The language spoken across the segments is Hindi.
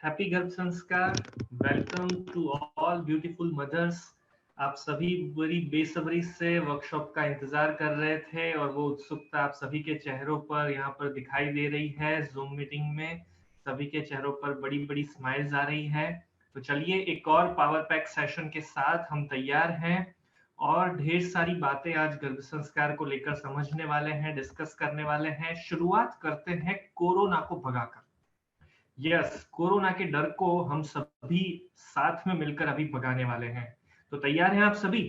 हैप्पी गर्भ संस्कार। Welcome to all beautiful mothers. आप सभी बड़ी बेसब्री से वर्कशॉप का इंतजार कर रहे थे और वो उत्सुकता आप सभी के चेहरों पर यहाँ पर दिखाई दे रही है। जूम मीटिंग में सभी के चेहरों पर बड़ी बड़ी स्माइल्स आ रही है। तो चलिए एक और पावर पैक सेशन के साथ हम तैयार हैं और ढेर सारी बातें आज गर्भ संस्कार को लेकर समझने वाले हैं, डिस्कस करने वाले हैं। शुरुआत करते हैं कोरोना को भगाकर। यस, कोरोना के डर को हम सभी साथ में मिलकर अभी भगाने वाले हैं। तो तैयार हैं आप सभी?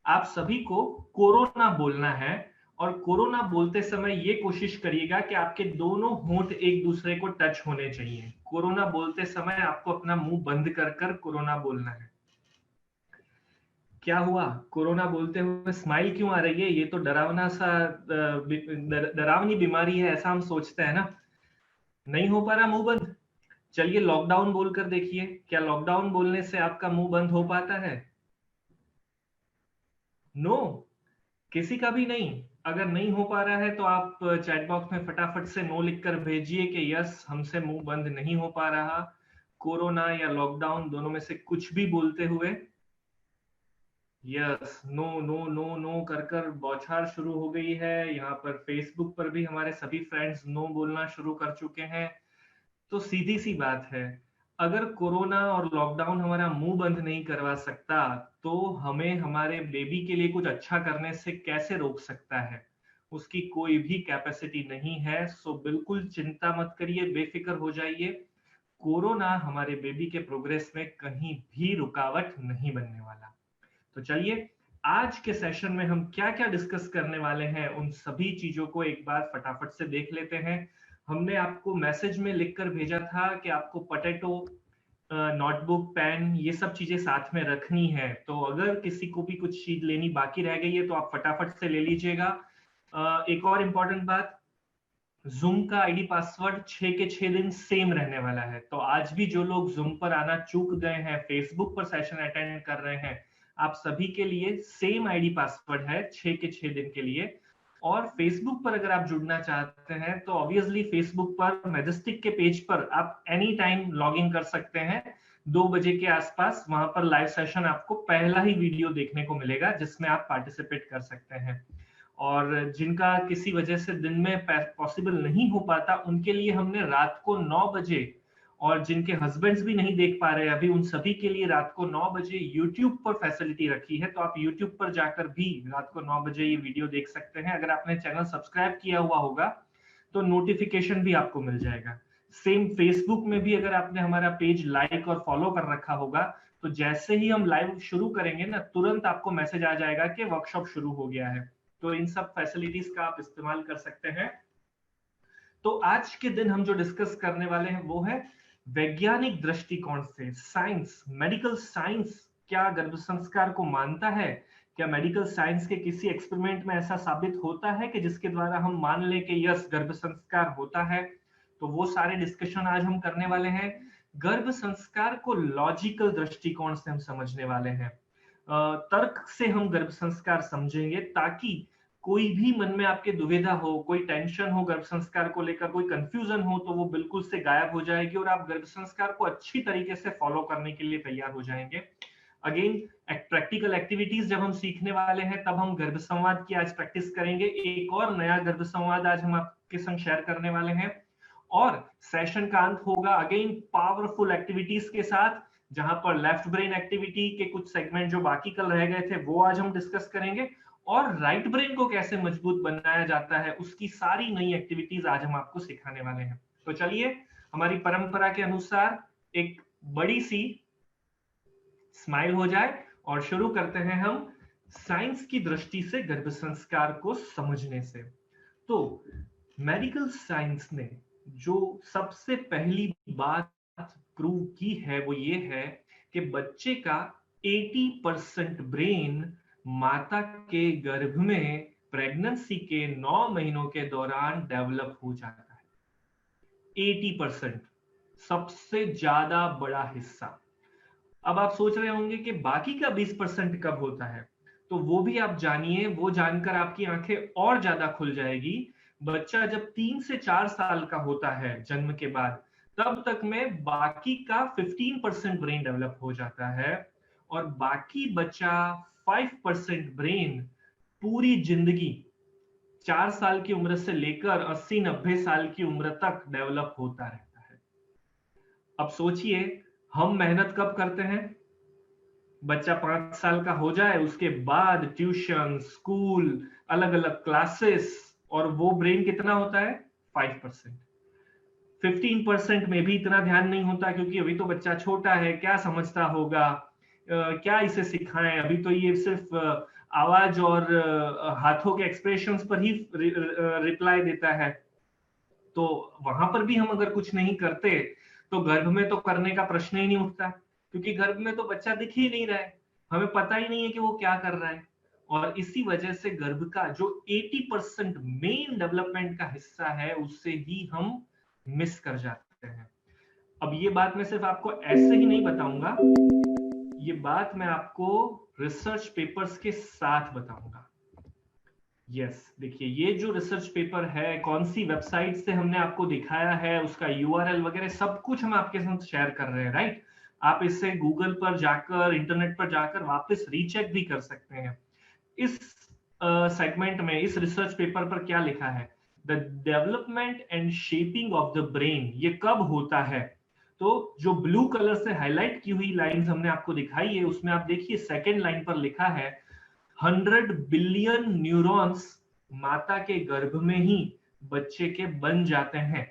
आप सभी को कोरोना बोलना है और कोरोना बोलते समय ये कोशिश करिएगा कि आपके दोनों होंठ एक दूसरे को टच होने चाहिए। कोरोना बोलते समय आपको अपना मुंह बंद कर कर कोरोना बोलना है। क्या हुआ? कोरोना बोलते हुए स्माइल क्यों आ रही है? ये तो डरावना सा डरावनी बीमारी है ऐसा हम सोचते हैं ना। नहीं हो पा रहा मुंह बंद? चलिए लॉकडाउन बोलकर देखिए, क्या लॉकडाउन बोलने से आपका मुंह बंद हो पाता है? नो, किसी का भी नहीं। अगर नहीं हो पा रहा है तो आप चैट बॉक्स में फटाफट से नो लिखकर भेजिए कि यस, हमसे मुंह बंद नहीं हो पा रहा। कोरोना या लॉकडाउन दोनों में से कुछ भी बोलते हुए yes, no no no no कर कर बौछार शुरू हो गई है। यहाँ पर फेसबुक पर भी हमारे सभी फ्रेंड्स नो बोलना शुरू कर चुके हैं। तो सीधी सी बात है, अगर कोरोना और लॉकडाउन हमारा मुंह बंद नहीं करवा सकता तो हमें हमारे बेबी के लिए कुछ अच्छा करने से कैसे रोक सकता है? उसकी कोई भी कैपेसिटी नहीं है। सो बिल्कुल चिंता मत करिए, बेफिक्र हो जाइए। कोरोना हमारे बेबी के प्रोग्रेस में कहीं भी रुकावट नहीं बनने वाला। तो चलिए आज के सेशन में हम क्या-क्या डिस्कस करने वाले हैं, उन सभी चीजों को एक बार फटाफट से देख लेते हैं। हमने आपको मैसेज में लिखकर भेजा था कि आपको पोटैटो, नोटबुक, पेन ये सब चीजें साथ में रखनी है। तो अगर किसी को भी कुछ चीज लेनी बाकी रह गई है तो आप फटाफट से ले लीजिएगा। एक और इम्पोर्टेंट बात, जूम का आईडी पासवर्ड 6 के 6 दिन सेम रहने वाला है। तो आज भी जो लोग जूम पर आना चूक गए हैं, फेसबुक पर सेशन अटेंड कर रहे हैं, आप सभी के लिए सेम आईडी पासवर्ड है 6 के 6 दिन के लिए। और फेसबुक पर अगर आप जुड़ना चाहते हैं तो ऑब्वियसली फेसबुक पर मैजेस्टिक के पेज पर आप एनी टाइम लॉग इन कर सकते हैं 2 बजे के आसपास। वहां पर लाइव सेशन आपको पहला ही वीडियो देखने को मिलेगा जिसमें आप पार्टिसिपेट कर सकते हैं। और जिनका किसी वजह से दिन में पॉसिबल नहीं हो पाता उनके लिए हमने रात को 9 बजे, और जिनके हस्बैंड्स भी नहीं देख पा रहे अभी, उन सभी के लिए रात को 9 बजे YouTube पर फैसिलिटी रखी है। तो आप YouTube पर जाकर भी रात को 9 बजे ये वीडियो देख सकते हैं। अगर आपने चैनल सब्सक्राइब किया हुआ होगा तो नोटिफिकेशन भी आपको मिल जाएगा। सेम फेसबुक में भी अगर आपने हमारा पेज लाइक और फॉलो कर रखा होगा तो जैसे ही हम लाइव शुरू करेंगे ना, तुरंत आपको मैसेज आ जाएगा कि वर्कशॉप शुरू हो गया है। तो इन सब फैसिलिटीज का आप इस्तेमाल कर सकते हैं। तो आज के दिन हम जो डिस्कस करने वाले हैं वो है वैज्ञानिक दृष्टिकोण से साइंस, मेडिकल साइंस क्या गर्भ संस्कार को मानता है? क्या मेडिकल साइंस के किसी एक्सपेरिमेंट में ऐसा साबित होता है कि जिसके द्वारा हम मान लें कि यस, गर्भ संस्कार होता है? तो वो सारे डिस्कशन आज हम करने वाले हैं। गर्भ संस्कार को लॉजिकल दृष्टिकोण से हम समझने वाले हैं। तर्क से हम गर्भ संस्कार समझेंगे ताकि कोई भी मन में आपके दुविधा हो, कोई टेंशन हो गर्भ संस्कार को लेकर, कोई कंफ्यूजन हो तो वो बिल्कुल से गायब हो जाएगी और आप गर्भ संस्कार को अच्छी तरीके से फॉलो करने के लिए तैयार हो जाएंगे। अगेन, प्रैक्टिकल एक्टिविटीज जब हम सीखने वाले हैं तब हम गर्भ संवाद की आज प्रैक्टिस करेंगे। एक और नया गर्भ संवाद आज हम आपके संग शेयर करने वाले हैं और सेशन का अंत होगा अगेन पावरफुल एक्टिविटीज के साथ, जहां पर लेफ्ट ब्रेन एक्टिविटी के कुछ सेगमेंट जो बाकी कल रह गए थे वो आज हम डिस्कस करेंगे और राइट ब्रेन को कैसे मजबूत बनाया जाता है उसकी सारी नई एक्टिविटीज आज हम आपको सिखाने वाले हैं। तो चलिए हमारी परंपरा के अनुसार एक बड़ी सी स्माइल हो जाए और शुरू करते हैं हम साइंस की दृष्टि से गर्भ संस्कार को समझने से। तो मेडिकल साइंस ने जो सबसे पहली बात प्रूव की है वो ये है कि बच्चे का 80% ब्रेन माता के गर्भ में प्रेगनेंसी के 9 महीनों के दौरान डेवलप हो जाता है। 80%, सबसे ज्यादा बड़ा हिस्सा। अब आप सोच रहे होंगे कि बाकी का 20% कब होता है, तो वो भी आप जानिए। वो जानकर आपकी आंखें और ज्यादा खुल जाएगी। बच्चा जब 3 से 4 साल का होता है जन्म के बाद, तब तक में बाकी का 15% ब्रेन डेवलप हो जाता है और बाकी बचा 5% ब्रेन पूरी जिंदगी 4 साल की उम्र से लेकर 80-90 साल की उम्र तक डेवलप होता रहता है। अब सोचिए, हम मेहनत कब करते हैं? बच्चा 5 साल का हो जाए, उसके बाद ट्यूशन, स्कूल, अलग अलग क्लासेस, और वो ब्रेन कितना होता है? 5%। 15% में भी इतना ध्यान नहीं होता क्योंकि अभी तो बच्चा छोटा है, क्या समझता होगा, क्या इसे सिखाएं, अभी तो ये सिर्फ आवाज और हाथों के एक्सप्रेशंस पर ही रिप्लाई देता है। तो वहां पर भी हम अगर कुछ नहीं करते तो गर्भ में तो करने का प्रश्न ही नहीं उठता, क्योंकि गर्भ में तो बच्चा दिख ही नहीं रहा है, हमें पता ही नहीं है कि वो क्या कर रहा है। और इसी वजह से गर्भ का जो 80% मेन डेवलपमेंट का हिस्सा है उससे ही हम मिस कर जाते हैं। अब ये बात मैं सिर्फ आपको ऐसे ही नहीं बताऊंगा, ये बात मैं आपको रिसर्च पेपर्स के साथ बताऊंगा। यस, देखिए ये जो रिसर्च पेपर है, कौन सी वेबसाइट से हमने आपको दिखाया है, उसका यूआरएल वगैरह सब कुछ हम आपके साथ शेयर कर रहे हैं, राइट? आप इससे गूगल पर जाकर, इंटरनेट पर जाकर वापस रीचेक भी कर सकते हैं। इस सेगमेंट में, इस रिसर्च पेपर पर क्या लिखा है? The development and shaping of the brain, ये कब होता है? तो जो ब्लू कलर से हाईलाइट की हुई लाइंस हमने आपको दिखाई है, उसमें आप देखिए सेकेंड लाइन पर लिखा है 100 बिलियन न्यूरॉन्स माता के गर्भ में ही बच्चे के बन जाते हैं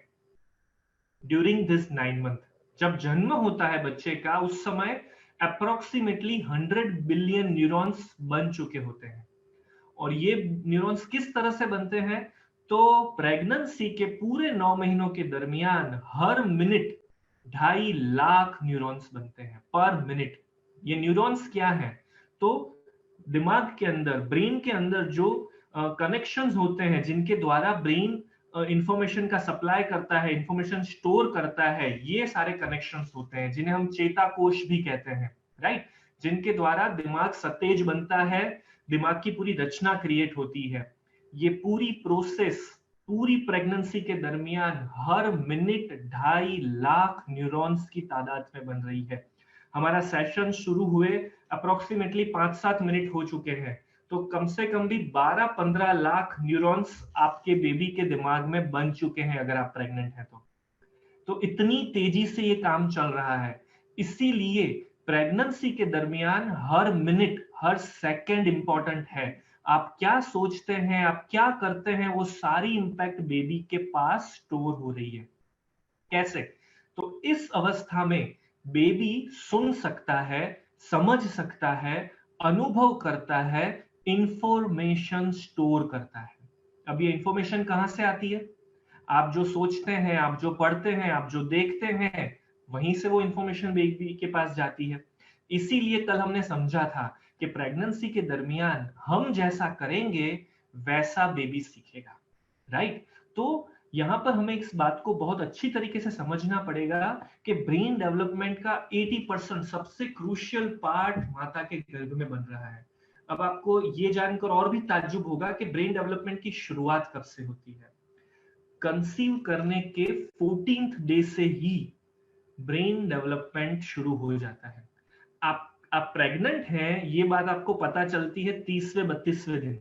ड्यूरिंग दिस 9 मंथ। जब जन्म होता है बच्चे का, उस समय अप्रोक्सीमेटली 100 बिलियन न्यूरॉन्स बन चुके होते हैं। और ये न्यूरॉन्स किस तरह से बनते हैं? तो प्रेगनेंसी के पूरे 9 महीनों के दरमियान हर मिनट 2.5 लाख न्यूरॉन्स बनते हैं पर मिनट। ये न्यूरॉन्स क्या है? तो दिमाग के अंदर, ब्रेन के अंदर जो कनेक्शंस होते हैं, जिनके द्वारा ब्रेन इंफॉर्मेशन का सप्लाई करता है, इंफॉर्मेशन स्टोर करता है, ये सारे कनेक्शंस होते हैं जिन्हें हम चेताकोश भी कहते हैं, राइट? जिनके द्वारा दिमाग सतेज बनता है, दिमाग की पूरी रचना क्रिएट होती है। ये पूरी प्रोसेस पूरी प्रेगनेंसी के दरमियान हर मिनट 2.5 लाख न्यूरॉन्स की तादाद में बन रही है। हमारा सेशन शुरू हुए अप्रोक्सीमेटली 5-7 मिनट हो चुके हैं, तो कम से कम भी 12-15 लाख न्यूरॉन्स आपके बेबी के दिमाग में बन चुके हैं अगर आप प्रेग्नेंट हैं तो इतनी तेजी से ये काम चल रहा है। इसीलिए प्रेगनेंसी के दरमियान हर मिनट, हर सेकंड इंपॉर्टेंट है। आप क्या सोचते हैं, आप क्या करते हैं, वो सारी इंपैक्ट बेबी के पास स्टोर हो रही है। कैसे? तो इस अवस्था में बेबी सुन सकता है, समझ सकता है, अनुभव करता है, इंफॉर्मेशन स्टोर करता है। अब ये इंफॉर्मेशन कहां से आती है? आप जो सोचते हैं, आप जो पढ़ते हैं, आप जो देखते हैं, वहीं से वो इंफॉर्मेशन बेबी के पास जाती है। इसीलिए कल हमने समझा था कि प्रेगनेंसी के दरमियान हम जैसा करेंगे वैसा बेबी सीखेगा, राइट? तो यहां पर हमें इस बात को बहुत अच्छी तरीके से समझना पड़ेगा कि ब्रेन डेवलपमेंट का 80% सबसे क्रूशियल पार्ट माता के गर्भ में बन रहा है। अब आपको ये जानकर और भी ताज्जुब होगा कि ब्रेन डेवलपमेंट की शुरुआत कब से होती है। कंसीव करने के 14th डे से ही ब्रेन डेवलपमेंट शुरू हो जाता है। आप प्रेग्नेंट हैं, ये बात आपको पता चलती है 30वें-32वें दिन,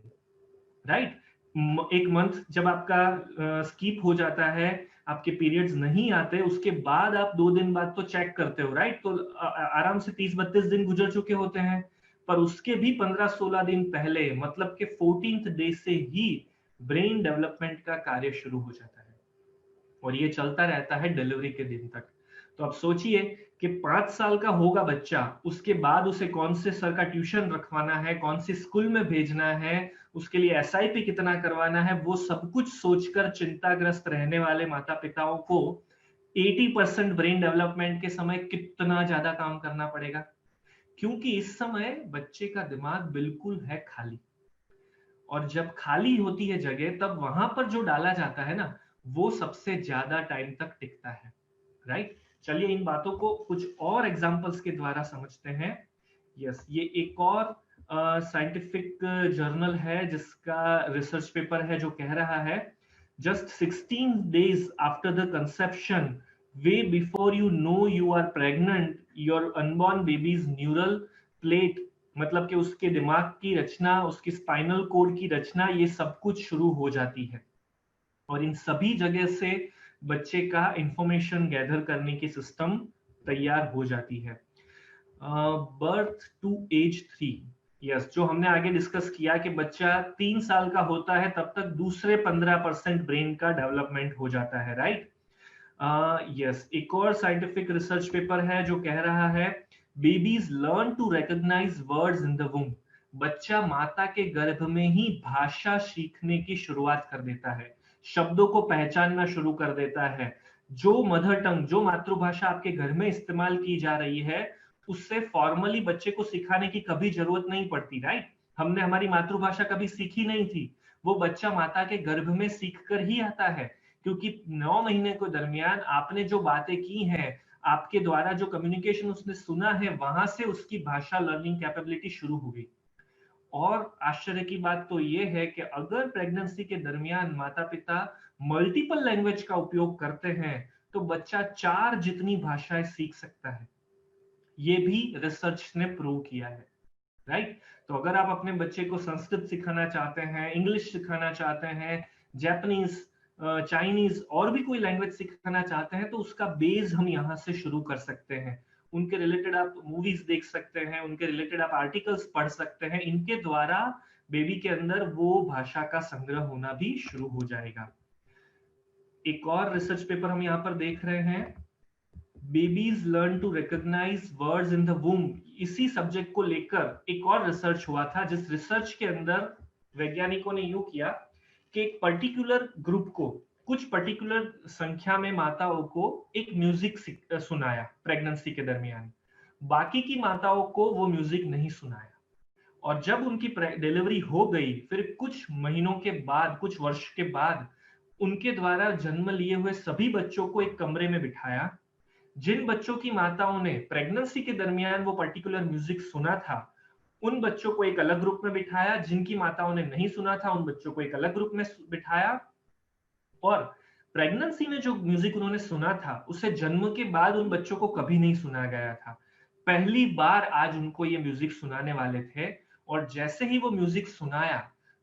राइट? एक मंथ जब आपका स्कीप हो जाता है, आपके पीरियड्स नहीं आते, उसके बाद आप 2 दिन बाद तो चेक करते हो, राइट? तो आराम से 30-32 दिन गुजर चुके होते हैं, पर उसके भी 15-16 दिन पहले, मतलब कि 14th डे से ही ब्रेन डेवलपमेंट का कार्य शुरू हो जाता है और ये चलता रहता है डिलीवरी के दिन तक। तो अब सोचिए कि 5 साल का होगा बच्चा, उसके बाद उसे कौन से सर का ट्यूशन रखवाना है, कौन से स्कूल में भेजना है, उसके लिए एसआईपी कितना करवाना है, वो सब कुछ सोचकर चिंताग्रस्त रहने वाले माता पिताओं को 80% ब्रेन डेवलपमेंट के समय कितना ज्यादा काम करना पड़ेगा, क्योंकि इस समय बच्चे का दिमाग बिल्कुल है खाली। और जब खाली होती है जगह, तब वहां पर जो डाला जाता है ना, वो सबसे ज्यादा टाइम तक टिकता है, राइट? चलिए इन बातों को कुछ और एग्जांपल्स के द्वारा समझते हैं। यस, ये एक और साइंटिफिक जर्नल है जिसका रिसर्च पेपर है जो कह रहा है just 16 days after the conception Way before you know you are pregnant, your unborn baby's neural plate, मतलब कि उसके दिमाग की रचना, उसकी स्पाइनल कोड की रचना, ये सब कुछ शुरू हो जाती है। और इन सभी जगह से बच्चे का इंफॉर्मेशन गैदर करने की सिस्टम तैयार हो जाती है। बर्थ टू एज 3, यस, जो हमने आगे डिस्कस किया कि बच्चा 3 साल का होता है तब तक दूसरे 15% ब्रेन का डेवलपमेंट हो जाता है, राइट। यस, एक और साइंटिफिक रिसर्च पेपर है जो कह रहा है babies learn to recognize words in the womb. बच्चा माता के गर्भ में ही भाषा सीखने की शुरुआत कर देता है, शब्दों को पहचानना शुरू कर देता है। जो मदर टंग, जो मातृभाषा आपके घर में इस्तेमाल की जा रही है, उससे फॉर्मली बच्चे को सिखाने की कभी जरूरत नहीं पड़ती, राइट। हमने हमारी मातृभाषा कभी सीखी नहीं थी, वो बच्चा माता के गर्भ में सीख कर ही आता है, क्योंकि 9 महीने के दरमियान आपने जो बातें की हैं, आपके द्वारा जो कम्युनिकेशन उसने सुना है, वहां से उसकी भाषा लर्निंग कैपेबिलिटी शुरू हो गई। और आश्चर्य की बात तो ये है कि अगर प्रेगनेंसी के दरमियान माता पिता मल्टीपल लैंग्वेज का उपयोग करते हैं, तो बच्चा 4 जितनी भाषाएं सीख सकता है। ये भी रिसर्च ने प्रूव किया है, राइट। तो अगर आप अपने बच्चे को संस्कृत सिखाना चाहते हैं, इंग्लिश सिखाना चाहते हैं, जापानीज, चाइनीज, और भी कोई लैंग्वेज सिखाना चाहते हैं, तो उसका बेस हम यहाँ से शुरू कर सकते हैं। उनके रिलेटेड आप मूवीज देख सकते हैं, उनके रिलेटेड आप आर्टिकल्स पढ़ सकते हैं। इनके द्वारा बेबी के अंदर वो भाषा का संग्रह होना भी शुरू हो जाएगा। एक और रिसर्च पेपर हम यहाँ पर देख रहे हैं, babies learn to recognize words in the womb. इसी सब्जेक्ट को लेकर एक और रिसर्च हुआ था, जिस रिसर्च के अंदर वैज्ञानिकों ने यूं किया कि एक पर्टिकुलर ग्रुप को, कुछ पर्टिकुलर संख्या में माताओं को एक म्यूजिक सुनाया प्रेगनेंसी के दरमियान, बाकी की माताओं को वो म्यूजिक नहीं सुनाया। और जब उनकी डिलीवरी हो गई, फिर कुछ महीनों के बाद, कुछ वर्ष के बाद, उनके द्वारा जन्म लिए हुए सभी बच्चों को एक कमरे में बिठाया। जिन बच्चों की माताओं ने प्रेगनेंसी के दरमियान वो पर्टिकुलर म्यूजिक सुना था, उन बच्चों को एक अलग ग्रुप में बिठाया। जिनकी माताओं ने नहीं सुना था, उन बच्चों को एक अलग ग्रुप में बिठाया। और प्रेगनेंसी में जो म्यूजिक उन्होंने सुना था, उसे जन्म के बाद उन बच्चों को कभी नहीं सुना गया था। पहली बार आज उनको ये म्यूजिक सुनाने वाले थे। और जैसे ही वो म्यूजिक सुनाया,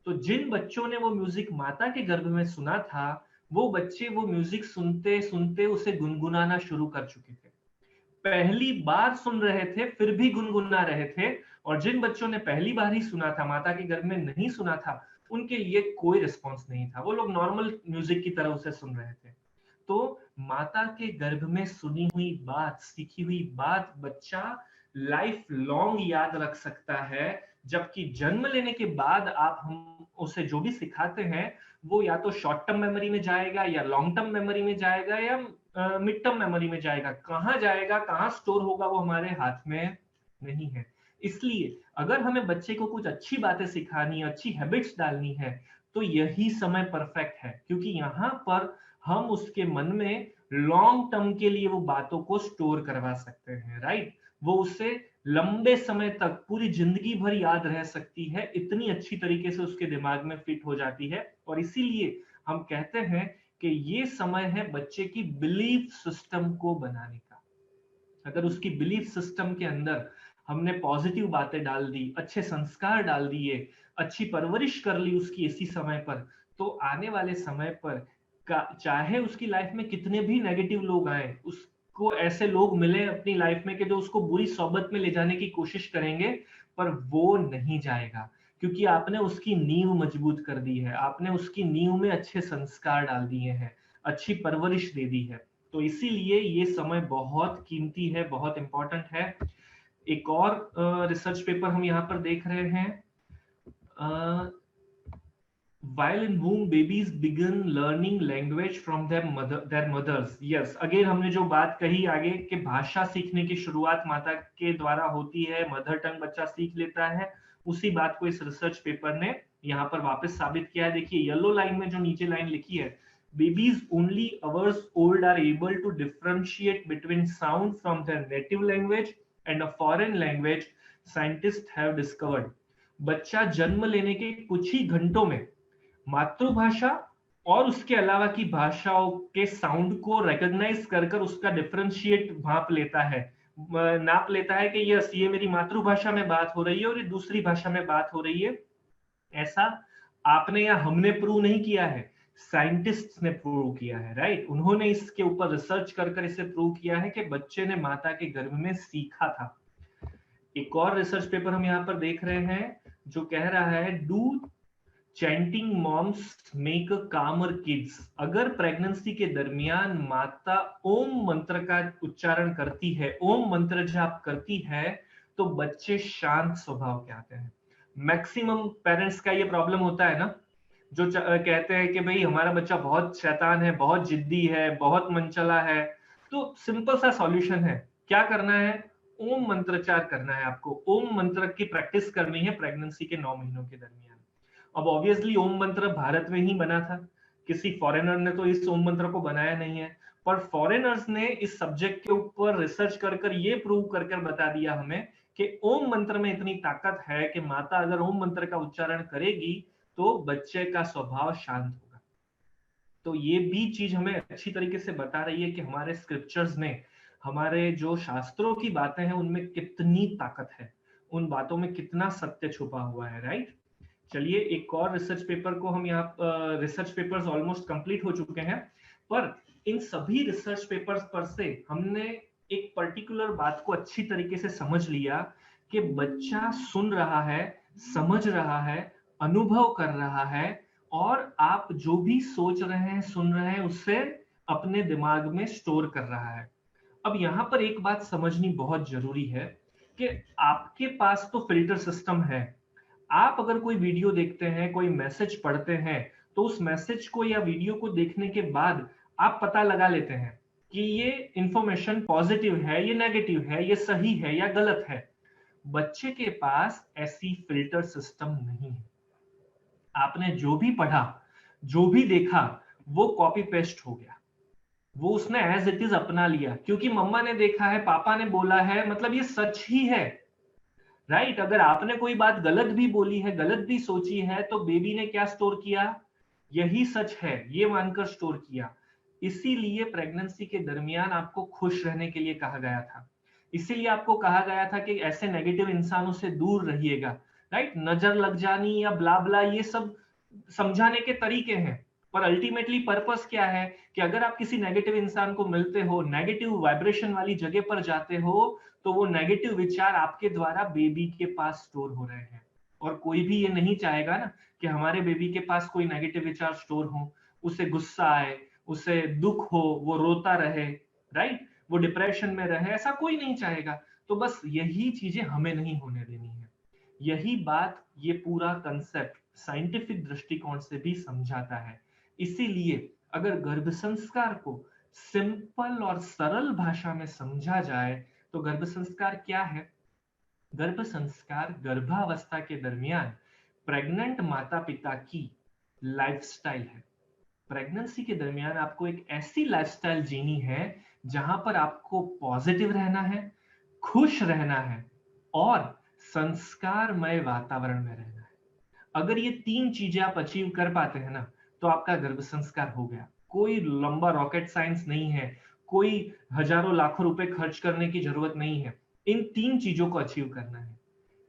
तो जिन बच्चों ने वो म्यूजिक माता के गर्भ में सुना था, वो बच्चे वो म्यूजिक सुनते सुनते उसे गुनगुनाना शुरू कर चुके थे। पहली बार सुन रहे थे, फिर भी गुनगुना रहे थे। और जिन बच्चों ने पहली बार ही सुना था, माता के गर्भ में नहीं सुना था, उनके लिए कोई रिस्पॉन्स नहीं था, वो लोग नॉर्मल म्यूजिक की तरह उसे सुन रहे थे। तो माता के गर्भ में सुनी हुई बात, सीखी हुई बात बच्चा लाइफ लॉन्ग याद रख सकता है। जबकि जन्म लेने के बाद आप हम उसे जो भी सिखाते हैं, वो या तो शॉर्ट टर्म मेमोरी में जाएगा, या लॉन्ग टर्म मेमोरी में जाएगा, या मिड टर्म मेमोरी में जाएगा। कहाँ जाएगा, कहाँ स्टोर होगा, वो हमारे हाथ में नहीं है। इसलिए अगर हमें बच्चे को कुछ अच्छी बातें सिखानी है, अच्छी हैबिट्स डालनी है, तो यही समय परफेक्ट है, क्योंकि यहाँ पर हम उसके मन में लॉन्ग टर्म के लिए वो बातों को स्टोर करवा सकते हैं, राइट। वो उसे लंबे समय तक, पूरी जिंदगी भर याद रह सकती है, इतनी अच्छी तरीके से उसके दिमाग में फिट हो जाती है। और इसीलिए हम कहते हैं कि ये समय है बच्चे की बिलीफ सिस्टम को बनाने का। अगर उसकी बिलीफ सिस्टम के अंदर हमने पॉजिटिव बातें डाल दी, अच्छे संस्कार डाल दिए, अच्छी परवरिश कर ली उसकी इसी समय पर, तो आने वाले समय पर चाहे उसकी लाइफ में कितने भी नेगेटिव लोग आए, उसको ऐसे लोग मिले अपनी लाइफ में कि जो उसको बुरी सोबत में ले जाने की कोशिश करेंगे, पर वो नहीं जाएगा, क्योंकि आपने उसकी नींव मजबूत कर दी है, आपने उसकी नींव में अच्छे संस्कार डाल दिए हैं, अच्छी परवरिश दे दी है। तो इसीलिए ये समय बहुत कीमती है, बहुत इंपॉर्टेंट है। एक और रिसर्च पेपर हम यहाँ पर देख रहे हैं, while in womb babies begin learning language from their mothers। yes, again हमने जो बात कही आगे कि भाषा सीखने की शुरुआत माता के द्वारा होती है, मदर टंग बच्चा सीख लेता है, उसी बात को इस रिसर्च पेपर ने यहाँ पर वापस साबित किया है। देखिए येलो लाइन में जो नीचे लाइन लिखी है, babies only hours old are able to differentiate between sound from their native language and a foreign language, scientists have discovered। बच्चा जन्म लेने के कुछ ही घंटों में मातृभाषा और उसके अलावा की भाषाओं के साउंड को रिकॉग्नाइज कर कर उसका डिफरेंशिएट भाप लेता है, नाप लेता है कि यस ये मेरी मातृभाषा में बात हो रही है और ये दूसरी भाषा में बात हो रही है। ऐसा आपने या हमने प्रूव नहीं किया है, साइंटिस्ट्स ने प्रूव किया है, राइट? उन्होंने इसके ऊपर रिसर्च कर कर इसे प्रूव किया है कि बच्चे ने माता के गर्भ में सीखा था। एक और रिसर्च पेपर हम यहाँ पर देख रहे हैं जो कह रहा है do chanting moms make a calmer kids. अगर प्रेगनेंसी के दरमियान माता ओम मंत्र का उच्चारण करती है, ओम मंत्र जाप करती है, तो बच्चे शांत स्वभाव के आते हैं। मैक्सिमम पेरेंट्स का ये प्रॉब्लम होता है ना, जो कहते हैं कि भाई हमारा बच्चा बहुत शैतान है, बहुत जिद्दी है, बहुत मनचला है। तो सिंपल सा सॉल्यूशन है, क्या करना है? ओम मंत्रोच्चार करना है आपको। ओम मंत्र की प्रैक्टिस करनी है प्रेगनेंसी के 9 महीनों के दरमियान। अब ऑब्वियसली ओम मंत्र भारत में ही बना था, किसी फॉरेनर ने तो इस ओम मंत्र को बनाया नहीं है, पर फॉरेनर्स ने इस सब्जेक्ट के ऊपर रिसर्च कर कर ये प्रूव कर कर बता दिया हमें कि ओम मंत्र में इतनी ताकत है कि माता अगर ओम मंत्र का उच्चारण करेगी तो बच्चे का स्वभाव शांत होगा। तो ये भी चीज हमें अच्छी तरीके से बता रही है कि हमारे स्क्रिप्चर्स ने, हमारे जो शास्त्रों की बातें हैं उनमें कितनी ताकत है, उन बातों में कितना सत्य छुपा हुआ है, राइट? चलिए एक और रिसर्च पेपर को हम यहाँ, रिसर्च पेपर्स ऑलमोस्ट कंप्लीट हो चुके हैं, पर इन सभी रिसर्च पेपर्स पर से हमने एक पर्टिकुलर बात को अच्छी तरीके से समझ लिया कि बच्चा सुन रहा है, समझ रहा है, अनुभव कर रहा है, और आप जो भी सोच रहे हैं, सुन रहे हैं, उससे अपने दिमाग में स्टोर कर रहा है। अब यहाँ पर एक बात समझनी बहुत जरूरी है कि आपके पास तो फिल्टर सिस्टम है। आप अगर कोई वीडियो देखते हैं, कोई मैसेज पढ़ते हैं, तो उस मैसेज को या वीडियो को देखने के बाद आप पता लगा लेते हैं कि ये इंफॉर्मेशन पॉजिटिव है, ये नेगेटिव है, ये सही है या गलत है। बच्चे के पास ऐसी फिल्टर सिस्टम नहीं है। आपने जो भी पढ़ा, जो भी देखा, वो कॉपी पेस्ट हो गया, वो उसने एज इट इज अपना लिया, क्योंकि मम्मा ने देखा है, पापा ने बोला है, मतलब ये सच ही है, राइट? अगर आपने कोई बात गलत भी बोली है, गलत भी सोची है, तो बेबी ने क्या स्टोर किया? यही सच है, ये मानकर स्टोर किया। इसीलिए प्रेगनेंसी के दरमियान आपको खुश रहने के लिए कहा गया था। इसीलिए आपको कहा गया था कि ऐसे नेगेटिव इंसानों से दूर रहिएगा, राइट? नजर लग जानी या ब्ला ब्ला ये सब समझाने के तरीके हैं, पर अल्टीमेटली पर्पस क्या है कि अगर आप किसी नेगेटिव इंसान को मिलते हो, नेगेटिव वाइब्रेशन वाली जगह पर जाते हो, तो वो नेगेटिव विचार आपके द्वारा बेबी के पास स्टोर हो रहे हैं। और कोई भी ये नहीं चाहेगा ना कि हमारे बेबी के पास कोई नेगेटिव विचार स्टोर हो, उसे गुस्सा आए, उसे दुख हो, वो रोता रहे, राइट? वो डिप्रेशन में रहे, ऐसा कोई नहीं चाहेगा। तो बस यही चीजें हमें नहीं होने देनी है। यही बात ये पूरा कंसेप्ट साइंटिफिक दृष्टिकोण से भी समझाता है। इसीलिए अगर गर्भ संस्कार को सिंपल और सरल भाषा में समझा जाए, तो गर्भ संस्कार क्या है? गर्भ संस्कार गर्भावस्था के दरमियान प्रेग्नेंट माता पिता की लाइफस्टाइल है। प्रेगनेंसी के दरमियान आपको एक ऐसी लाइफस्टाइल जीनी है जहां पर आपको पॉजिटिव रहना है, खुश रहना है, और संस्कारमय वातावरण में रहना है। अगर ये तीन चीजें आप अचीव कर पाते हैं ना, तो आपका गर्भ संस्कार हो गया। कोई लंबा रॉकेट साइंस नहीं है, कोई हजारों लाखों रुपए खर्च करने की जरूरत नहीं है। इन तीन चीजों को अचीव करना है।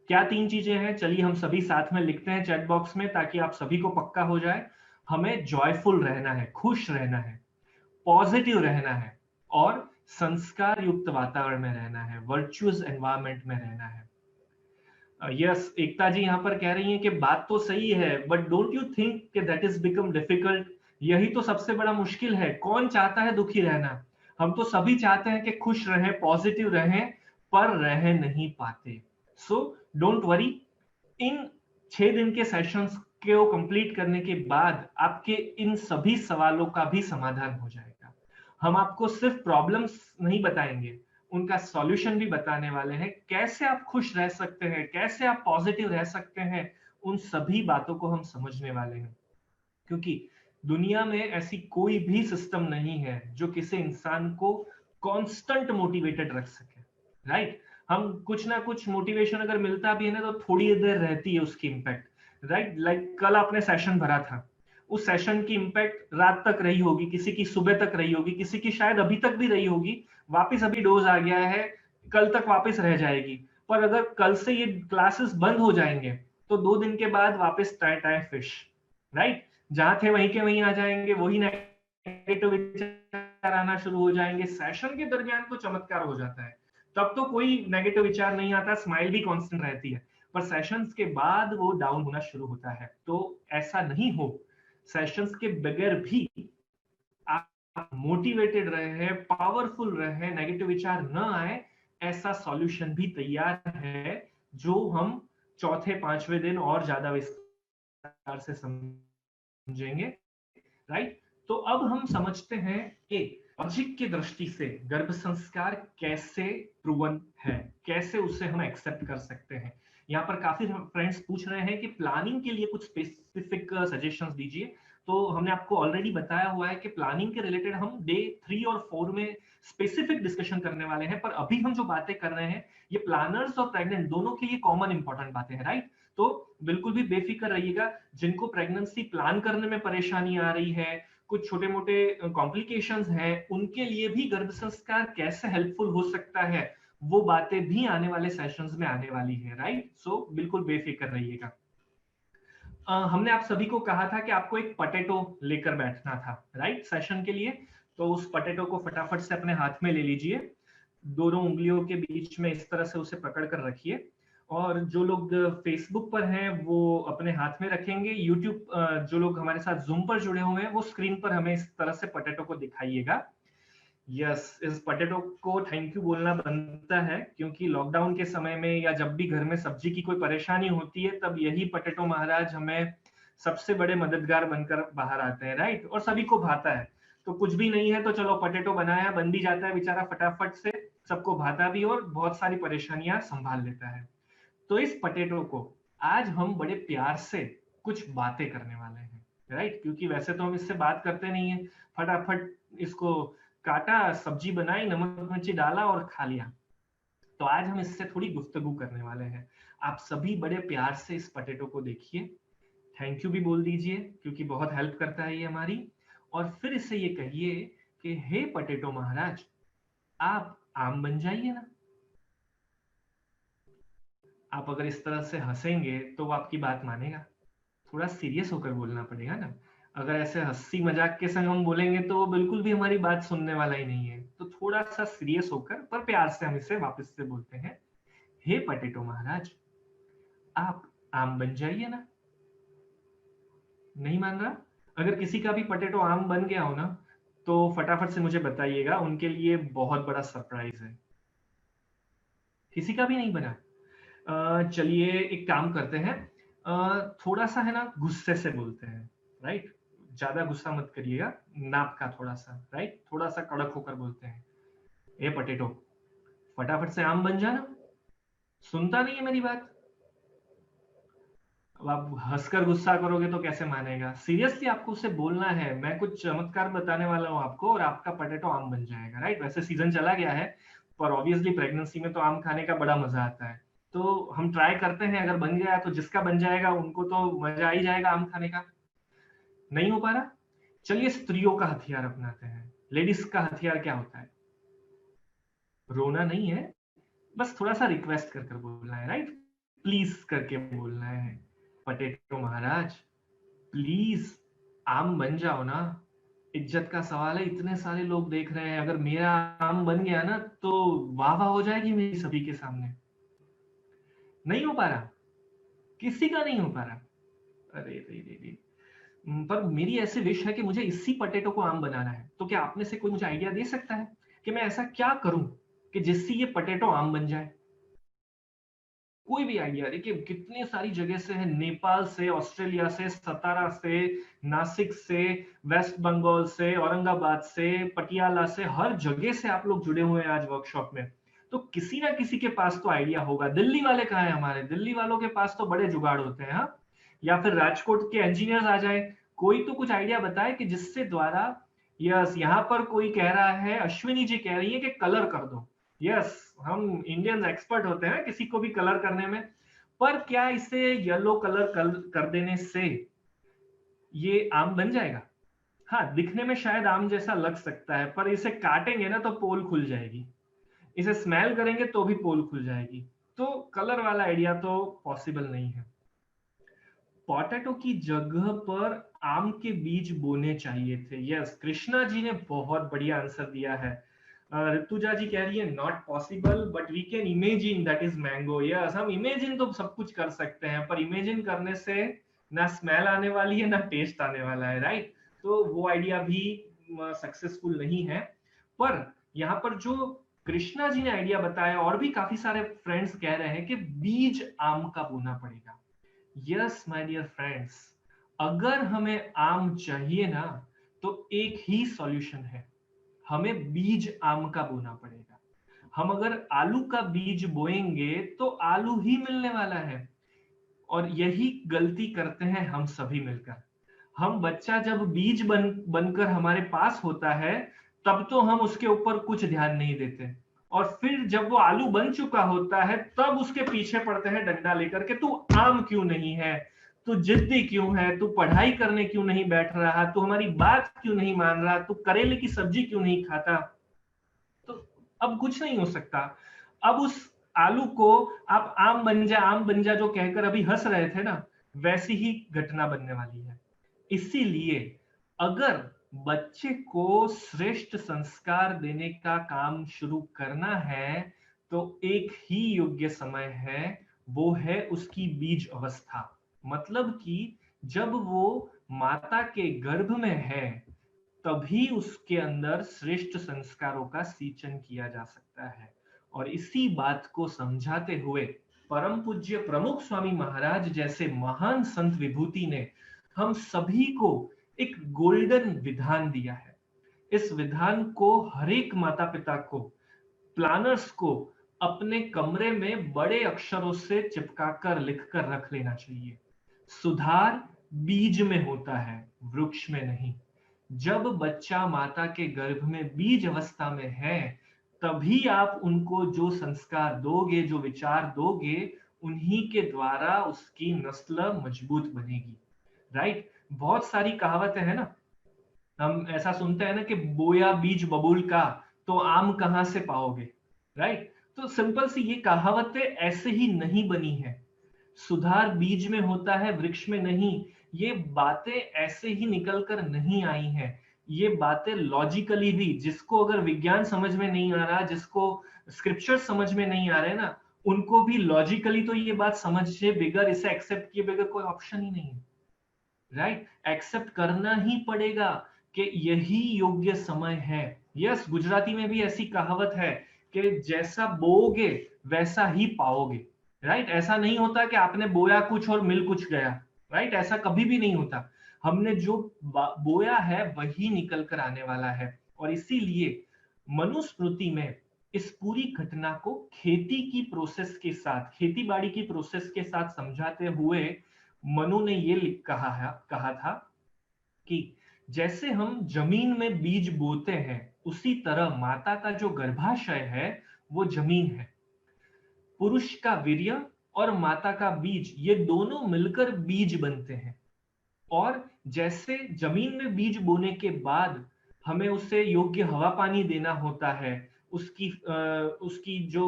क्या तीन चीजें हैं? चलिए हम सभी साथ में लिखते हैं चैट बॉक्स में, ताकि आप सभी को पक्का हो जाए। हमें जॉयफुल रहना है, खुश रहना है, पॉजिटिव रहना है, और संस्कार युक्त वातावरण में रहना है, वर्चुअस एनवायरमेंट में रहना है। यस, एकता जी यहाँ पर कह रही हैं कि बात तो सही है, बट डोंट यू थिंक कि दैट इज बिकम डिफिकल्ट? यही तो सबसे बड़ा मुश्किल है। कौन चाहता है दुखी रहना? हम तो सभी चाहते हैं कि खुश रहें, पॉजिटिव रहें, पर रह नहीं पाते। सो डोंट वरी, इन 6 दिन के सेशंस को कंप्लीट करने के बाद आपके इन सभी सवालों का भी समाधान हो जाएगा। हम आपको सिर्फ प्रॉब्लम्स नहीं बताएंगे, उनका सॉल्यूशन भी बताने वाले हैं। कैसे आप खुश रह सकते हैं, कैसे आप पॉजिटिव रह सकते हैं, उन सभी बातों को हम समझने वाले हैं। क्योंकि दुनिया में ऐसी कोई भी सिस्टम नहीं है जो किसी इंसान को कांस्टेंट मोटिवेटेड रख सके, राइट? हम कुछ ना कुछ मोटिवेशन अगर मिलता भी है ना, तो थोड़ी देर रहती है उसकी इम्पैक्ट, राइट? लाइक कल आपने सेशन भरा था, उस सेशन की इंपैक्ट रात तक रही होगी, किसी की सुबह तक रही होगी, किसी की शायद अभी तक भी रही होगी, वापस अभी डोज आ गया है, कल तक वापस रह जाएगी। पर अगर कल से ये क्लासेस बंद हो जाएंगे तो 2 दिन के बाद वापस टाइम फिश, राइट? जहां थे वहीं के वहीं आ जाएंगे, वही नेगेटिव विचार आना शुरू हो जाएंगे। सेशन के दरमियान तो चमत्कार हो जाता है, तब तो कोई नेगेटिव विचार नहीं आता, स्माइल भी कांस्टेंट रहती है। पर सेशंस के बाद वो डाउन होना शुरू होता है। तो ऐसा नहीं हो, सेशंस के बगैर भी आप मोटिवेटेड रहे, पावरफुल रहे, नेगेटिव विचार न आए, ऐसा सॉल्यूशन भी तैयार है, जो हम चौथे पांचवें दिन और ज्यादा विस्तार से समझेंगे, राइट? तो अब हम समझते हैं एक लॉजिक की दृष्टि से गर्भ संस्कार कैसे प्रूवन है, कैसे उसे हम एक्सेप्ट कर सकते हैं। यहाँ पर काफी फ्रेंड्स पूछ रहे हैं कि प्लानिंग के लिए कुछ स्पेसिफिक सजेशंस दीजिए। तो हमने आपको ऑलरेडी बताया हुआ है कि प्लानिंग के रिलेटेड हम डे 3 और 4 में स्पेसिफिक डिस्कशन करने वाले हैं। पर अभी हम जो बातें कर रहे हैं ये प्लानर्स और प्रेग्नेंट दोनों के लिए कॉमन इंपॉर्टेंट बातें हैं, राइट? तो बिल्कुल भी बेफिक्र रहिएगा। जिनको प्रेगनेंसी प्लान करने में परेशानी आ रही है, कुछ छोटे मोटे कॉम्प्लिकेशंस हैं, उनके लिए भी गर्भ संस्कार कैसे हेल्पफुल हो सकता है, वो बातें भी आने वाले सेशंस में आने वाली है, राइट? सो बिल्कुल बेफिक्र रहिएगा। हमने आप सभी को कहा था कि आपको एक पटेटो लेकर बैठना था, राइट, सेशन के लिए। तो उस पटेटो को फटाफट से अपने हाथ में ले लीजिए, दोनों उंगलियों के बीच में इस तरह से उसे पकड़ कर रखिए। और जो लोग फेसबुक पर हैं वो अपने हाथ में रखेंगे, यूट्यूब जो लोग हमारे साथ जूम पर जुड़े हुए हैं वो स्क्रीन पर हमें इस तरह से पटेटो को दिखाइएगा। यस, इस पोटैटो को थैंक यू बोलना बनता है, क्योंकि लॉकडाउन के समय में या जब भी घर में सब्जी की कोई परेशानी होती है तब यही पोटैटो महाराज हमें सबसे बड़े मददगार बनकर बाहर आते हैं, राइट? और सभी को भाता है। तो कुछ भी नहीं है तो चलो पोटैटो बनाया, बन भी जाता है बेचारा फटाफट से, सबको भाता भी और बहुत सारी परेशानियां संभाल लेता है। तो इस पोटैटो को आज हम बड़े प्यार से कुछ बातें करने वाले हैं, राइट? क्योंकि वैसे तो हम इससे बात करते नहीं है, फटाफट इसको काटा, सब्जी बनाई, नमक मिर्ची डाला और खा लिया। तो आज हम इससे थोड़ी गुफ्तगू करने वाले हैं। आप सभी बड़े प्यार से इस पोटैटो को देखिए, थैंक यू भी बोल दीजिए, क्योंकि बहुत हेल्प करता है ये हमारी। और फिर इससे ये कहिए कि हे पोटैटो महाराज, आप आम बन जाइए ना। आप अगर इस तरह से हंसेंगे तो वो आपकी बात मानेगा। थोड़ा सीरियस होकर बोलना पड़ेगा ना। अगर ऐसे हंसी मजाक के संग हम बोलेंगे तो वो बिल्कुल भी हमारी बात सुनने वाला ही नहीं है। तो थोड़ा सा सीरियस होकर पर प्यार से हम इसे वापस से बोलते हैं, हे पोटैटो महाराज, आप आम बन जाइए ना। नहीं मान रहा? अगर किसी का भी पोटैटो आम बन गया हो ना, तो फटाफट से मुझे बताइएगा, उनके लिए बहुत बड़ा सरप्राइज है। किसी का भी नहीं बना? चलिए एक काम करते हैं, थोड़ा सा है ना गुस्से से बोलते हैं, राइट? ज्यादा गुस्सा मत करिएगा, नाप का थोड़ा सा, राइट? थोड़ा सा कड़क होकर बोलते हैं, ए पोटैटो, फटाफट से आम बन जाना। सुनता नहीं है मेरी बात? अब आप हंसकर गुस्सा करोगे तो कैसे मानेगा? सीरियसली आपको उसे बोलना है, मैं कुछ चमत्कार बताने वाला हूँ आपको और आपका पोटैटो आम बन जाएगा, राइट? वैसे सीजन चला गया है, पर ऑब्वियसली प्रेगनेंसी में तो आम खाने का बड़ा मजा आता है। तो हम ट्राई करते हैं, अगर बन गया तो जिसका बन जाएगा उनको तो मजा आ ही जाएगा आम खाने का। नहीं हो पा रहा? चलिए स्त्रियों का हथियार अपनाते हैं। लेडीज का हथियार क्या होता है? रोना नहीं है, बस थोड़ा सा रिक्वेस्ट कर कर बोलना है, राइट? प्लीज करके बोलना है, पोटैटो महाराज प्लीज आम बन जाओ ना। इज्जत का सवाल है, इतने सारे लोग देख रहे हैं, अगर मेरा आम बन गया ना तो वाह वाह हो जाएगी मेरी सभी के सामने। नहीं हो पा रहा? किसी का नहीं हो पा रहा? अरे रे रे रे। पर मेरी ऐसी विश है कि मुझे इसी पोटैटो को आम बनाना है। तो क्या आप में से कोई मुझे आइडिया दे सकता है कि मैं ऐसा क्या करूं कि जिससे ये पोटैटो आम बन जाए? कोई भी आइडिया? देखिए कितनी सारी जगह से है, नेपाल से, ऑस्ट्रेलिया से, सतारा से, नासिक से, वेस्ट बंगाल से, औरंगाबाद से, पटियाला से, हर जगह से आप लोग जुड़े हुए हैं आज वर्कशॉप में। तो किसी ना किसी के पास तो आइडिया होगा। दिल्ली वाले कहाँ हैं हमारे? दिल्ली वालों के पास तो बड़े जुगाड़ होते हैं, हाँ? या फिर राजकोट के इंजीनियर्स आ जाए, कोई तो कुछ आइडिया बताए कि जिससे द्वारा, यस, यहाँ पर कोई कह रहा है, अश्विनी जी कह रही है कि कलर कर दो। यस, हम इंडियंस एक्सपर्ट होते हैं किसी को भी कलर करने में। पर क्या इसे येलो कलर कर देने से ये आम बन जाएगा। हाँ, दिखने में शायद आम जैसा लग सकता है, पर इसे काटेंगे ना तो पोल खुल जाएगी। इसे स्मेल करेंगे तो भी पोल खुल जाएगी। तो कलर वाला आइडिया तो पॉसिबल नहीं है। पोटैटो की जगह पर आम के बीज बोने चाहिए थे। यस, कृष्णा जी ने बहुत बढ़िया आंसर दिया है। ऋतुजा जी कह रही है not possible but we can imagine that is mango. Yes, हम इमेजिन तो सब कुछ कर सकते हैं, पर इमेजिन करने से ना स्मेल आने वाली है ना टेस्ट आने वाला है, राइट? तो वो आइडिया भी सक्सेसफुल नहीं है। पर यहाँ पर जो कृष्णा जी ने आइडिया बताया, और भी काफी सारे फ्रेंड्स कह रहे हैं कि बीज आम का बोना पड़ेगा। यस माय डियर फ्रेंड्स, अगर हमें आम चाहिए ना, तो एक ही सॉल्यूशन है, हमें बीज आम का बोना पड़ेगा। हम अगर आलू का बीज बोएंगे तो आलू ही मिलने वाला है। और यही गलती करते हैं हम सभी मिलकर। हम बच्चा जब बीज बनकर हमारे पास होता है, तब तो हम उसके ऊपर कुछ ध्यान नहीं देते, और फिर जब वो आलू बन चुका होता है तब उसके पीछे पड़ते हैं डंडा लेकर के, तू आम क्यों नहीं है, तू जिद्दी क्यों है, तू पढ़ाई करने क्यों नहीं बैठ रहा, तू हमारी बात क्यों नहीं मान रहा, तू करेले की सब्जी क्यों नहीं खाता। तो अब कुछ नहीं हो सकता। अब उस आलू को आप आम बन जा जो कहकर अभी हंस रहे थे ना, वैसी ही घटना बनने वाली है। इसीलिए अगर बच्चे को श्रेष्ठ संस्कार देने का काम शुरू करना है, तो एक ही योग्य समय है, वो है उसकी बीज अवस्था। मतलब कि जब वो माता के गर्भ में है, तभी उसके अंदर श्रेष्ठ संस्कारों का सींचन किया जा सकता है। और इसी बात को समझाते हुए परम पूज्य प्रमुख स्वामी महाराज जैसे महान संत विभूति ने हम सभी को एक गोल्डन विधान दिया है। इस विधान को हर एक माता पिता को, प्लानर्स को अपने कमरे में बड़े अक्षरों से चिपकाकर लिखकर रख लेना चाहिए। सुधार बीज में होता है, वृक्ष में नहीं। जब बच्चा माता के गर्भ में बीज अवस्था में है, तभी आप उनको जो संस्कार दोगे, जो विचार दोगे, उन्हीं के द्वारा उसकी नस्ल मजबूत बनेगी। राइट? बहुत सारी कहावतें हैं ना, हम ऐसा सुनते हैं ना कि बोया बीज बबूल का तो आम कहां से पाओगे। राइट? तो सिंपल सी ये कहावतें ऐसे ही नहीं बनी है। सुधार बीज में होता है, वृक्ष में नहीं। ये बातें ऐसे ही निकल कर नहीं आई हैं। ये बातें लॉजिकली भी, जिसको अगर विज्ञान समझ में नहीं आ रहा, जिसको स्क्रिप्चर समझ में नहीं आ रहे ना, उनको भी लॉजिकली तो ये बात समझे बगैर, इसे एक्सेप्ट किए बगैर कोई ऑप्शन ही नहीं है। राइट? एक्सेप्ट करना ही पड़ेगा कि यही योग्य समय है। यस, गुजराती में भी ऐसी कहावत है कि जैसा बोओगे वैसा ही पाओगे। राइट? ऐसा नहीं होता कि आपने बोया कुछ और मिल कुछ गया। राइट? ऐसा कभी भी नहीं होता। हमने जो बोया है वही निकल कर आने वाला है। और इसीलिए मनुस्मृति में इस पूरी घटना को खेती की प्रोसेस के साथ, खेती बाड़ी की प्रोसेस के साथ समझाते हुए मनु ने ये कहा था कि जैसे हम जमीन में बीज बोते हैं, उसी तरह माता का जो गर्भाशय है वो जमीन है। पुरुष का वीर्य और माता का बीज, ये दोनों मिलकर बीज बनते हैं। और जैसे जमीन में बीज बोने के बाद हमें उसे योग्य हवा पानी देना होता है, उसकी जो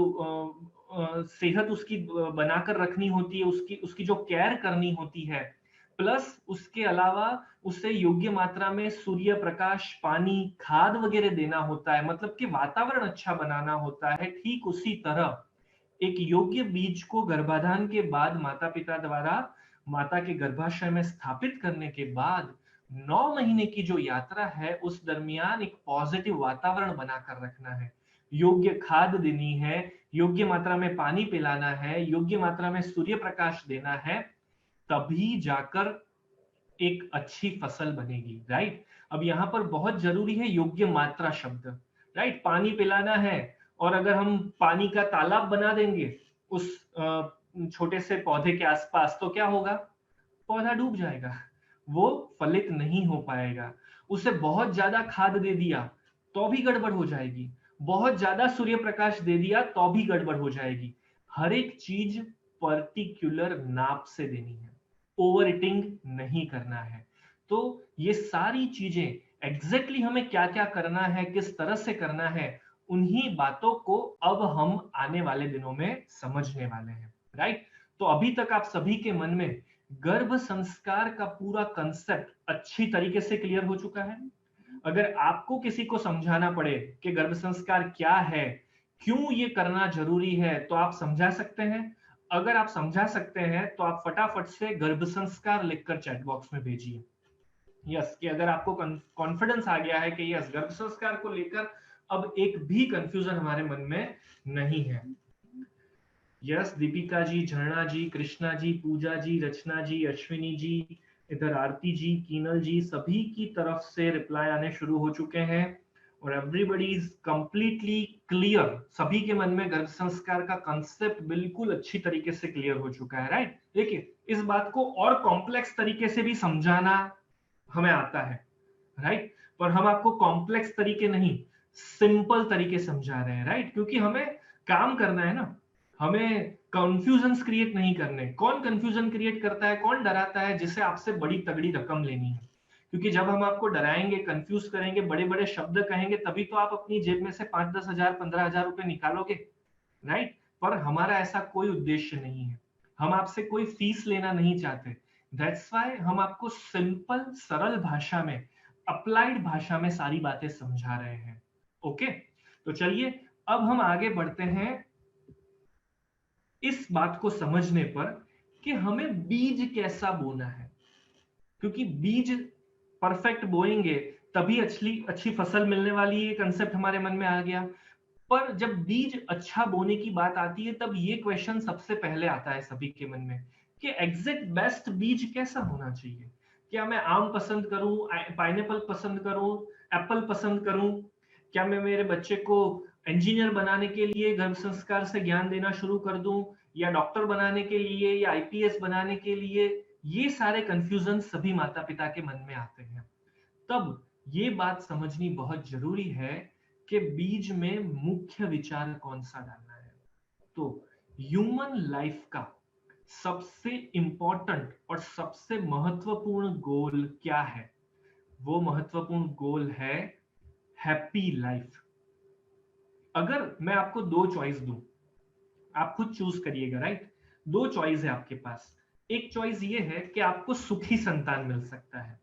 सेहत उसकी बनाकर रखनी होती है, उसकी उसकी जो केयर करनी होती है, प्लस उसके अलावा उसे योग्य मात्रा में सूर्य प्रकाश, पानी, खाद वगैरह देना होता है, मतलब कि वातावरण अच्छा बनाना होता है। ठीक उसी तरह एक योग्य बीज को गर्भाधान के बाद माता पिता द्वारा माता के गर्भाशय में स्थापित करने के बाद 9 महीने की जो यात्रा है, उस दरमियान एक पॉजिटिव वातावरण बनाकर रखना है, योग्य खाद देनी है, योग्य मात्रा में पानी पिलाना है, योग्य मात्रा में सूर्य प्रकाश देना है, तभी जाकर एक अच्छी फसल बनेगी। राइट? अब यहां पर बहुत जरूरी है योग्य मात्रा शब्द। राइट? पानी पिलाना है, और अगर हम पानी का तालाब बना देंगे उस छोटे से पौधे के आसपास, तो क्या होगा? पौधा डूब जाएगा, वो फलित नहीं हो पाएगा। उसे बहुत ज्यादा खाद दे दिया तो भी गड़बड़ हो जाएगी, बहुत ज्यादा सूर्य प्रकाश दे दिया तो भी गड़बड़ हो जाएगी। हर एक चीज पर्टिकुलर नाप से देनी है, ओवर ईटिंग नहीं करना है। तो ये सारी चीजें एग्जैक्टली हमें क्या क्या करना है, किस तरह से करना है, उन्हीं बातों को अब हम आने वाले दिनों में समझने वाले हैं, राइट। तो अभी तक आप सभी के मन में गर्भ संस्कार का पूरा कंसेप्ट अच्छी तरीके से क्लियर हो चुका है। अगर आपको किसी को समझाना पड़े कि गर्भ संस्कार क्या है, क्यों ये करना जरूरी है, तो आप समझा सकते हैं। अगर आप समझा सकते हैं तो आप फटाफट से गर्भ संस्कार लिखकर चैट बॉक्स में भेजिए। यस, कि अगर आपको कॉन्फिडेंस आ गया है कि यस, गर्भ संस्कार को लेकर अब एक भी कंफ्यूजन हमारे मन में नहीं है। यस, दीपिका जी, झरना जी, कृष्णा जी, पूजा जी, रचना जी, अश्विनी जी, इधर आरती जी, कीनल जी, सभी की तरफ से रिप्लाई आने शुरू हो चुके हैं और एवरीबॉडी इज कंप्लीटली क्लियर। सभी के मन में गर्भ संस्कार का कंसेप्ट बिल्कुल अच्छी तरीके से क्लियर हो चुका है, राइट। देखिए, इस बात को और कॉम्प्लेक्स तरीके से भी समझाना हमें आता है, राइट। पर हम आपको कॉम्प्लेक्स तरीके नहीं, सिंपल तरीके समझा रहे हैं, राइट, क्योंकि हमें काम करना है ना, हमें कंफ्यूजन क्रिएट नहीं करने। कौन कंफ्यूजन क्रिएट करता है, कौन डराता है, जिसे आपसे बड़ी तगड़ी रकम लेनी है। क्योंकि जब हम आपको डराएंगे, कंफ्यूज करेंगे, बड़े बड़े शब्द कहेंगे, तभी तो आप अपनी जेब में से 5-10 हजार 15 हजार रुपए निकालोगे, राइट। पर हमारा ऐसा कोई उद्देश्य नहीं है, हम आपसे कोई फीस लेना नहीं चाहते। दैट्स वाई हम आपको सिंपल सरल भाषा में, अप्लाइड भाषा में सारी बातें समझा रहे हैं। ओके, तो चलिए अब हम आगे बढ़ते हैं इस बात को समझने पर कि हमें बीज कैसा बोना है। क्योंकि बीज परफेक्ट बोएंगे तभी अच्छी अच्छी फसल मिलने वाली है, कंसेप्ट हमारे मन में आ गया। पर जब बीज अच्छा बोने की बात आती है, तब ये क्वेश्चन सबसे पहले आता है सभी के मन में कि एग्जैक्ट बेस्ट बीज कैसा होना चाहिए। क्या मैं आम पसंद करूं, पाइनएप्पल पसंद करूं, एप्पल पसंद करूं? क्या मैं मेरे बच्चे को इंजीनियर बनाने के लिए गर्भ संस्कार से ज्ञान देना शुरू कर दूं, या डॉक्टर बनाने के लिए, या आईपीएस बनाने के लिए? ये सारे कंफ्यूजन सभी माता पिता के मन में आते हैं। तब ये बात समझनी बहुत जरूरी है कि बीज में मुख्य विचार कौन सा डालना है। तो ह्यूमन लाइफ का सबसे इंपॉर्टेंट और सबसे महत्वपूर्ण गोल क्या है? वो महत्वपूर्ण गोल है हैप्पी लाइफ। अगर मैं आपको दो चॉइस दूं, आप खुद चूज करिएगा, राइट। दो चॉइस है आपके पास। एक चॉइस ये है कि आपको सुखी संतान मिल सकता है,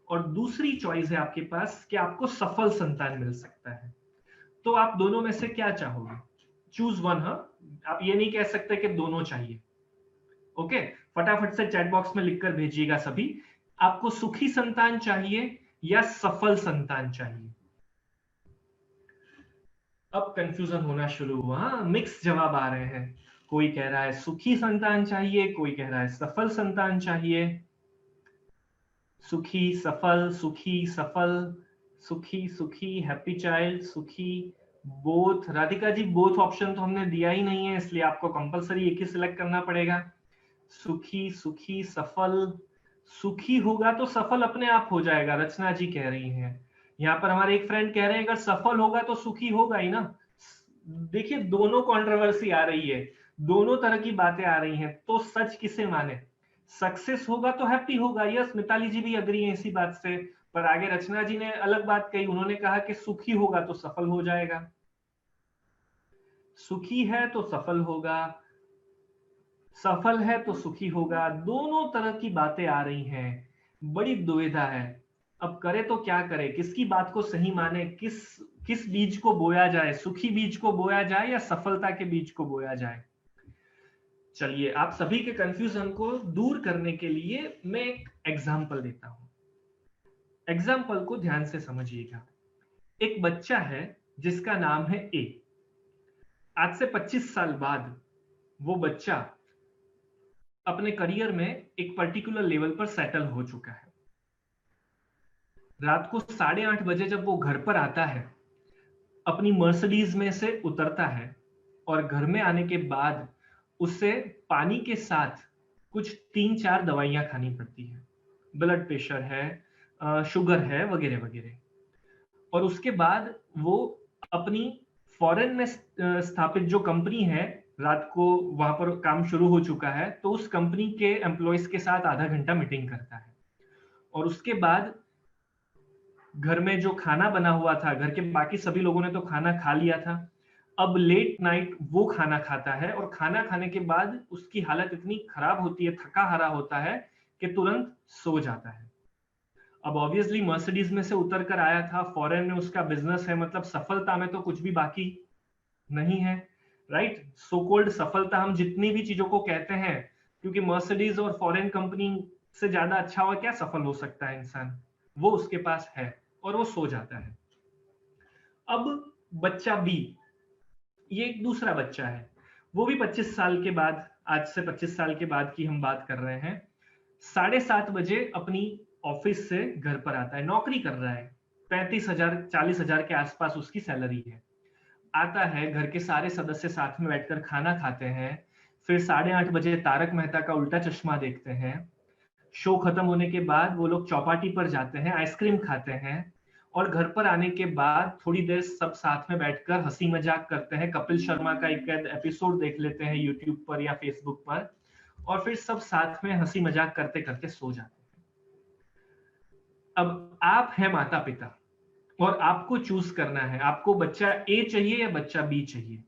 और दूसरी चॉइस है आपके पास कि आपको सफल संतान मिल सकता है। तो आप दोनों में से क्या चाहोगे? Choose one. हाँ, आप ये नहीं कह सकते कि दोनों चाहिए। ओके, फटाफट से चैट बॉक्स में लिखकर भेजिएगा सभी, आपको सुखी संतान चाहिए या सफल संतान चाहिए। अब कंफ्यूजन होना शुरू हुआ, मिक्स जवाब आ रहे हैं। कोई कह रहा है सुखी संतान चाहिए, कोई कह रहा है सफल संतान चाहिए। सुखी सफल, सुखी सफल, सुखी सुखी, हैप्पी चाइल्ड, सुखी, both. Radhika ji, both option तो हमने दिया ही नहीं है, इसलिए आपको कंपलसरी एक ही सिलेक्ट करना पड़ेगा। सुखी सुखी सफल, सुखी होगा तो सफल अपने आप हो जाएगा, रचना जी कह रही हैं। यहाँ पर हमारे एक फ्रेंड कह रहे हैं अगर सफल होगा तो सुखी होगा ही ना। देखिए, दोनों कंट्रोवर्सी आ रही है, दोनों तरह की बातें आ रही हैं, तो सच किसे माने? सक्सेस होगा तो हैप्पी होगा। यस, मिताली जी भी अग्री है इसी बात से। पर आगे रचना जी ने अलग बात कही, उन्होंने कहा कि सुखी होगा तो सफल हो जाएगा। सुखी है तो सफल होगा, सफल है तो सुखी होगा, दोनों तरह की बातें आ रही हैं। बड़ी दुविधा है, अब करे तो क्या करे, किसकी बात को सही माने, किस बीज को बोया जाए, सुखी बीज को बोया जाए या सफलता के बीज को बोया जाए? चलिए, आप सभी के कंफ्यूजन को दूर करने के लिए मैं एक एग्जाम्पल देता हूं। एग्जाम्पल को ध्यान से समझिएगा। एक बच्चा है जिसका नाम है ए। आज से 25 साल बाद वो बच्चा अपने करियर में एक पर्टिकुलर लेवल पर सेटल हो चुका है। रात को 8:30 बजे जब वो घर पर आता है, अपनी मर्सिडीज में से उतरता है, और घर में आने के बाद उसे पानी के साथ कुछ 3-4 दवाइयां खानी पड़ती है। ब्लड प्रेशर है, शुगर है, वगैरह वगैरह। और उसके बाद वो अपनी फॉरेन में स्थापित जो कंपनी है, रात को वहां पर काम शुरू हो चुका है, तो उस कंपनी के एम्प्लॉयज के साथ आधा घंटा मीटिंग करता है। और उसके बाद घर में जो खाना बना हुआ था, घर के बाकी सभी लोगों ने तो खाना खा लिया था, अब लेट नाइट वो खाना खाता है और खाना खाने के बाद उसकी हालत इतनी खराब होती है, थका हारा होता है कि तुरंत सो जाता है। अब ऑब्वियसली मर्सिडीज में से उतर कर आया था, फॉरेन में उसका बिजनेस है, मतलब सफलता में तो कुछ भी बाकी नहीं है, राइट? सो कॉल्ड सफलता हम जितनी भी चीजों को कहते हैं, क्योंकि मर्सिडीज और फॉरेन कंपनी से ज्यादा अच्छा और क्या सफल हो सकता है इंसान, वो उसके पास है और वो सो जाता है। अब बच्चा बी, ये एक दूसरा बच्चा है, वो भी 25 साल के बाद, आज से 25 साल के बाद की हम बात कर रहे हैं, 7:30 बजे अपनी ऑफिस से घर पर आता है, नौकरी कर रहा है, 35,000 40,000 के आसपास उसकी सैलरी है। आता है, घर के सारे सदस्य साथ में बैठकर खाना खाते हैं, फिर 8:30 बजे तारक मेहता का उल्टा चश्मा देखते हैं। शो खत्म होने के बाद वो लोग चौपाटी पर जाते हैं, आइसक्रीम खाते हैं और घर पर आने के बाद थोड़ी देर सब साथ में बैठकर हंसी मजाक करते हैं, कपिल शर्मा का एक एपिसोड देख लेते हैं यूट्यूब पर या फेसबुक पर, और फिर सब साथ में हंसी मजाक करते करते सो जाते हैं। अब आप हैं माता पिता और आपको चूज करना है, आपको बच्चा ए चाहिए या बच्चा बी चाहिए।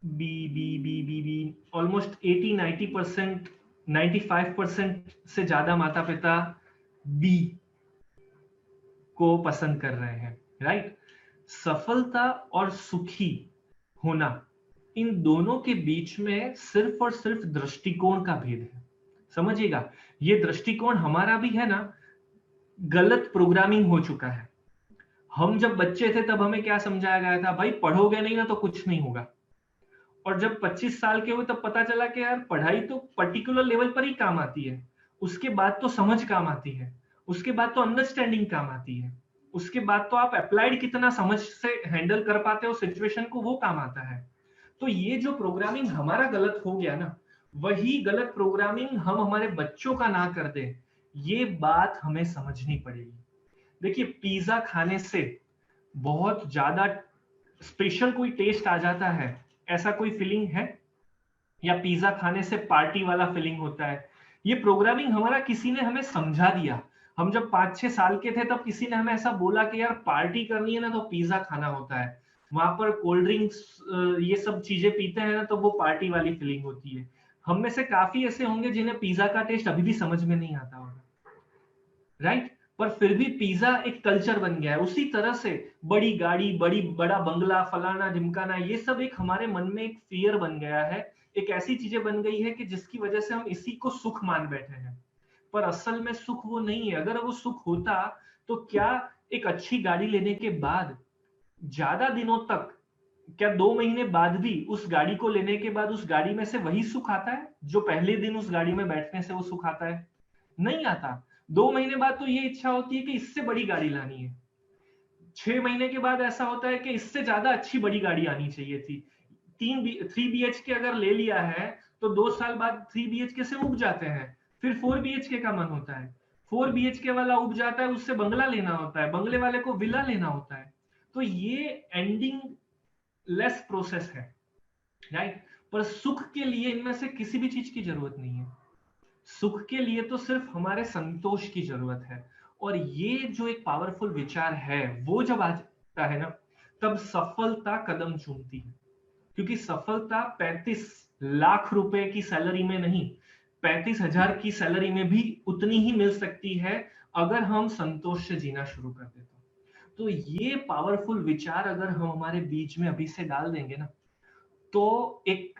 बी बी बी बी बी ऑलमोस्ट 80-90%, 95% से ज्यादा माता पिता बी को पसंद कर रहे हैं, राइट? सफलता और सुखी होना, इन दोनों के बीच में सिर्फ और सिर्फ दृष्टिकोण का भेद है। समझिएगा, ये दृष्टिकोण हमारा भी है ना, गलत प्रोग्रामिंग हो चुका है। हम जब बच्चे थे तब हमें क्या समझाया गया था, भाई पढ़ोगे नहीं ना तो कुछ नहीं होगा। और जब 25 साल के हुए तब पता चला कि यार पढ़ाई तो पर्टिकुलर लेवल पर ही काम आती है, उसके बाद तो समझ काम आती है, उसके बाद तो अंडरस्टैंडिंग काम आती है, उसके बाद तो आप अप्लाइड कितना समझ से हैंडल कर पाते हो सिचुएशन को, वो काम आता है। तो ये जो प्रोग्रामिंग हमारा गलत हो गया ना, वही गलत प्रोग्रामिंग हम हमारे बच्चों का ना कर दे, ये बात हमें समझनी पड़ेगी। देखिए, पिज्जा खाने से बहुत ज्यादा स्पेशल कोई टेस्ट आ जाता है, ऐसा कोई फीलिंग है? या पिज्जा खाने से पार्टी वाला फीलिंग होता है? ये प्रोग्रामिंग हमारा किसी ने हमें समझा दिया। हम जब 5-6 साल के थे तब किसी ने हमें ऐसा बोला कि यार पार्टी करनी है ना तो पिज्जा खाना होता है, वहां पर कोल्ड ड्रिंक्स ये सब चीजें पीते हैं ना तो वो पार्टी वाली फीलिंग होती है। हम में से काफी ऐसे होंगे जिन्हें पिज्जा का टेस्ट अभी भी समझ में नहीं आता होगा, राइट? पर फिर भी पिज्जा एक कल्चर बन गया है। उसी तरह से बड़ी गाड़ी, बड़ा बंगला, फलाना ढिमकाना, ये सब एक हमारे मन में एक फियर बन गया है, एक ऐसी चीजें बन गई है कि जिसकी वजह से हम इसी को सुख मान बैठे हैं। पर असल में सुख वो नहीं है। अगर वो सुख होता तो क्या एक अच्छी गाड़ी लेने के बाद ज्यादा दिनों तक, क्या 2 महीने बाद भी उस गाड़ी को लेने के बाद उस गाड़ी में से वही सुख आता है जो पहले दिन उस गाड़ी में बैठने से वो सुख आता है? नहीं आता। 2 महीने बाद तो ये इच्छा होती है कि इससे बड़ी गाड़ी लानी है। 6 महीने के बाद ऐसा होता है कि इससे ज्यादा अच्छी बड़ी गाड़ी आनी चाहिए थी। 3 BHK अगर ले लिया है तो 2 साल बाद 3 BHK से उब जाते हैं, फिर 4 BHK का मन होता है, 4 BHK वाला उब जाता है, उससे बंगला लेना होता है, बंगले वाले को विला लेना होता है। तो ये एंडिंग लेस प्रोसेस है, राइट? पर सुख के लिए इनमें से किसी भी चीज की जरूरत नहीं है। सुख के लिए तो सिर्फ हमारे संतोष की जरूरत है। और ये जो एक पावरफुल विचार है वो जब आ जाता है ना, तब सफलता कदम चूमती है। क्योंकि सफलता 35 लाख रुपए की सैलरी में नहीं, 35,000 की सैलरी में भी उतनी ही मिल सकती है अगर हम संतोष से जीना शुरू कर देते। तो ये पावरफुल विचार अगर हम हमारे बीच में अभी से डाल देंगे ना, तो एक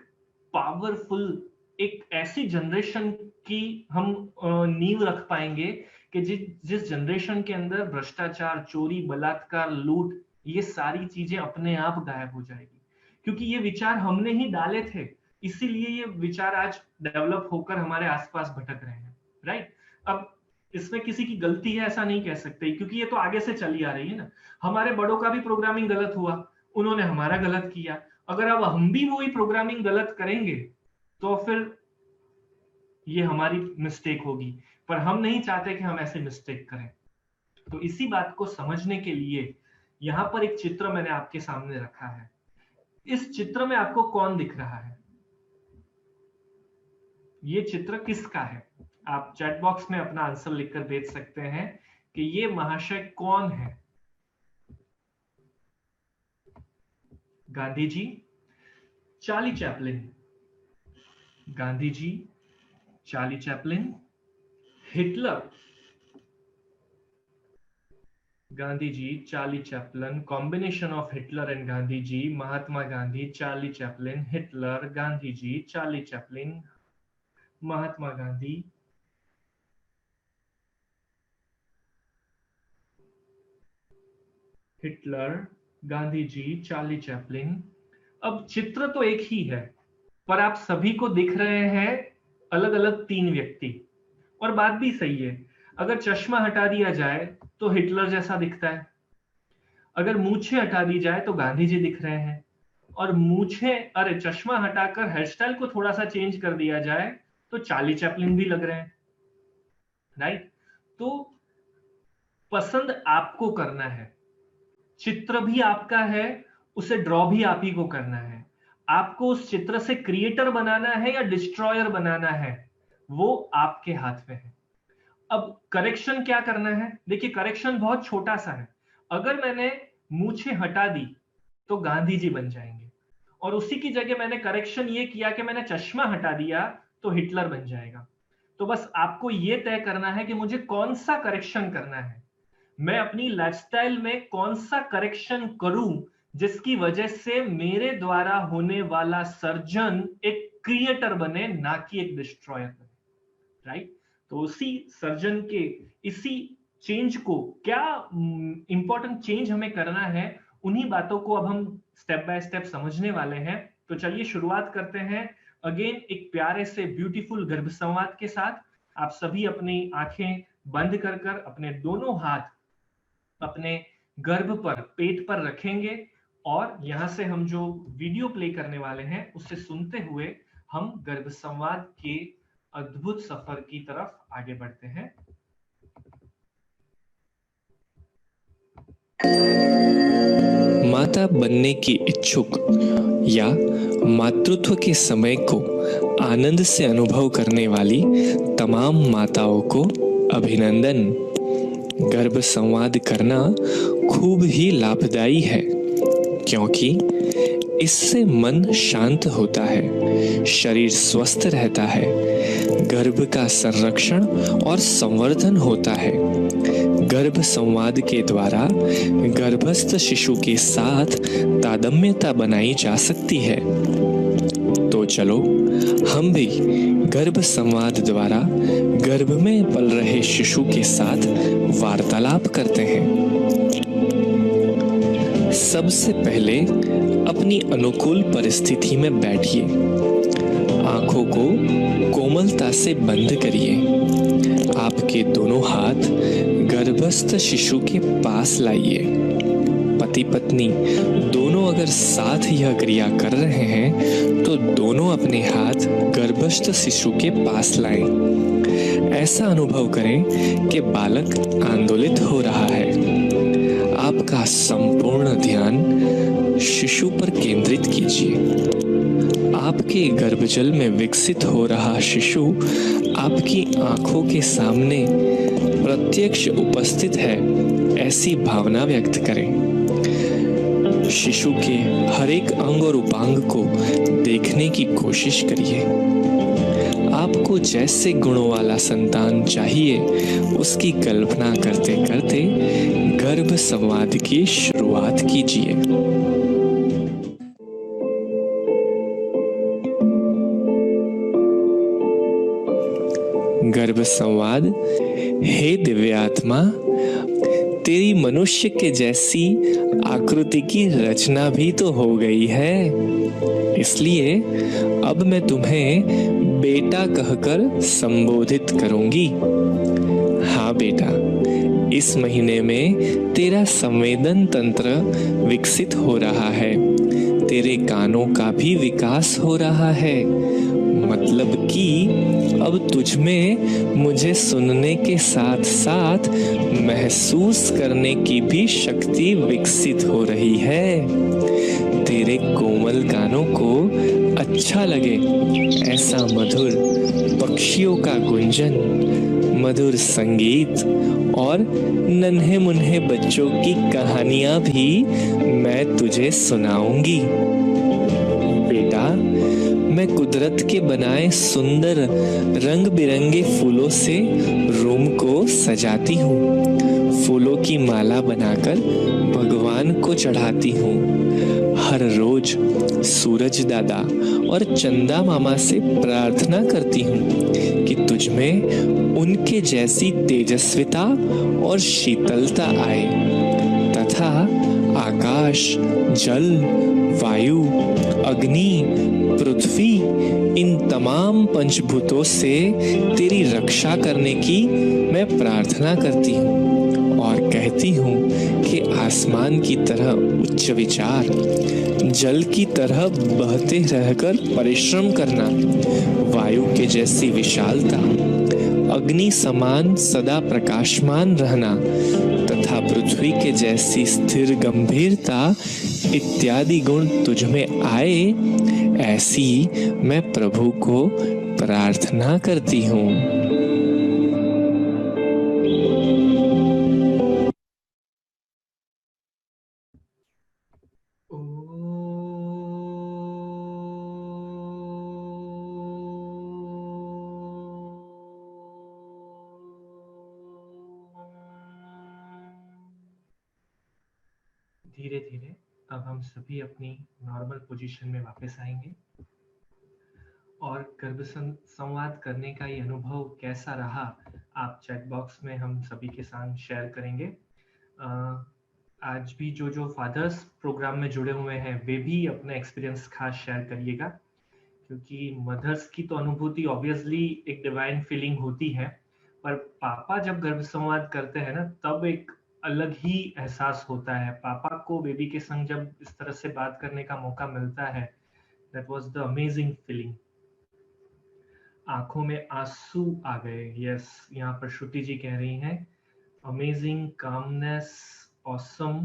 पावरफुल, एक ऐसी जनरेशन की हम नींव रख पाएंगे कि जिस जनरेशन के अंदर भ्रष्टाचार, चोरी, बलात्कार, लूट, ये सारी चीजें अपने आप गायब हो जाएगी। क्योंकि ये विचार हमने ही डाले थे, इसीलिए ये विचार आज डेवलप होकर हमारे आसपास भटक रहे हैं, राइट? अब इसमें किसी की गलती है ऐसा नहीं कह सकते, क्योंकि ये तो आगे से चली आ रही है ना। हमारे बड़ों का भी प्रोग्रामिंग गलत हुआ, उन्होंने हमारा गलत किया। अगर अब हम भी वही प्रोग्रामिंग गलत करेंगे तो फिर ये हमारी मिस्टेक होगी, पर हम नहीं चाहते कि हम ऐसे मिस्टेक करें। तो इसी बात को समझने के लिए यहां पर एक चित्र मैंने आपके सामने रखा है। इस चित्र में आपको कौन दिख रहा है? ये चित्र किसका है? आप चैट बॉक्स में अपना आंसर लिखकर भेज सकते हैं कि ये महाशय कौन है। Gandhi ji, Charlie Chaplin. Gandhi ji, Charlie Chaplin, Hitler. Gandhi ji, Charlie Chaplin, combination of Hitler and Gandhi ji, Mahatma Gandhi, Charlie Chaplin, Hitler, Gandhi ji, Charlie Chaplin, Mahatma Gandhi. Hitler, Gandhi ji, Charlie Chaplin. अब चित्र तो एक ही है, पर आप सभी को दिख रहे हैं अलग अलग 3 व्यक्ति। और बात भी सही है, अगर चश्मा हटा दिया जाए तो हिटलर जैसा दिखता है, अगर मूछें हटा दी जाए तो गांधी जी दिख रहे हैं, और चश्मा हटाकर हेयर स्टाइल को थोड़ा सा चेंज कर दिया जाए तो चार्ली चैपलिन भी लग रहे हैं। राइट? तो पसंद आपको करना है, चित्र भी आपका है, उसे ड्रॉ भी आप ही को करना है। आपको उस चित्र से क्रिएटर बनाना है या डिस्ट्रॉयर बनाना है, वो आपके हाथ में है। अब करेक्शन क्या करना है? देखिए, करेक्शन बहुत छोटा सा है। अगर मैंने मूछें हटा दी तो गांधी जी बन जाएंगे, और उसी की जगह मैंने करेक्शन ये किया कि मैंने चश्मा हटा दिया तो हिटलर बन जाएगा। तो बस आपको ये तय करना है कि मुझे कौन सा करेक्शन करना है, मैं अपनी लाइफस्टाइल में कौन सा करेक्शन करूं जिसकी वजह से मेरे द्वारा होने वाला सर्जन एक क्रिएटर बने, ना कि एक डिस्ट्रॉयर बने। राइट? तो उसी सर्जन के, इसी चेंज को, क्या इंपॉर्टेंट चेंज हमें करना है, उन्हीं बातों को अब हम स्टेप बाय स्टेप समझने वाले हैं। तो चलिए शुरुआत करते हैं अगेन एक प्यारे से ब्यूटीफुल गर्भ संवाद के साथ। आप सभी अपनी आंखें बंद कर कर अपने दोनों हाथ अपने गर्भ पर, पेट पर रखेंगे, और यहां से हम जो वीडियो प्ले करने वाले हैं उसे सुनते हुए हम गर्भ संवाद के अद्भुत सफर की तरफ आगे बढ़ते हैं। माता बनने की इच्छुक या मातृत्व के समय को आनंद से अनुभव करने वाली तमाम माताओं को अभिनंदन। गर्भ संवाद करना खूब ही लाभदायी है, क्योंकि इससे मन शांत होता है, शरीर स्वस्थ रहता है, गर्भ का संरक्षण और संवर्धन होता है। गर्भ संवाद के द्वारा गर्भस्थ शिशु के साथ तादात्म्यता बनाई जा सकती है। तो चलो हम भी गर्भ संवाद द्वारा गर्भ में पल रहे शिशु के साथ वार्तालाप करते हैं। सबसे पहले अपनी अनुकूल परिस्थिति में बैठिए, आंखों को कोमलता से बंद करिए, आपके दोनों हाथ गर्भस्थ शिशु के पास लाइए। पति पत्नी दोनों अगर साथ यह क्रिया कर रहे हैं तो दोनों अपने हाथ गर्भस्थ शिशु के पास लाएं। ऐसा अनुभव करें कि बालक आंदोलित हो रहा है। आपका संपूर्ण ध्यान शिशु पर केंद्रित कीजिए। आपके गर्भजल में विकसित हो रहा शिशु आपकी आंखों के सामने प्रत्यक्ष उपस्थित है, ऐसी भावना व्यक्त करें। शिशु के हर एक अंग और उपांग को देखने की कोशिश करिए। आपको जैसे गुणों वाला संतान चाहिए, उसकी कल्पना करते करते गर्भ संवाद की शुरुआत कीजिए। गर्भ संवाद। हे दिव्यात्मा, तेरी मनुष्य के जैसी आकृति की रचना भी तो हो गई है, इसलिए अब मैं तुम्हें बेटा कहकर संबोधित करूंगी। हाँ बेटा, इस महीने में तेरा संवेदन तंत्र विकसित हो रहा है, तेरे कानों का भी विकास हो रहा है, मतलब कि अब तुझमें मुझे सुनने के साथ साथ महसूस करने की भी शक्ति विकसित हो रही है। तेरे कोमल गानों को अच्छा लगे ऐसा मधुर पक्षियों का गुंजन, मधुर संगीत और नन्हे मुन्ने बच्चों की कहानियां भी मैं तुझे सुनाऊंगी। बेटा, मैं कुदरत के बनाए सुंदर रंग बिरंगे फूलों से रूम को सजाती हूँ। फूलों की माला बनाकर भगवान को चढ़ाती हूँ। हर रोज सूरज दादा और चंदा मामा से प्रार्थना करती हूँ कि तुझमें उनके जैसी तेजस्विता और शीतलता आए तथा आकाश, जल, वायु, अग्नि, पृथ्वी इन तमाम पंचभूतों से तेरी रक्षा करने की मैं प्रार्थना करती हूँ और कहती हूँ कि आसमान की तरह उच्च विचार, जल की तरह बहते रहकर परिश्रम करना, वायु के जैसी विशालता, अग्नि समान सदा प्रकाशमान रहना तथा पृथ्वी के जैसी स्थिर गंभीरता इत्यादि गुण तुझमें आए, ऐसी मैं प्रभु को प्रार्थना करती हूँ। धीरे धीरे अब हम सभी अपनी नॉर्मल पोजीशन में वापस आएंगे और गर्भ संवाद करने का ये अनुभव कैसा रहा, आप चैट बॉक्स में हम सभी के साथ शेयर करेंगे। आज भी जो जो फादर्स प्रोग्राम में जुड़े हुए हैं वे भी अपना एक्सपीरियंस खास शेयर करिएगा, क्योंकि मदर्स की तो अनुभूति ऑब्वियसली एक डिवाइन फीलिंग होती है, पर पापा जब गर्भ संवाद करते हैं ना तब एक अलग ही एहसास होता है। पापा को बेबी के संग जब इस तरह से बात करने का मौका मिलता है, that was the amazing feeling. आंखों में आंसू आ गए। यस, यहाँ पर श्रुति जी कह रही हैं amazing calmness, awesome,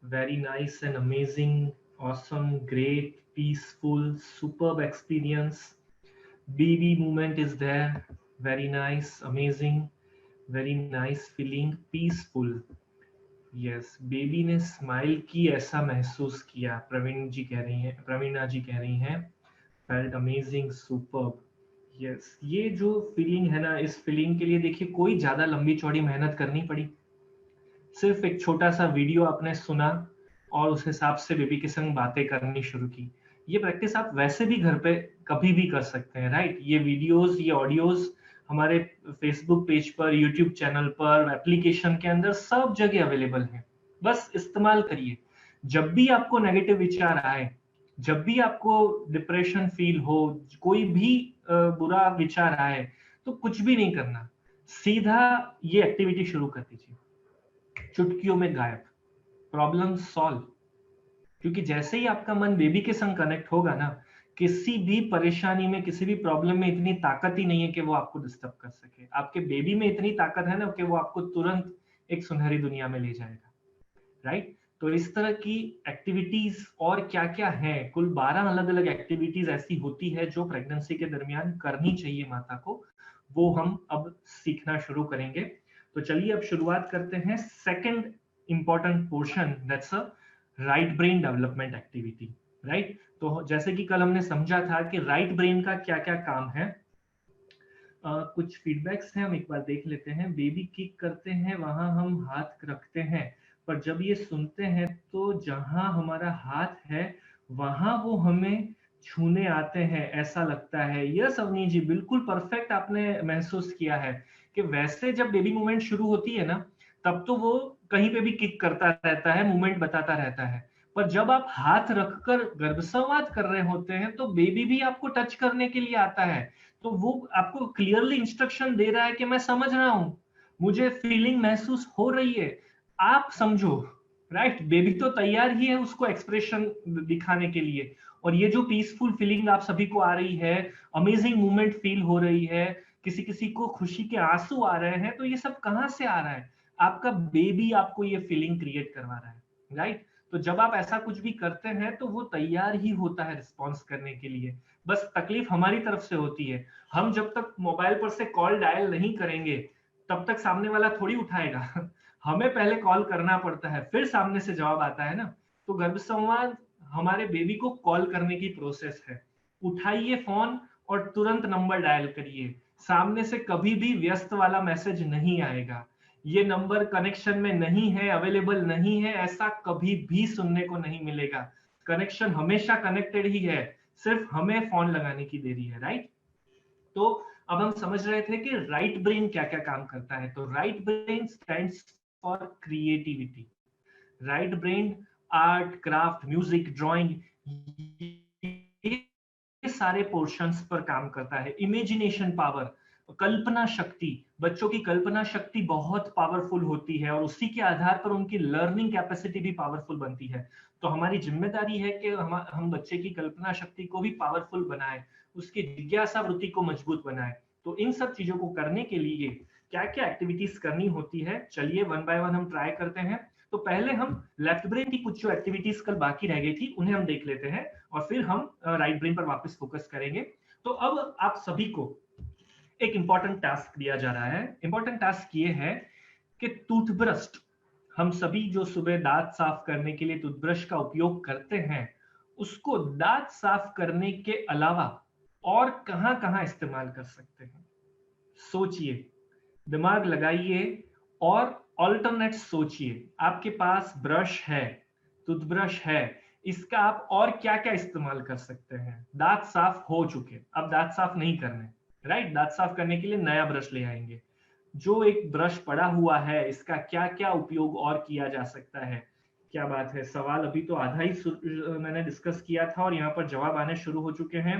very nice and amazing, awesome, great, peaceful, superb experience. Baby moment is there, very nice, amazing, very nice feeling, peaceful. Yes, baby ने स्माइल की ऐसा महसूस किया। प्रवीणा जी कह रही हैं फेल्ट अमेजिंग, सुपर्ब। यस, ये जो फीलिंग है ना, इस फीलिंग के लिए देखिए कोई ज्यादा लंबी चौड़ी मेहनत करनी पड़ी, सिर्फ एक छोटा सा वीडियो आपने सुना और उस हिसाब से बेबी के संग बातें करनी शुरू की। ये प्रैक्टिस आप वैसे भी घर पे कभी भी कर सकते हैं, राइट? ये वीडियोस, ये ऑडियोज हमारे फेसबुक पेज पर, यूट्यूब चैनल पर, एप्लीकेशन के अंदर सब जगह अवेलेबल है। बस इस्तेमाल करिए। जब भी आपको नेगेटिव विचार आए, जब भी आपको डिप्रेशन फील हो, कोई भी बुरा विचार आए, तो कुछ भी नहीं करना, सीधा ये एक्टिविटी शुरू कर दीजिए। चुटकियों में गायब, प्रॉब्लम सॉल्व। क्योंकि जैसे ही आपका मन बेबी के संग कनेक्ट होगा ना, किसी भी परेशानी में, किसी भी प्रॉब्लम में इतनी ताकत ही नहीं है कि वो आपको डिस्टर्ब कर सके। आपके बेबी में इतनी ताकत है ना कि वो आपको तुरंत एक सुनहरी दुनिया में ले जाएगा, राइट? तो इस तरह की एक्टिविटीज और क्या क्या है, कुल 12 अलग अलग एक्टिविटीज ऐसी होती है जो प्रेगनेंसी के दरमियान करनी चाहिए माता को, वो हम अब सीखना शुरू करेंगे। तो चलिए अब शुरुआत करते हैं second important portion, that's a right brain development activity, right? तो जैसे कि कल हमने समझा था कि राइट ब्रेन का क्या क्या काम है। कुछ फीडबैक्स हैं, हम एक बार देख लेते हैं। बेबी किक करते हैं वहां हम हाथ रखते हैं, पर जब ये सुनते हैं तो जहां हमारा हाथ है वहां वो हमें छूने आते हैं, ऐसा लगता है। यस अवनी जी, बिल्कुल परफेक्ट आपने महसूस किया है कि वैसे जब बेबी मूवमेंट शुरू होती है ना, तब तो वो कहीं पे भी किक करता रहता है, मूवमेंट बताता रहता है, पर जब आप हाथ रखकर गर्भसंवाद कर रहे होते हैं तो बेबी भी आपको टच करने के लिए आता है। तो वो आपको क्लियरली इंस्ट्रक्शन दे रहा है कि मैं समझ रहा हूं, मुझे फीलिंग महसूस हो रही है, आप समझो, राइट? बेबी तो तैयार ही है उसको एक्सप्रेशन दिखाने के लिए, और ये जो पीसफुल फीलिंग आप सभी को आ रही है, अमेजिंग मूवमेंट फील हो रही है, किसी किसी को खुशी के आंसू आ रहे हैं, तो ये सब कहाँ से आ रहा है? आपका बेबी आपको ये फीलिंग क्रिएट करवा रहा है, राइट? तो जब आप ऐसा कुछ भी करते हैं तो वो तैयार ही होता है रिस्पॉन्स करने के लिए। बस तकलीफ हमारी तरफ से होती है। हम जब तक मोबाइल पर से कॉल डायल नहीं करेंगे, तब तक सामने वाला थोड़ी उठाएगा। हमें पहले कॉल करना पड़ता है, फिर सामने से जवाब आता है ना। तो गर्भ संवाद हमारे बेबी को कॉल करने की प्रोसेस है। उठाइए फोन और तुरंत नंबर डायल करिए। सामने से कभी भी व्यस्त वाला मैसेज नहीं आएगा। ये नंबर कनेक्शन में नहीं है, अवेलेबल नहीं है, ऐसा कभी भी सुनने को नहीं मिलेगा। कनेक्शन हमेशा कनेक्टेड ही है, सिर्फ हमें फोन लगाने की देरी है, राइट? तो अब हम समझ रहे थे कि राइट ब्रेन क्या क्या काम करता है। तो right brain stands for creativity. Right brain art, craft, music, drawing, ये सारे पोर्शंस पर काम करता है। इमेजिनेशन पावर, कल्पना शक्ति, बच्चों की कल्पना शक्ति बहुत पावरफुल होती है और उसी के आधार पर उनकी लर्निंग कैपेसिटी भी पावरफुल बनती है। तो हमारी जिम्मेदारी है कि हम बच्चे की कल्पना शक्ति को भी पावरफुल बनाएं, उसकी जिज्ञासा वृत्ति को मजबूत बनाएं। तो इन सब चीजों को करने के लिए क्या क्या एक्टिविटीज करनी होती है, चलिए वन बाय वन हम ट्राई करते हैं। तो पहले हम लेफ्ट ब्रेन की कुछ जो एक्टिविटीज कल बाकी रह गई थी उन्हें हम देख लेते हैं और फिर हम राइट ब्रेन पर वापस फोकस करेंगे। तो अब आप सभी को एक इंपॉर्टेंट टास्क दिया जा रहा है। इंपॉर्टेंट टास्क ये है कि टूथब्रश, हम सभी जो सुबह दांत साफ करने के लिए टूथब्रश का उपयोग करते हैं, उसको दांत साफ करने के अलावा और कहां-कहां इस्तेमाल कर सकते हैं। सोचिए, दिमाग लगाइए और ऑल्टरनेट सोचिए। आपके पास ब्रश है, टूथब्रश है, इसका आप और क्या-क्या इस्तेमाल कर सकते हैं? दांत साफ हो चुके, अब दांत साफ नहीं करने, राइट? दांत साफ करने के लिए नया ब्रश ले आएंगे। जो एक ब्रश पड़ा हुआ है, इसका क्या-क्या उपयोग और किया जा सकता है? क्या बात है! सवाल अभी तो आधा ही मैंने डिस्कस किया था और यहाँ पर जवाब आने शुरू हो चुके हैं।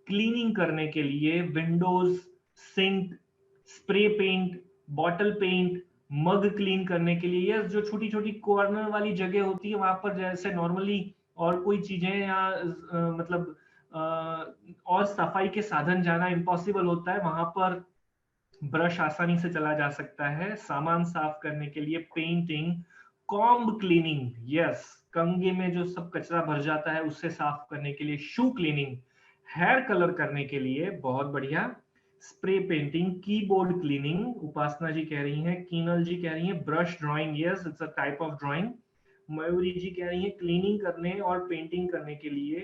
क्लीनिंग करने के लिए windows, sink, spray paint, bottle paint, mug clean करने के लिए, या जो छोटी छोटी कॉर्नर वाली जगह होती है वहां पर जैसे नॉर्मली और कोई चीजें या मतलब और सफाई के साधन जाना इम्पॉसिबल होता है, वहां पर ब्रश आसानी से चला जा सकता है। सामान साफ करने के लिए पेंटिंग, कॉम्ब क्लीनिंग, यस, कंघे में जो सब कचरा भर जाता है उससे साफ करने के लिए, शू क्लीनिंग, हेयर कलर करने के लिए, बहुत बढ़िया, spray painting, keyboard cleaning, Upasana ji कह रही हैं, कीनल जी कह रही हैं brush drawing, yes it's a type of drawing. Mayuri ji कह रही हैं क्लीनिंग करने और पेंटिंग करने के लिए।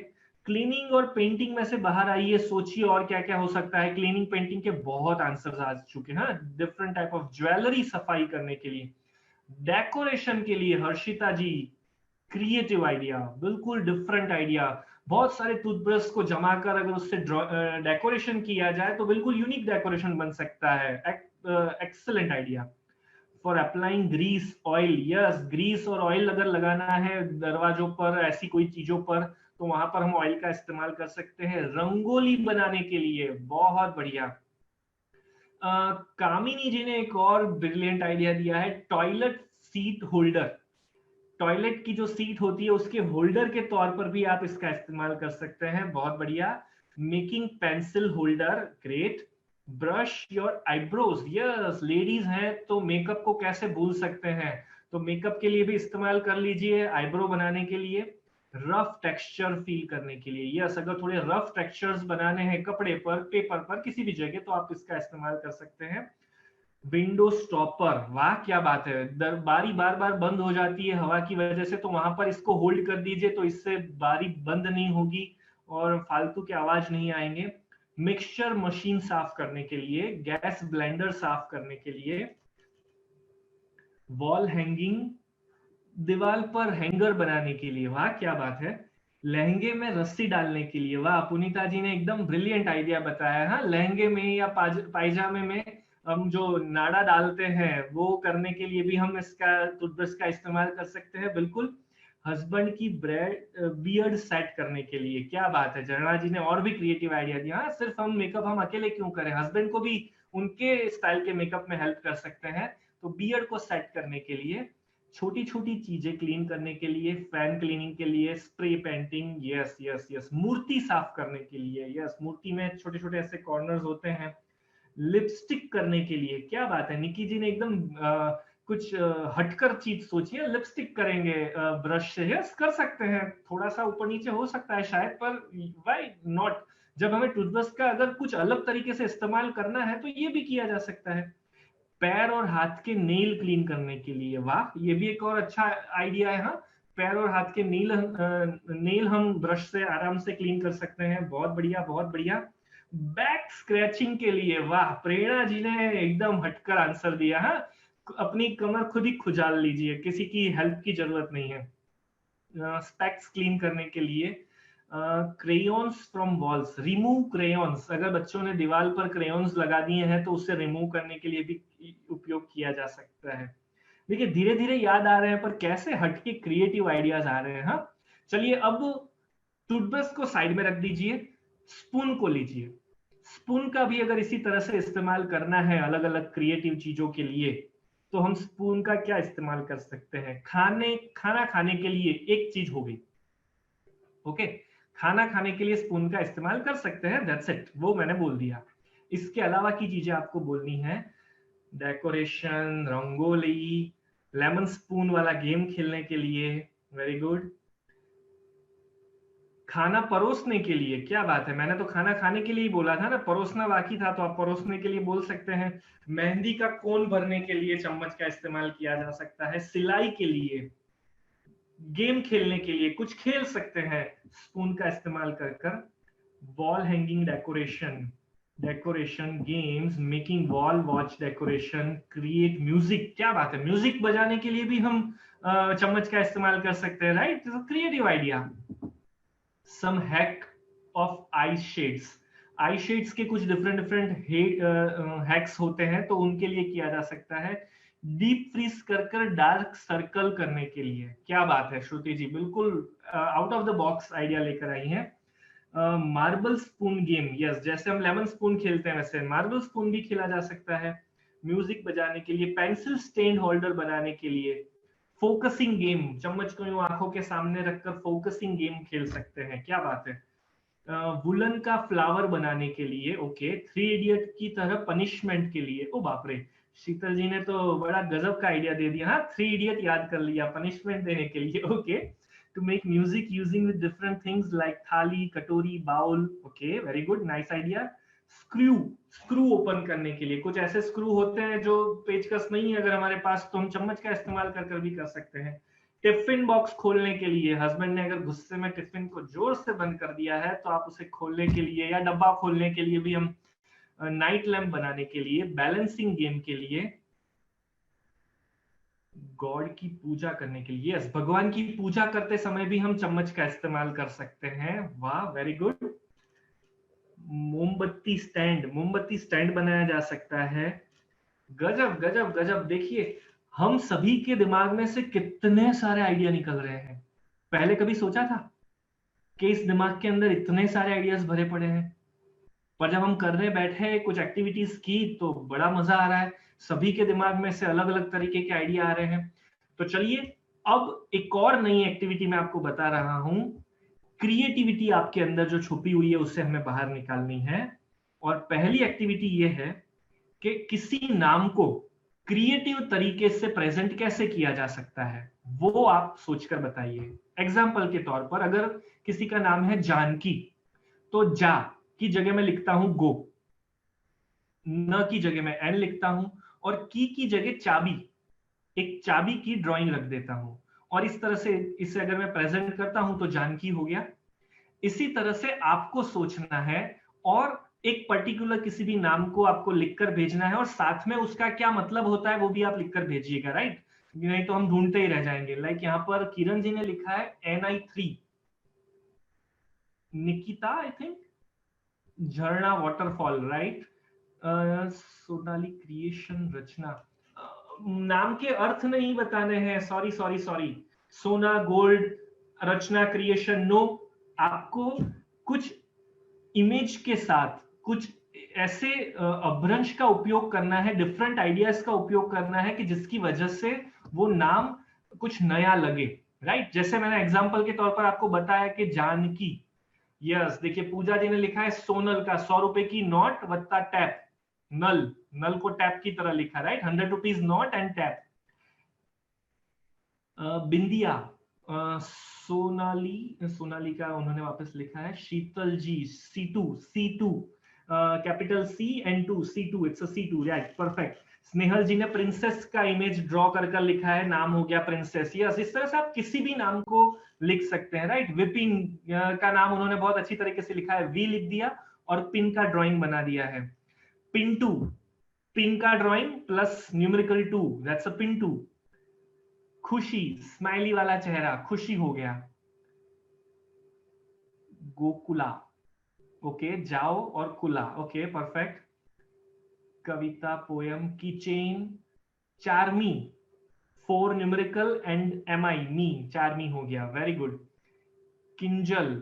क्लीनिंग और पेंटिंग में से बाहर आइए, सोचिए और क्या क्या हो सकता है। क्लीनिंग पेंटिंग के बहुत आंसर्स आ चुके हैं। डिफरेंट टाइप ऑफ ज्वेलरी सफाई करने के लिए, डेकोरेशन के लिए हर्षिता जी, क्रिएटिव आइडिया, बिल्कुल डिफरेंट आइडिया। बहुत सारे टूथब्रश को जमा कर अगर उससे डेकोरेशन किया जाए तो बिल्कुल यूनिक डेकोरेशन बन सकता है। Excellent idea. For applying grease oil, yes, grease और ऑयल अगर लगाना है दरवाजों पर, ऐसी कोई चीजों पर, तो वहां पर हम ऑयल का इस्तेमाल कर सकते हैं। रंगोली बनाने के लिए, बहुत बढ़िया। कामिनी जी ने एक और ब्रिलियंट आइडिया दिया है, टॉयलेट सीट होल्डर। टॉयलेट की जो सीट होती है उसके होल्डर के तौर पर भी आप इसका इस्तेमाल कर सकते हैं, बहुत बढ़िया। Making pencil holder, great. Brush your eyebrows, yes, ladies हैं तो मेकअप को कैसे भूल सकते हैं, तो मेकअप के लिए भी इस्तेमाल कर लीजिए, आईब्रो बनाने के लिए। रफ टेक्सचर फील करने के लिए, यस, अगर थोड़े रफ टेक्सचर्स बनाने हैं कपड़े पर, पेपर पर, किसी भी जगह, तो आप इसका इस्तेमाल कर सकते हैं। विंडो स्टॉपर, वाह क्या बात है, बारी बार बार बंद हो जाती है हवा की वजह से, तो वहां पर इसको होल्ड कर दीजिए तो इससे बारी बंद नहीं होगी और फालतू के आवाज नहीं आएंगे। मिक्सचर मशीन साफ करने के लिए, गैस ब्लेंडर साफ करने के लिए। वॉल हैंगिंग, दीवार पर हैंगर बनाने के लिए, वाह क्या बात है। लहंगे में रस्सी डालने के लिए, वाह, पुनीता जी ने एकदम ब्रिलियंट आइडिया बताया। हाँ, लहंगे में या पायजामे में हम जो नाड़ा डालते हैं वो करने के लिए भी हम इसका टूथब्रश का इस्तेमाल कर सकते हैं, बिल्कुल। हस्बैंड की बियर्ड सेट करने के लिए, क्या बात है, झरना जी ने और भी क्रिएटिव आइडिया दिया। हाँ, सिर्फ हम अकेले क्यों करें, हस्बैंड को भी उनके स्टाइल के मेकअप में हेल्प कर सकते हैं, तो बियर्ड को सेट करने के लिए। छोटी छोटी चीजें क्लीन करने के लिए, फैन क्लीनिंग के लिए, spray painting, yes yes yes, मूर्ति साफ करने के लिए, यस, मूर्ति में छोटे छोटे ऐसे कॉर्नर्स होते हैं, लिपस्टिक करने के लिए, क्या बात है, निकी जी ने एकदम कुछ हटकर चीज सोची है, लिपस्टिक करेंगे ब्रश से, यस कर सकते हैं, थोड़ा सा ऊपर नीचे हो सकता है शायद, पर व्हाई नॉट, जब हमें टूथब्रश का अगर कुछ अलग तरीके से इस्तेमाल करना है तो ये भी किया जा सकता है। पैर और हाथ के नेल क्लीन करने के लिए, वाह, ये भी एक और अच्छा आइडिया है। हाँ, पैर और हाथ के नेल हम ब्रश से आराम से क्लीन कर सकते हैं, बहुत बढ़िया बहुत बढ़िया। बैक स्क्रैचिंग के लिए, वाह, प्रेरणा जी ने एकदम हटकर आंसर दिया। हाँ, अपनी कमर खुद ही खुजाल लीजिए, किसी की हेल्प की जरूरत नहीं है। स्पेक्स क्लीन करने के लिए, crayons from walls, remove crayons, अगर बच्चों ने दीवार पर क्रेयॉन्स लगा दिए हैं तो उसे रिमूव करने के लिए भी उपयोग किया जा सकता है। देखिए धीरे धीरे याद आ रहे हैं, पर कैसे हटके क्रिएटिव आइडियाज आ रहे हैं। हाँ, चलिए अब टूथब्रश को साइड में रख दीजिए, स्पून को लीजिए। स्पून का भी अगर इसी तरह से इस्तेमाल करना है अलग अलग क्रिएटिव चीजों के लिए, तो हम स्पून का क्या इस्तेमाल कर सकते हैं? खाना खाने के लिए एक चीज हो गई, ओके, खाना खाने के लिए स्पून का इस्तेमाल कर सकते हैं, दैट्स इट, वो मैंने बोल दिया। इसके अलावा की चीजें आपको बोलनी है, डेकोरेशन, रंगोली, लेमन स्पून वाला गेम खेलने के लिए, वेरी गुड। खाना परोसने के लिए, क्या बात है, मैंने तो खाना खाने के लिए ही बोला था ना, परोसना बाकी था, तो आप परोसने के लिए बोल सकते हैं। मेहंदी का कोन भरने के लिए चम्मच का इस्तेमाल किया जा सकता है, सिलाई के लिए, गेम खेलने के लिए, कुछ खेल सकते हैं स्पून का इस्तेमाल कर। Wall hanging decoration, decoration games, making wall watch decoration, create music, क्या बात है, म्यूजिक बजाने के लिए भी हम चम्मच का इस्तेमाल कर सकते हैं, right, creative idea. Some hack of eye shades, eye shades के कुछ डिफरेंट डिफरेंट हैक्स होते हैं, तो उनके लिए किया जा सकता है। डीप फ्रीज कर डार्क सर्कल करने के लिए, क्या बात है श्रुति जी, बिल्कुल out of the box idea लेकर आई हैं। मार्बल स्पून गेम, यस, जैसे हम लेमन स्पून खेलते हैं वैसे मार्बल स्पून भी खेला जा सकता है। म्यूजिक बजाने के लिए, पेंसिल स्टैंड होल्डर बनाने के लिए, फोकसिंग गेम, चम्मच को यूं आंखों के सामने रखकर फोकसिंग गेम खेल सकते हैं, क्या बात है। वुलन का फ्लावर बनाने के लिए, ओके, थ्री इडियट की तरह पनिशमेंट के लिए, ओ बाप रे, शीतल जी ने तो बड़ा गजब का आइडिया दे दिया। हाँ, थ्री इडियट याद कर लिया पनिशमेंट देने के लिए, okay. To make music using with different things like थाली, कटोरी, bowl, okay, very good, nice idea. Screw, screw open करने के लिए, कुछ ऐसे स्क्रू होते हैं जो पेचकस नहीं है अगर हमारे पास, तो हम चम्मच का इस्तेमाल कर भी कर सकते हैं। टिफिन बॉक्स खोलने के लिए, हस्बैंड ने अगर गुस्से में टिफिन को जोर से बंद कर दिया है तो आप उसे खोलने के लिए, या डब्बा खोलने के लिए भी हम, नाइट लैम्प बनाने के लिए, बैलेंसिंग गेम के लिए, गॉड की पूजा करने के लिए, यस, भगवान की पूजा करते समय भी हम चम्मच का इस्तेमाल कर सकते हैं, वाह, वेरी गुड। मोमबत्ती स्टैंड, मोमबत्ती स्टैंड बनाया जा सकता है, गजब गजब गजब। देखिए हम सभी के दिमाग में से कितने सारे आइडिया निकल रहे हैं, पहले कभी सोचा था कि इस दिमाग के अंदर इतने सारे आइडियाज भरे पड़े हैं, पर जब हम करने बैठे कुछ एक्टिविटीज की तो बड़ा मजा आ रहा है, सभी के दिमाग में से अलग अलग तरीके के आइडिया आ रहे हैं। तो चलिए अब एक और नई एक्टिविटी मैं आपको बता रहा हूं, क्रिएटिविटी आपके अंदर जो छुपी हुई है उसे हमें बाहर निकालनी है। और पहली एक्टिविटी ये है कि किसी नाम को क्रिएटिव तरीके से प्रेजेंट कैसे किया जा सकता है, वो आप सोचकर बताइए। एग्जाम्पल के तौर पर अगर किसी का नाम है जानकी, तो जा की जगह में लिखता हूं गो, न की जगह में एन लिखता हूं, और की जगह चाबी, एक चाबी की ड्राइंग रख देता हूं, और इस तरह से इसे अगर मैं प्रेजेंट करता हूं तो जानकी हो गया। इसी तरह से आपको सोचना है और एक पर्टिकुलर किसी भी नाम को आपको लिखकर भेजना है, और साथ में उसका क्या मतलब होता है वो भी आप लिखकर भेजिएगा, राइट, नहीं तो हम ढूंढते ही रह जाएंगे। लाइक यहाँ पर किरण जी ने लिखा है NI3, निकिता आई थिंक झरना वाटरफॉल, राइट, सोनाली क्रिएशन, रचना, नाम के अर्थ नहीं बताने हैं, सॉरी सॉरी सॉरी, सोना गोल्ड, रचना क्रिएशन, नो, आपको कुछ इमेज के साथ कुछ ऐसे अभ्रंश का उपयोग करना है, डिफरेंट आइडियाज का उपयोग करना है कि जिसकी वजह से वो नाम कुछ नया लगे, राइट? जैसे मैंने एग्जांपल के तौर पर आपको बताया कि जानकी, यस, देखिए पूजा जी ने लिखा है सोनल का 100 रुपए की नोट वत्ता टैप, नल, नल को टैप की तरह लिखा, right? 100 rupees note and tap. Bindiya, Sonali, Sonali का उन्होंने वापस लिखा है। Sheetal ji, C2, C2, capital C and 2, C2, it's a C2, right, perfect. Snehal ji ने प्रिंसेस का इमेज ड्रॉ कर कर लिखा है, नाम हो गया प्रिंसेस। यस, इस तरह से आप किसी भी नाम को लिख सकते हैं, राइट? विपिन का नाम उन्होंने बहुत अच्छी तरीके से लिखा है, वी लिख दिया और पिन का ड्राइंग बना दिया है। पिंटू, पिन का drawing plus numerical 2, that's a Pintu. खुशी, स्माइली वाला चेहरा, खुशी हो गया। गोकुला, ओके, जाओ और कुला, ओके, परफेक्ट। कविता, पोयम की चेन। चार्मी, 4 न्यूमेरिकल एंड MI, मी, चार्मी हो गया, वेरी गुड। किंजल,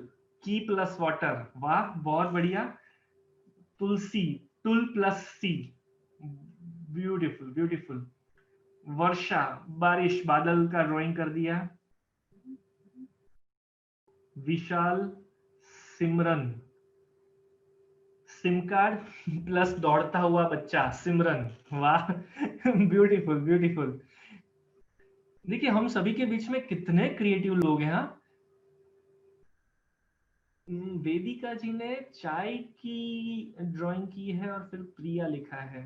की प्लस वाटर, वाह, बहुत बढ़िया। तुलसी, टुल प्लस सी, ब्यूटीफुल ब्यूटीफुल। वर्षा, बारिश, बादल का ड्राइंग कर दिया। विशाल, सिमरन, सिम कार्ड प्लस दौड़ता हुआ बच्चा, सिमरन, वाह, ब्यूटीफुल ब्यूटीफुल। देखिए हम सभी के बीच में कितने क्रिएटिव लोग हैं। हाँ, वेदिका जी ने चाय की ड्राइंग की है और फिर प्रिया लिखा है।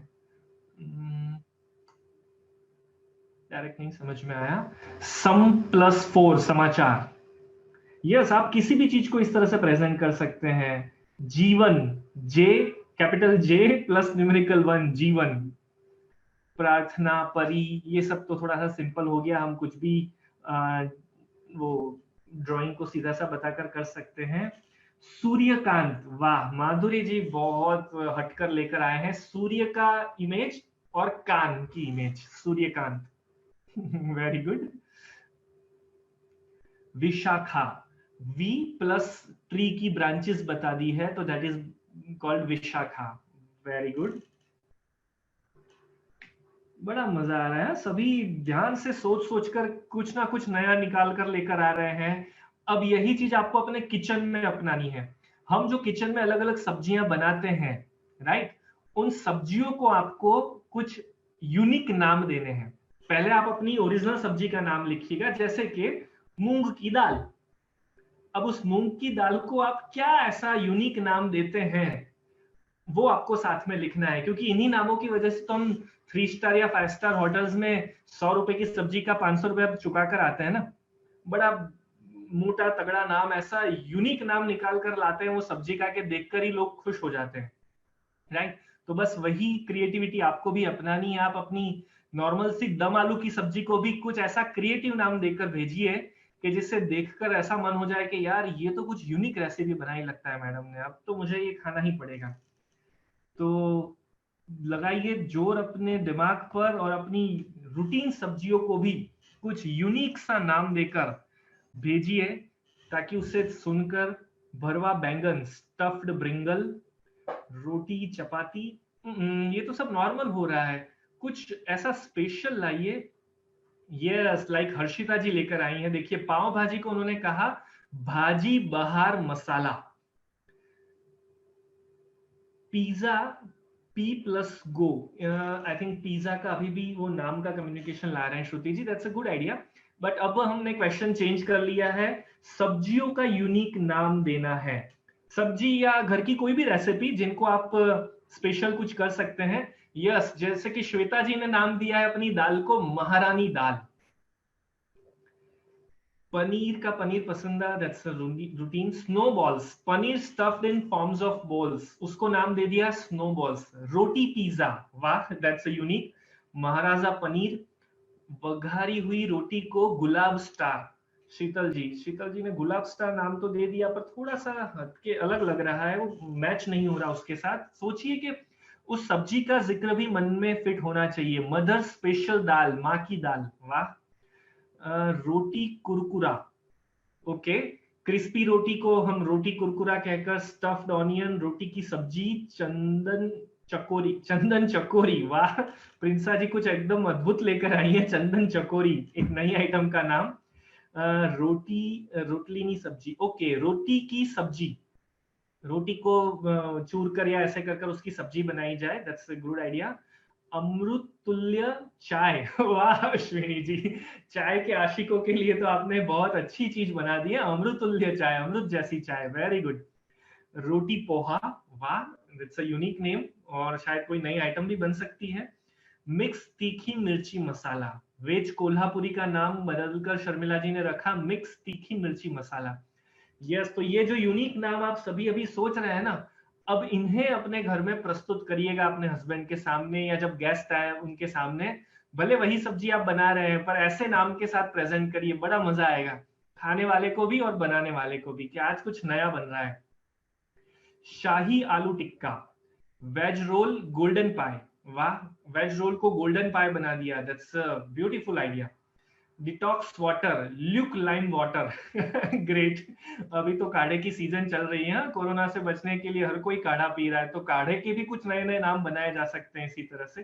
डायरेक्ट नहीं समझ में आया। सम प्लस 4, समाचार। यस, आप किसी भी चीज को इस तरह से प्रेजेंट कर सकते हैं। जीवन, जे, कैपिटल J प्लस न्यूमेरिकल 1, जीवन। प्रार्थना, परी, ये सब तो थोड़ा सा सिंपल हो गया, हम कुछ भी वो ड्राइंग को सीधा सा बताकर कर सकते हैं। सूर्यकांत, वाह, माधुरी जी बहुत हटकर लेकर आए हैं, सूर्य का इमेज और कान की image, Suryakant, very good. Vishakha, V plus tree की ब्रांचेस बता दी है तो that is called Vishakha, very good. बड़ा मजा आ रहा है, सभी ध्यान से सोच सोच कर कुछ ना कुछ नया निकाल कर लेकर आ रहे हैं। अब यही चीज आपको अपने किचन में अपनानी है। हम जो किचन में अलग अलग सब्जियां बनाते हैं, राइट, उन सब्जियों को आपको कुछ यूनिक नाम देने हैं। पहले आप अपनी ओरिजिनल सब्जी का नाम लिखिएगा, जैसे कि मूंग की दाल। अब उस मूंग की दाल को आप क्या ऐसा यूनिक नाम देते हैं, वो आपको साथ में लिखना है, क्योंकि इन्हीं नामों की वजह से तो हम 3 स्टार या 5 स्टार होटल्स में 100 रुपए की सब्जी का 500 रुपए चुका कर आते हैं ना। बड़ा मोटा तगड़ा नाम, ऐसा यूनिक नाम निकाल कर लाते हैं, वो सब्जी का के देखकर ही लोग खुश हो जाते हैं, राइट? तो बस वही क्रिएटिविटी आपको भी अपनानी है। आप अपनी नॉर्मल सी दम आलू की सब्जी को भी कुछ ऐसा क्रिएटिव नाम देकर भेजिए कि जिससे देखकर ऐसा मन हो जाए कि यार ये तो कुछ यूनिक रेसिपी बनाई लगता है मैडम ने, अब तो मुझे ये खाना ही पड़ेगा। तो लगाइए जोर अपने दिमाग पर और अपनी रूटीन सब्जियों को भी कुछ यूनिक सा नाम देकर भेजिए, ताकि उसे सुनकर भरवा बैंगन, स्टफ्ड ब्रिंगल, रोटी चपाती, ये तो सब नॉर्मल हो रहा है, कुछ ऐसा स्पेशल लाइए। यस, लाइक हर्षिता जी लेकर आई हैं, देखिए पाव भाजी को उन्होंने कहा भाजी बहार masala. Pizza, P plus go, I think pizza का अभी भी वो नाम का कम्युनिकेशन ला रहे हैं Shruti ji, that's a good idea. But अब हमने क्वेश्चन चेंज कर लिया है, सब्जियों का यूनिक नाम देना है। सब्जी या घर की कोई भी रेसिपी जिनको आप स्पेशल कुछ कर सकते हैं। यस, जैसे कि श्वेता जी ने नाम दिया है अपनी दाल को महारानी दाल। पनीर का paneer pasanda, that's a routine. Snowballs, paneer stuffed in forms of balls, उसको नाम दे दिया स्नोबॉल्स। रोटी पिज्जा, वाह, दैट्स अ यूनिक। महाराजा पनीर। वघारी हुई रोटी को गुलाब स्टार, शीतल जी, शीतल जी ने गुलाब स्टार नाम तो दे दिया पर थोड़ा सा हटके अलग लग रहा है, वो मैच नहीं हो रहा उसके साथ। सोचिए कि उस सब्जी का जिक्र भी मन में फिट होना चाहिए। मदर स्पेशल दाल, माँ की दाल, वाह। रोटी कुरकुरा, ओके। क्रिस्पी रोटी को हम रोटी कुरकुरा कहकर, स्टफ्ड ऑनियन, रोटी की सब्जी, चंदन चकोरी, चंदन चकोरी, वाह प्रिंसा जी कुछ एकदम अद्भुत लेकर आई है, चंदन चकोरी एक नई आइटम का नाम। रोटी, रोटलीनी सब्जी, ओके रोटी की सब्जी, रोटी को चूर कर या ऐसे कर कर उसकी सब्जी बनाई जाए, दैट्स अ गुड आइडिया। अमृत तुल्य चाय, वाह अश्विनी जी, चाय के आशिकों के लिए तो आपने बहुत अच्छी चीज बना दी है, अमृत तुल्य चाय, अमृत जैसी चाय, वेरी गुड। रोटी पोहा, वाह दैट्स अ यूनिक नेम, और शायद कोई नई आइटम भी बन सकती है। मिक्स तीखी मिर्ची मसाला, वेज कोल्हापुरी का नाम बदलकर शर्मिला जी ने रखा मिक्स तीखी मिर्ची मसाला। यस, तो ये जो यूनिक नाम आप सभी अभी सोच रहे हैं ना, अब इन्हें अपने घर में प्रस्तुत करिएगा अपने हस्बैंड के सामने, या जब गेस्ट आए उनके सामने, भले वही सब्जी आप बना रहे हैं पर ऐसे नाम के साथ प्रेजेंट करिए, बड़ा मजा आएगा खाने वाले को भी और बनाने वाले को भी कि आज कुछ नया बन रहा है। शाही आलू टिक्का, वेज रोल गोल्डन पाए, वाह वेज रोल को गोल्डन पाए बना दिया, that's a beautiful idea. Detox water, Luke lime water, great. अभी तो काढ़े की सीजन चल रही है, कोरोना से बचने के लिए हर कोई काढ़ा पी रहा है, तो काढ़े के भी कुछ नए नए नाम बनाए जा सकते हैं इसी तरह से।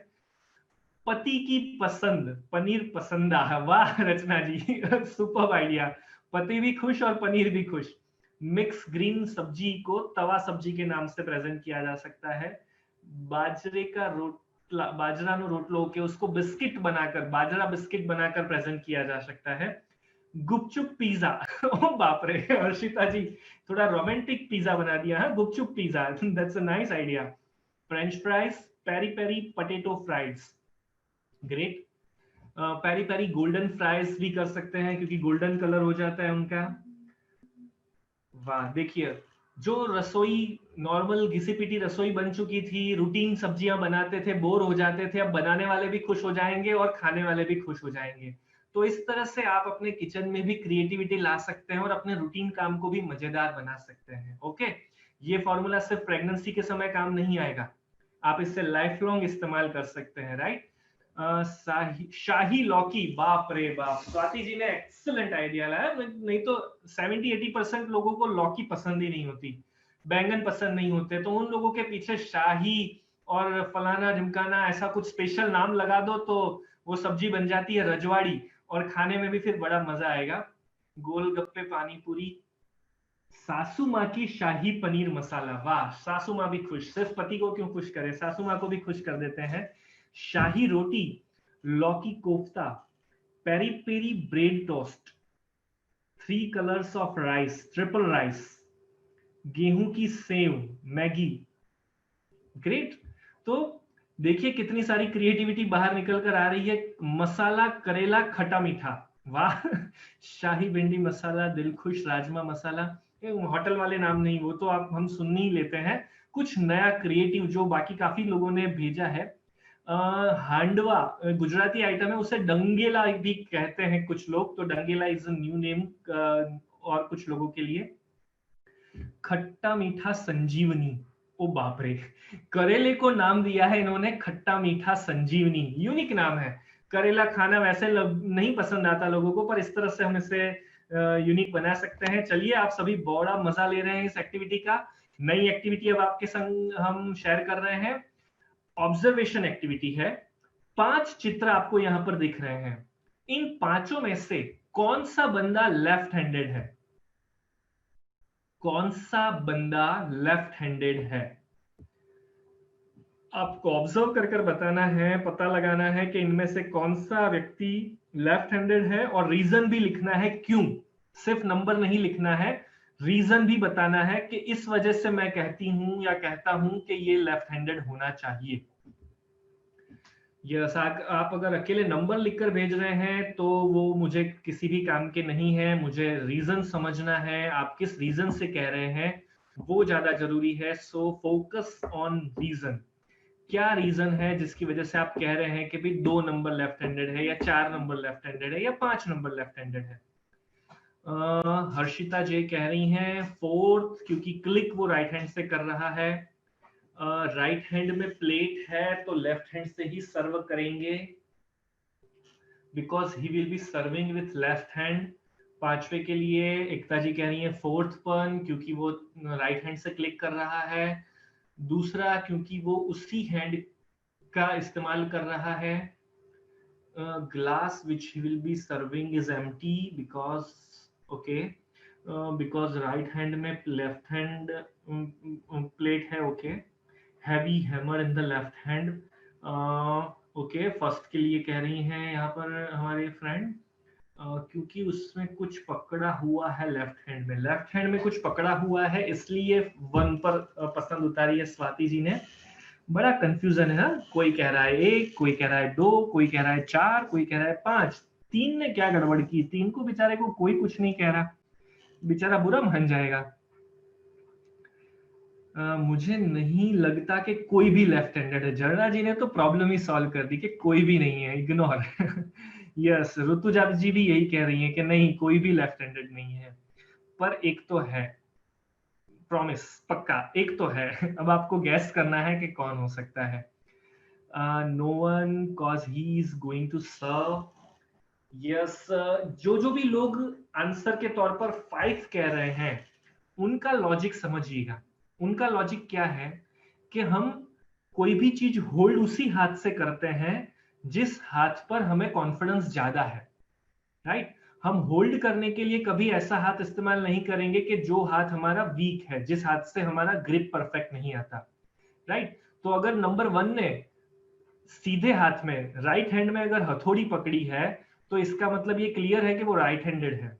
पति की पसंद, पनीर पसंदा, वाह रचना जी सुपर आइडिया, पति भी खुश और पनीर भी खुश। मिक्स ग्रीन सब्जी को तवा सब्जी के नाम से प्रेजेंट किया जा सकता है। बाजरे का रोटला, बाजरा नो रोटलो के उसको बिस्किट बनाकर, बाजरा बिस्किट बनाकर प्रेजेंट किया जा सकता है। गुपचुप पिज्जा, ओ बाप रे हर्षिता जी, थोड़ा रोमांटिक पिज्जा बना दिया है, gupchup pizza, that's a nice idea. French fries, peri peri potato fries, great. Peri peri golden fries भी कर सकते हैं क्योंकि गोल्डन कलर हो जाता है उनका। वाह देखिए, जो रसोई नॉर्मल घिसी पिटी रसोई बन चुकी थी, रूटीन सब्जियां बनाते थे, बोर हो जाते थे, अब बनाने वाले भी खुश हो जाएंगे और खाने वाले भी खुश हो जाएंगे। तो इस तरह से आप अपने किचन में भी क्रिएटिविटी ला सकते हैं और अपने रूटीन काम को भी मजेदार बना सकते हैं। ओके, ये फॉर्मूला सिर्फ प्रेगनेंसी के समय काम नहीं आएगा, आप इससे लाइफ लॉन्ग इस्तेमाल कर सकते हैं, राइट। शाही लौकी, बाप रे बाप, स्वाति जी ने एक्सीलेंट आइडिया लाया, नहीं तो 70-80% लोगों को लौकी पसंद ही नहीं होती, बैंगन पसंद नहीं होते, तो उन लोगों के पीछे शाही और फलाना ढिमकाना ऐसा कुछ स्पेशल नाम लगा दो तो वो सब्जी बन जाती है रजवाड़ी, और खाने में भी फिर बड़ा मजा आएगा। गोलगप्पे, पानी पूरी, सासू माँ की शाही पनीर मसाला, वाह सासू माँ भी खुश, सिर्फ पति को क्यों खुश करें, सासू माँ को भी खुश कर देते हैं। शाही रोटी, लौकी कोफ्ता, peri peri bread toast, 3 colours of rice, triple rice, गेहूं की सेव, मैगी, ग्रेट। तो देखिए कितनी सारी क्रिएटिविटी बाहर निकल कर आ रही है। मसाला करेला खट्टा मीठा, वाह शाही भिंडी मसाला, दिल खुश राजमा मसाला, होटल वाले नाम नहीं, वो तो आप हम सुन ही लेते हैं, कुछ नया क्रिएटिव जो बाकी काफी लोगों ने भेजा है। हांडवा गुजराती आइटम है, उसे डंगेला भी कहते हैं कुछ लोग, तो डंगेला इज अ न्यू नेम और कुछ लोगों के लिए। खट्टा मीठा संजीवनी, ओ बाप रे, करेले को नाम दिया है इन्होंने खट्टा मीठा संजीवनी, यूनिक नाम है। करेला खाना वैसे नहीं पसंद आता लोगों को, पर इस तरह से हम इसे यूनिक बना सकते हैं। चलिए, आप सभी बड़ा मजा ले रहे हैं इस एक्टिविटी का। नई एक्टिविटी अब आपके संग हम शेयर कर रहे हैं, ऑब्जर्वेशन एक्टिविटी है। 5 चित्र आपको यहां पर दिख रहे हैं, इन 5 में से कौन सा बंदा लेफ्ट हैंडेड है, कौन सा बंदा लेफ्ट हैंडेड है, आपको ऑब्जर्व कर कर बताना है, पता लगाना है कि इनमें से कौन सा व्यक्ति लेफ्ट हैंडेड है, और रीजन भी लिखना है क्यों, सिर्फ नंबर नहीं लिखना है, रीजन भी बताना है कि इस वजह से मैं कहती हूं या कहता हूं कि ये लेफ्ट हैंडेड होना चाहिए। यस, आप अगर अकेले नंबर लिखकर भेज रहे हैं तो वो मुझे किसी भी काम के नहीं है, मुझे रीजन समझना है, आप किस रीजन से कह रहे हैं वो ज्यादा जरूरी है। सो फोकस ऑन रीजन, क्या रीजन है जिसकी वजह से आप कह रहे हैं कि भी 2 नंबर लेफ्ट हैंडेड है, या 4 नंबर लेफ्ट हैंडेड है, या 5 नंबर लेफ्ट हैंडेड है। हर्षिता जी कह रही हैं 4th, क्योंकि क्लिक वो राइट हैंड से कर रहा है, राइट हैंड में प्लेट है तो लेफ्ट हैंड से ही सर्व करेंगे, because he will be serving with left hand. 5वें के लिए एकता जी कह रही है 4th पन, क्योंकि वो राइट हैंड से क्लिक कर रहा है। दूसरा क्योंकि वो उसी हैंड का इस्तेमाल कर रहा है. Glass which he will be serving is empty because okay, because right hand में left hand plate है. Okay, heavy hammer in the left hand. Okay, first के लिए कह रही हैं यहाँ पर हमारे फ्रेंड, क्योंकि उसमें कुछ पकड़ा हुआ है लेफ्ट हैंड में. लेफ्ट हैंड में कुछ पकड़ा हुआ है, इसलिए 1 पर पसंद उतारी है स्वाति जी ने. बड़ा कंफ्यूजन है. कोई कह रहा है 1, कोई कह रहा है 2, कोई कह रहा है 4, कोई कह रहा है 5. 3 ने क्या गड़बड़ की? 3 को बेचारे को कोई कुछ नहीं कह रहा, बेचारा बुरा मान जाएगा. मुझे नहीं लगता कि कोई भी लेफ्ट हैंडेड है. जर्ना जी ने तो प्रॉब्लम ही सॉल्व कर दी कि कोई भी नहीं है, इग्नोर. यस, ऋतुजा जी भी यही कह रही है कि नहीं, कोई भी लेफ्ट हैंडेड नहीं है. पर एक तो है, प्रॉमिस, पक्का एक तो है. अब आपको गैस करना है कि कौन हो सकता है. No one, cause he is going to serve. Yes, जो भी लोग आंसर के तौर पर 5 कह रहे हैं, उनका लॉजिक समझिएगा. उनका लॉजिक क्या है कि हम कोई भी चीज होल्ड उसी हाथ से करते हैं जिस हाथ पर हमें कॉन्फिडेंस ज्यादा है. राइट? हम होल्ड करने के लिए कभी ऐसा हाथ इस्तेमाल नहीं करेंगे कि जो हाथ हमारा वीक है, जिस हाथ से हमारा ग्रिप परफेक्ट नहीं आता. राइट? तो अगर नंबर 1 ने सीधे हाथ में राइट हैंड में अगर हथौड़ी पकड़ी है, तो इसका मतलब ये क्लियर है कि वो राइट हैंडेड है.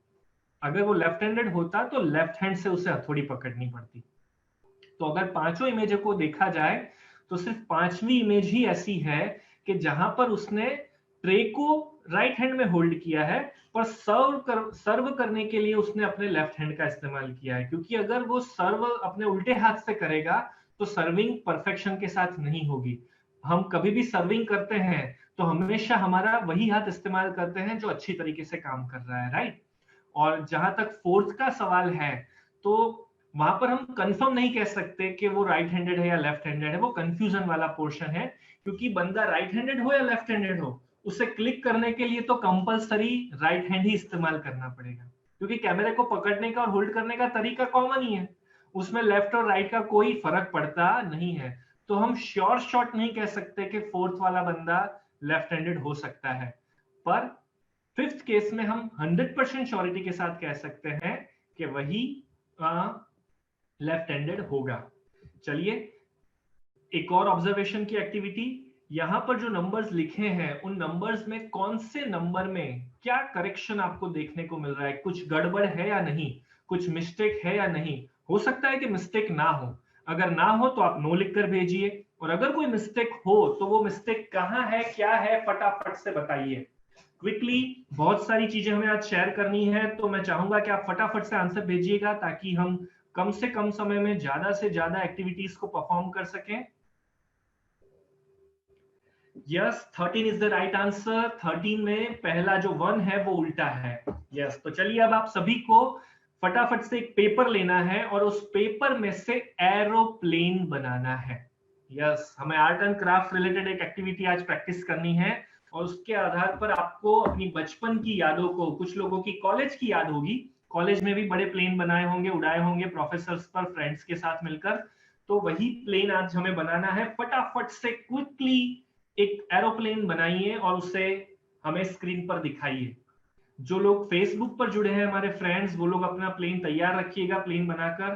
अगर वो लेफ्ट हैंडेड होता तो लेफ्ट हैंड से उसे हथौड़ी पकड़नी पड़ती. तो अगर पांचों इमेज को देखा जाए तो सिर्फ 5वीं इमेज ही ऐसी है कि जहां पर उसने ट्रे को राइट हैंड में होल्ड किया है, पर सर्व करने के लिए उसने अपने लेफ्ट हैंड का इस्तेमाल किया है. क्योंकि अगर वो सर्व अपने उल्टे हाथ से करेगा तो सर्विंग परफेक्शन के साथ नहीं होगी. हम कभी भी सर्विंग करते हैं तो हमेशा हमारा वही हाथ इस्तेमाल करते हैं जो अच्छी तरीके से काम कर रहा है. राइट? और जहां तक फोर्थ का सवाल है, तो वहां पर हम कंफर्म नहीं कह सकते कि वो राइट हैंडेड है या लेफ्ट हैंडेड है. वो कंफ्यूजन वाला पोर्शन है, क्योंकि बंदा राइट हैंडेड हो या लेफ्ट हैंडेड हो, उसे क्लिक करने के लिए तो कंपलसरी राइट हैंड ही इस्तेमाल करना पड़ेगा. क्योंकि कैमरे को पकड़ने का और होल्ड करने का तरीका कॉमन ही है, उसमें लेफ्ट और राइट का कोई फर्क पड़ता नहीं है. तो हम श्योर शॉट नहीं कह सकते कि फोर्थ वाला बंदा लेफ्ट हैंडेड हो सकता है. पर 5th केस में हम 100% श्योरिटी के साथ कह सकते हैं कि वही लेफ्ट हैंडेड होगा. चलिए, एक और ऑब्जर्वेशन की एक्टिविटी. यहां पर जो नंबर्स लिखे हैं, उन नंबर्स में कौन से नंबर में क्या करेक्शन आपको देखने को मिल रहा है? कुछ गड़बड़ है या नहीं, कुछ मिस्टेक है या नहीं. हो सकता है कि मिस्टेक ना हो. अगर ना हो तो आप नो लिखकर भेजिए, और अगर कोई मिस्टेक हो तो वो मिस्टेक कहां है, क्या है, फटाफट से बताइए. क्विकली, बहुत सारी चीजें हमें आज शेयर करनी है, तो मैं चाहूंगा कि आप फटाफट से आंसर भेजिएगा ताकि हम कम से कम समय में ज्यादा से ज्यादा एक्टिविटीज को परफॉर्म कर सकें. Yes, 13 is the right answer. 13 में पहला जो 1 है वो उल्टा है. यस, तो चलिए अब आप सभी को फटाफट से एक पेपर लेना है और उस पेपर में से एरोप्लेन बनाना है. यस, हमें आर्ट एंड क्राफ्ट रिलेटेड एक एक्टिविटी आज प्रैक्टिस करनी है, और उसके आधार पर आपको अपनी बचपन की यादों को, कुछ लोगों की कॉलेज की याद होगी, कॉलेज में भी बड़े प्लेन बनाए होंगे, उड़ाए होंगे प्रोफेसर्स पर फ्रेंड्स के साथ मिलकर, तो वही प्लेन आज हमें बनाना है. फटाफट से क्विकली एक एरोप्लेन बनाइए और उसे हमें स्क्रीन पर दिखाइए. जो लोग फेसबुक पर जुड़े हैं हमारे फ्रेंड्स, वो लोग अपना प्लेन तैयार रखिएगा, प्लेन बनाकर.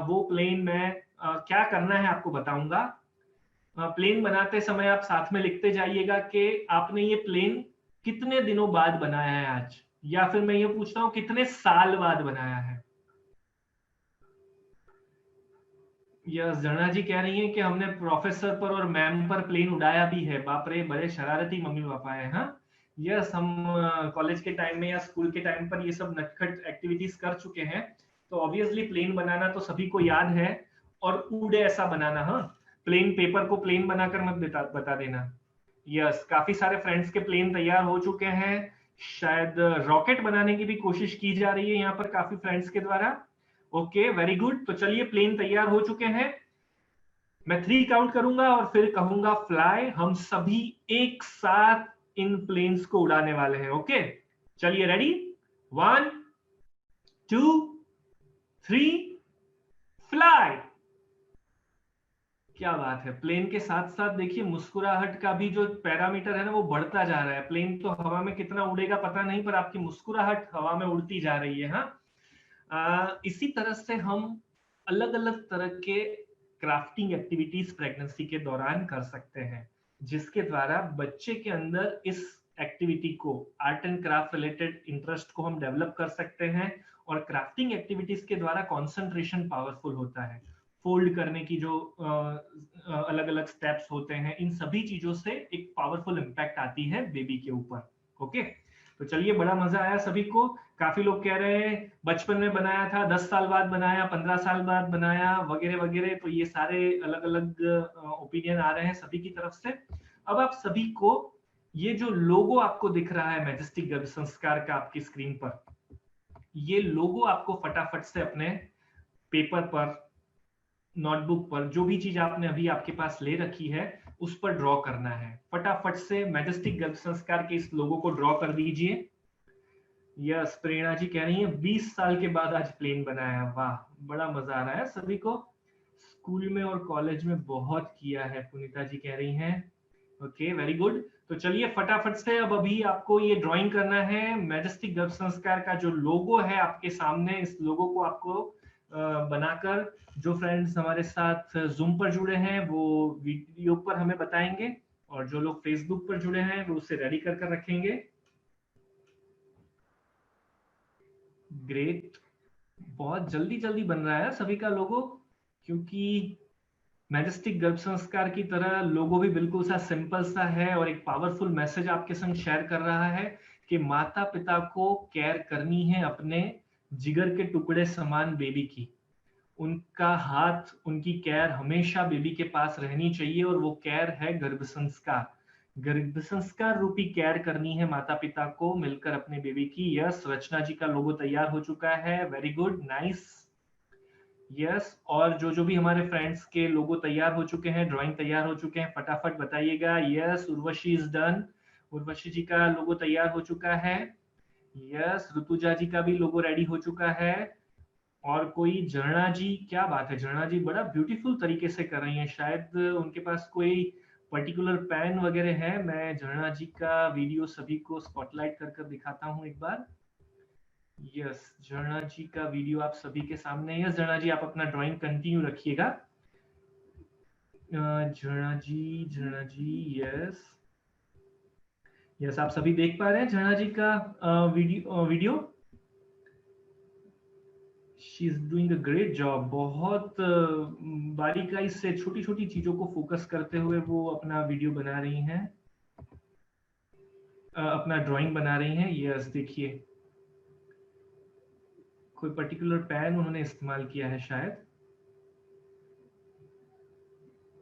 वो प्लेन में क्या करना है आपको बताऊंगा. प्लेन बनाते समय आप साथ में लिखते जाइएगा कि आपने ये प्लेन कितने दिनों बाद बनाया है आज, या फिर मैं ये पूछता हूं कितने साल बाद बनाया है. यस, जर्ना जी कह रही हैं कि हमने प्रोफेसर पर और मैम पर प्लेन उड़ाया भी है. बाप रे, बड़े शरारती मम्मी पापा है. हाँ, यस, हम कॉलेज के टाइम में या स्कूल के टाइम पर ये सब नटखट एक्टिविटीज कर चुके हैं. तो ऑब्वियसली प्लेन बनाना तो सभी को याद है, और उड़े ऐसा बनाना. हाँ, प्लेन पेपर को प्लेन बनाकर मत बता देना. यस, काफी सारे फ्रेंड्स के प्लेन तैयार हो चुके हैं. शायद रॉकेट बनाने की भी कोशिश की जा रही है यहाँ पर काफी फ्रेंड्स के द्वारा. Okay, very good. तो चलिए, प्लेन तैयार हो चुके हैं. मैं 3 काउंट करूंगा और फिर कहूंगा फ्लाई. हम सभी एक साथ इन प्लेन्स को उड़ाने वाले हैं. ओके, चलिए, रेडी. 1, 2, 3, फ्लाई. क्या बात है। प्लेन के साथ साथ देखिए मुस्कुराहट का भी जो पैरामीटर है ना वो बढ़ता जा रहा है। प्लेन तो हवा में कितना उड़ेगा पता नहीं, पर आपकी मुस्कुराहट हवा में उड़ती जा रही है। हाँ, इसी तरह से हम अलग अलग तरह के क्राफ्टिंग एक्टिविटीज प्रेगनेंसी के दौरान कर सकते हैं, जिसके द्वारा बच्चे के अंदर इस एक्टिविटी को, art and craft related interest को हम डेवलप कर सकते हैं। और क्राफ्टिंग एक्टिविटीज के द्वारा कंसंट्रेशन पावरफुल होता है। फोल्ड करने की जो अलग अलग स्टेप्स होते हैं, इन सभी चीजों से एक पावरफुल इम्पैक्ट आती है बेबी के ऊपर। ओके, तो चलिए, बड़ा मजा आया सभी को। काफी लोग कह रहे हैं बचपन में बनाया था, 10 साल बाद बनाया, 15 साल बाद बनाया, वगैरह वगैरह। तो ये सारे अलग अलग ओपिनियन आ रहे हैं सभी की तरफ से। अब आप सभी को ये जो लोगो आपको दिख रहा है मैजेस्टिक गर्भ संस्कार का आपकी स्क्रीन पर, ये लोगो आपको फटाफट से अपने पेपर पर, नोटबुक पर, जो भी चीज आपने अभी आपके पास ले रखी है उस पर ड्रॉ करना है। फटाफट से मैजेस्टिक गर्भ संस्कार के इस लोगो को ड्रॉ कर दीजिए। यस, प्रेरणा जी कह रही है 20 साल के बाद आज प्लेन बनाया। वाह, बड़ा मजा आ रहा है सभी को। स्कूल में और कॉलेज में बहुत किया है, पुनीता जी कह रही हैं। Okay, very good. तो चलिए फटाफट से अब अभी आपको ये ड्राइंग करना है। मैजेस्टिक गर्भ संस्कार का जो लोगो है आपके सामने, इस लोगो को आपको बनाकर, जो फ्रेंड्स हमारे साथ जूम पर जुड़े हैं वो वीडियो पर हमें बताएंगे, और जो लोग फेसबुक पर जुड़े हैं वो उसे रेडी कर कर रखेंगे। ग्रेट, बहुत जल्दी जल्दी बन रहा है सभी का लोगो, क्योंकि मैजेस्टिक गर्भ संस्कार की तरह लोगो भी बिल्कुल सा सिंपल सा है और एक पावरफुल मैसेज आपके संग शेयर कर रहा है कि माता पिता को केयर करनी है अपने जिगर के टुकड़े समान बेबी की। उनका हाथ, उनकी केयर हमेशा बेबी के पास रहनी चाहिए, और वो केयर है गर्भ संस्कार। गर्भ संस्कार रूपी केयर करनी है माता पिता को मिलकर अपने बेबी की। यस, रचना जी का लोगो तैयार हो चुका है। Very good, nice. यस, और जो जो भी हमारे फ्रेंड्स के लोगो तैयार हो चुके हैं, ड्राइंग तैयार हो चुके हैं, फटाफट बताइएगा। Yes, Urvashi is done. Urvashi ji का लोगो तैयार हो चुका है। यस, ऋतुजा जी का भी लोगो रेडी हो चुका है। और कोई झरना जी, क्या बात है, झरना जी बड़ा ब्यूटीफुल तरीके से कर रही हैं। शायद उनके पास कोई पर्टिकुलर पेन वगैरह है। मैं झरना जी का वीडियो सभी को स्पॉटलाइट कर कर दिखाता हूँ एक बार। यस, झरना जी का वीडियो आप सभी के सामने है। यस, झरना जी आप अपना ड्राइंग कंटिन्यू रखिएगा। झरना जी, यस यस, आप सभी देख पा रहे हैं झरना जी का video. She is doing a great job. बहुत बारीकाई से छोटी छोटी चीजों को फोकस करते हुए वो अपना वीडियो बना रही हैं, अपना ड्राइंग बना रही हैं। यस, देखिए कोई पर्टिकुलर पेन उन्होंने इस्तेमाल किया है शायद।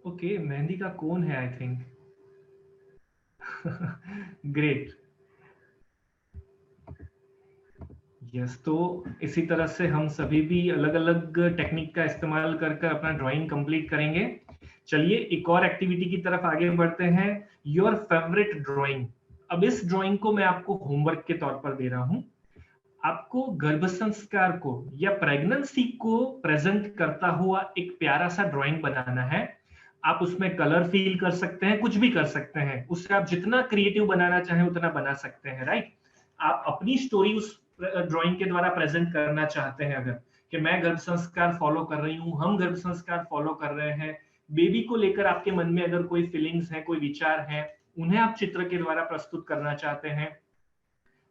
ओके, मेहंदी का कोन है आई थिंक। ग्रेट। यस, तो इसी तरह से हम सभी भी अलग अलग टेक्निक का इस्तेमाल कर कर अपना ड्राइंग कंप्लीट करेंगे। चलिए एक और एक्टिविटी की तरफ आगे बढ़ते हैं, योर फेवरेट ड्राइंग। अब इस ड्राइंग को मैं आपको होमवर्क के तौर पर दे रहा हूं। आपको गर्भ संस्कार को या प्रेगनेंसी को प्रेजेंट करता हुआ एक प्यारा सा ड्राइंग बनाना है। आप उसमें कलर फील कर सकते हैं, कुछ भी कर सकते हैं, उससे आप जितना क्रिएटिव बनाना चाहें उतना बना सकते हैं। राइट, आप अपनी स्टोरी उस ड्राइंग के द्वारा प्रेजेंट करना चाहते हैं, अगर कि मैं गर्भ संस्कार फॉलो कर रही हूँ, हम गर्भ संस्कार फॉलो कर रहे हैं, बेबी को लेकर आपके मन में अगर कोई फीलिंग्स है, कोई विचार है, उन्हें आप चित्र के द्वारा प्रस्तुत करना चाहते हैं।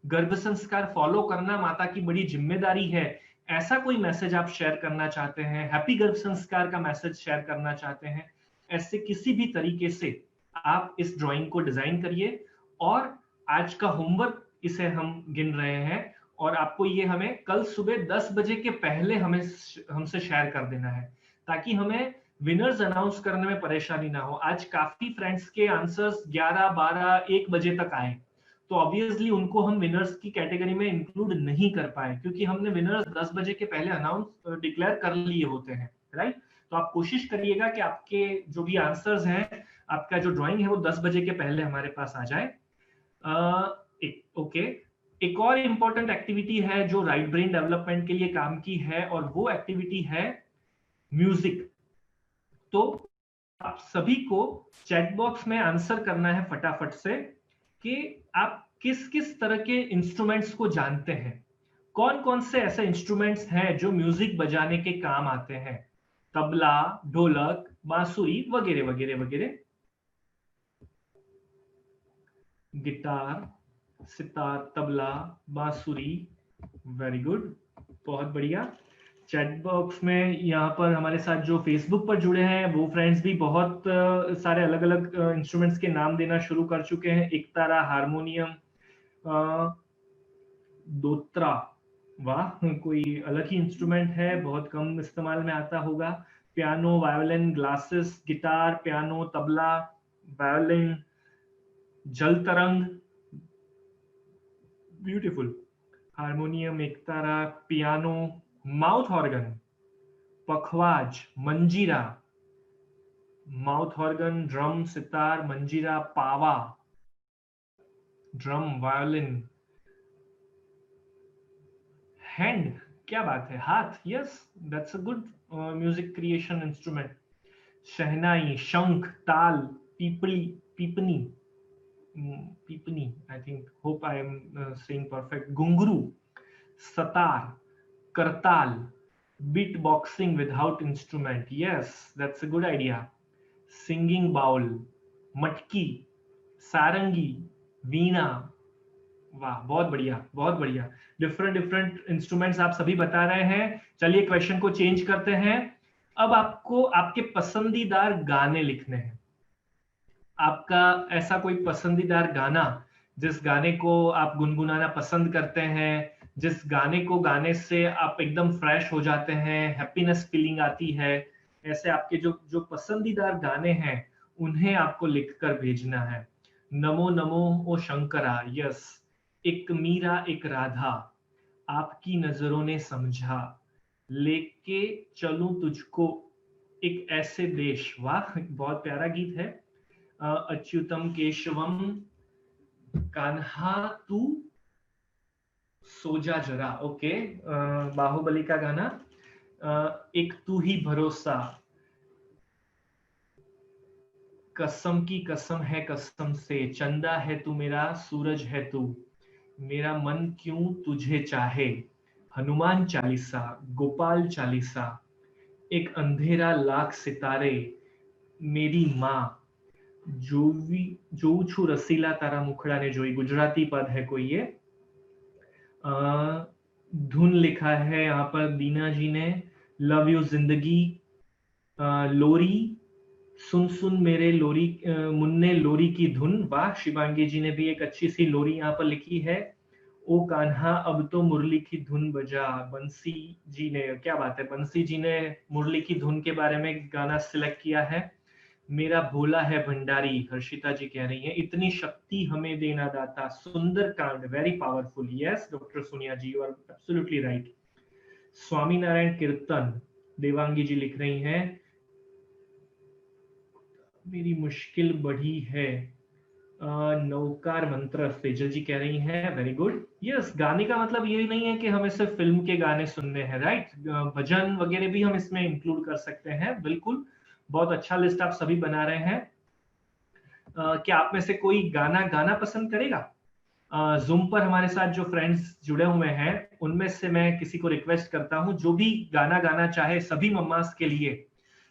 गर्भ संस्कार फॉलो करना माता की बड़ी जिम्मेदारी है, ऐसा कोई मैसेज आप शेयर करना चाहते हैं, हैप्पी गर्भ संस्कार का मैसेज शेयर करना चाहते हैं, ऐसे किसी भी तरीके से आप इस ड्राइंग को डिजाइन करिए। और आज का होमवर्क इसे हम गिन रहे हैं, और आपको ये हमें कल सुबह 10 बजे के पहले हमसे शेयर कर देना है, ताकि हमें विनर्स अनाउंस करने में परेशानी ना हो। आज काफी फ्रेंड्स के आंसर्स 11, 12, 1 बजे तक आए, तो ऑब्वियसली उनको हम विनर्स की कैटेगरी में इंक्लूड नहीं कर पाए, क्योंकि हमने विनर्स 10 बजे के पहले अनाउंस डिक्लेयर कर लिए होते हैं। राइट, तो आप कोशिश करिएगा कि आपके जो भी आंसर्स हैं, आपका जो ड्राइंग है वो 10 बजे के पहले हमारे पास आ जाए। ओके, एक और इंपॉर्टेंट एक्टिविटी है जो राइट ब्रेन डेवलपमेंट के लिए काम की है, और वो एक्टिविटी है म्यूजिक। तो आप सभी को चैट बॉक्स में आंसर करना है फटाफट से कि आप किस किस तरह के इंस्ट्रूमेंट्स को जानते हैं, कौन कौन से ऐसे इंस्ट्रूमेंट्स हैं जो म्यूजिक बजाने के काम आते हैं, तबला, ढोलक, बांसुरी वगैरह वगैरह वगैरह। गिटार, सितार, तबला, बांसुरी, वेरी गुड, बहुत बढ़िया। चैट बॉक्स में यहाँ पर हमारे साथ जो फेसबुक पर जुड़े हैं वो फ्रेंड्स भी बहुत सारे अलग अलग इंस्ट्रूमेंट्स के नाम देना शुरू कर चुके हैं। एकतारा हारमोनियम, दोत्रा, वाह, कोई अलग ही इंस्ट्रूमेंट है, बहुत कम इस्तेमाल में आता होगा। Piano, violin, glasses, guitar, piano, tabla, violin, jal tarang, beautiful, harmonium, ektara, piano, mouth organ, pakhawaj, manjira, mouth organ, drum, sitar, मंजीरा, पावा, ड्रम, वायोलिन, हैंड, क्या बात है, हाथ, yes, that's a good music creation instrument. Shehnai, shankh, ताल, पीपली, पीपनी, पीपनी, I think, hope I am saying perfect, ghungroo, sitar, kartal, beat boxing without instrument, yes, that's a good idea. Singing bowl, मटकी, सारंगी, वीणा, वाह, बहुत बढ़िया, बहुत बढ़िया। डिफरेंट डिफरेंट इंस्ट्रूमेंट्स आप सभी बता रहे हैं। चलिए क्वेश्चन को चेंज करते हैं। अब आपको आपके पसंदीदार गाने लिखने हैं। आपका ऐसा कोई पसंदीदार गाना, जिस गाने को आप गुनगुनाना पसंद करते हैं, जिस गाने को गाने से आप एकदम फ्रेश हो जाते हैं, हैप्पीनेस फीलिंग आती है, ऐसे आपके जो जो पसंदीदार गाने हैं उन्हें आपको लिखकर भेजना है। नमो नमो ओ शंकरा, यस, एक मीरा एक राधा, आपकी नजरों ने समझा, लेके चलूं तुझको एक ऐसे देश, वाह, बहुत प्यारा गीत है। अच्युतम केशवम, कान्हा तू सोजा जरा, ओके, बाहुबली का गाना। एक तू ही भरोसा, कसम की कसम है कसम से, चंदा है तू मेरा, सूरज है तू, मेरा मन क्यों तुझे चाहे, हनुमान चालीसा, गोपाल चालीसा, एक अंधेरा लाख सितारे, मेरी माँ, જોવી જોઉં છું રસીલા તારા મુખડાને જોઈ, गुजराती पद है कोई ये। धुन लिखा है यहाँ पर दीना जी ने, लव यू जिंदगी, लोरी, सुन सुन मेरे लोरी, मुन्ने लोरी की धुन, वाह, शिवांगी जी ने भी एक अच्छी सी लोरी यहाँ पर लिखी है। ओ कान्हा अब तो मुरली की धुन बजा, बंसी जी ने, क्या बात है, बंसी जी ने मुरली की धुन के बारे में गाना सिलेक्ट किया है। मेरा भोला है भंडारी, हर्षिता जी कह रही हैं, इतनी शक्ति हमें देना दाता, Sundar Kand, very powerful, yes doctor Sonia ji, you are absolutely right. Swami Narayan kirtan, Devangi जी लिख रही हैं, मेरी मुश्किल बढ़ी है, नौकार मंत्र, सेजल जी कह रही हैं, वेरी गुड, यस। गाने का मतलब ये नहीं है कि हमें सिर्फ फिल्म के गाने सुनने हैं, राइट, भजन वगैरह भी हम इसमें इंक्लूड कर सकते हैं, बिल्कुल, बहुत अच्छा लिस्ट आप सभी बना रहे हैं। क्या आप में से कोई गाना गाना पसंद करेगा? जूम पर हमारे साथ जो फ्रेंड्स जुड़े हुए हैं उनमें से मैं किसी को रिक्वेस्ट करता हूं, जो भी गाना गाना चाहे सभी मम्मास के लिए,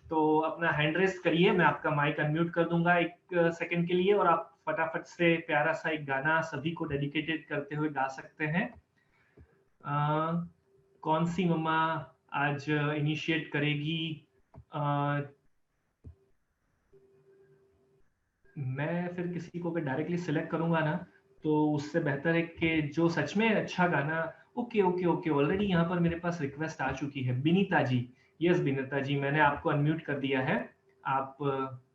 तो अपना हैंड रेस करिए, मैं आपका माइक अनम्यूट कर दूंगा एक सेकंड के लिए, और आप फटाफट से प्यारा सा एक गाना सभी को डेडिकेटेड करते हुए गा सकते हैं। कौन सी मम्मा आज इनिशिएट करेगी? मैं फिर किसी को अगर डायरेक्टली सिलेक्ट करूंगा ना, तो उससे बेहतर है कि जो सच में अच्छा गाना, ओके ओके ओके, ऑलरेडी यहाँ पर मेरे पास रिक्वेस्ट आ चुकी है, बिनीता जी, यस बिनीता जी, मैंने आपको अनम्यूट कर दिया है, आप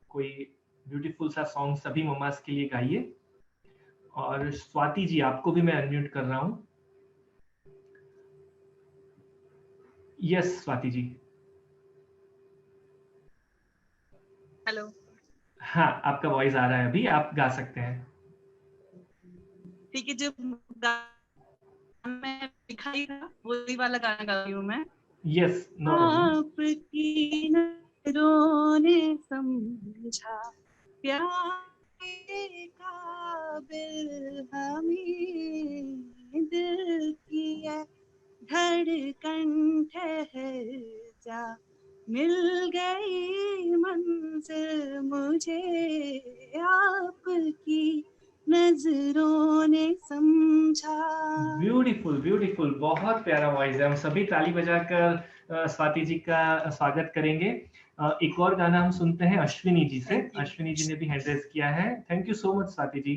कोई ब्यूटीफुल सा सॉन्ग सभी ममास के लिए गाइए। और स्वाति जी, आपको भी मैं अनम्यूट कर रहा हूँ, यस स्वाति जी। हेलो, हाँ, आपका वॉइस आ रहा है, अभी आप गा सकते हैं। ठीक है, जो मैं दिखाई था वही वाला गाना गा रही हूँ मैं। Yes, no problem. आपकी नजरों ने समझा, प्यार के काबिल हमें, दिल की है धड़कन ठहर जा, मिल गई मंजिल मुझे, आपकी नजरों ने समझा। ब्यूटीफुल ब्यूटीफुल, बहुत प्यारा वॉइस है। हम सभी ताली बजाकर स्वाति जी का स्वागत करेंगे। एक और गाना हम सुनते हैं अश्विनी जी से। Thank you. अश्विनी जी ने भी हैंड रेज किया है। Thank you so much Swati ji.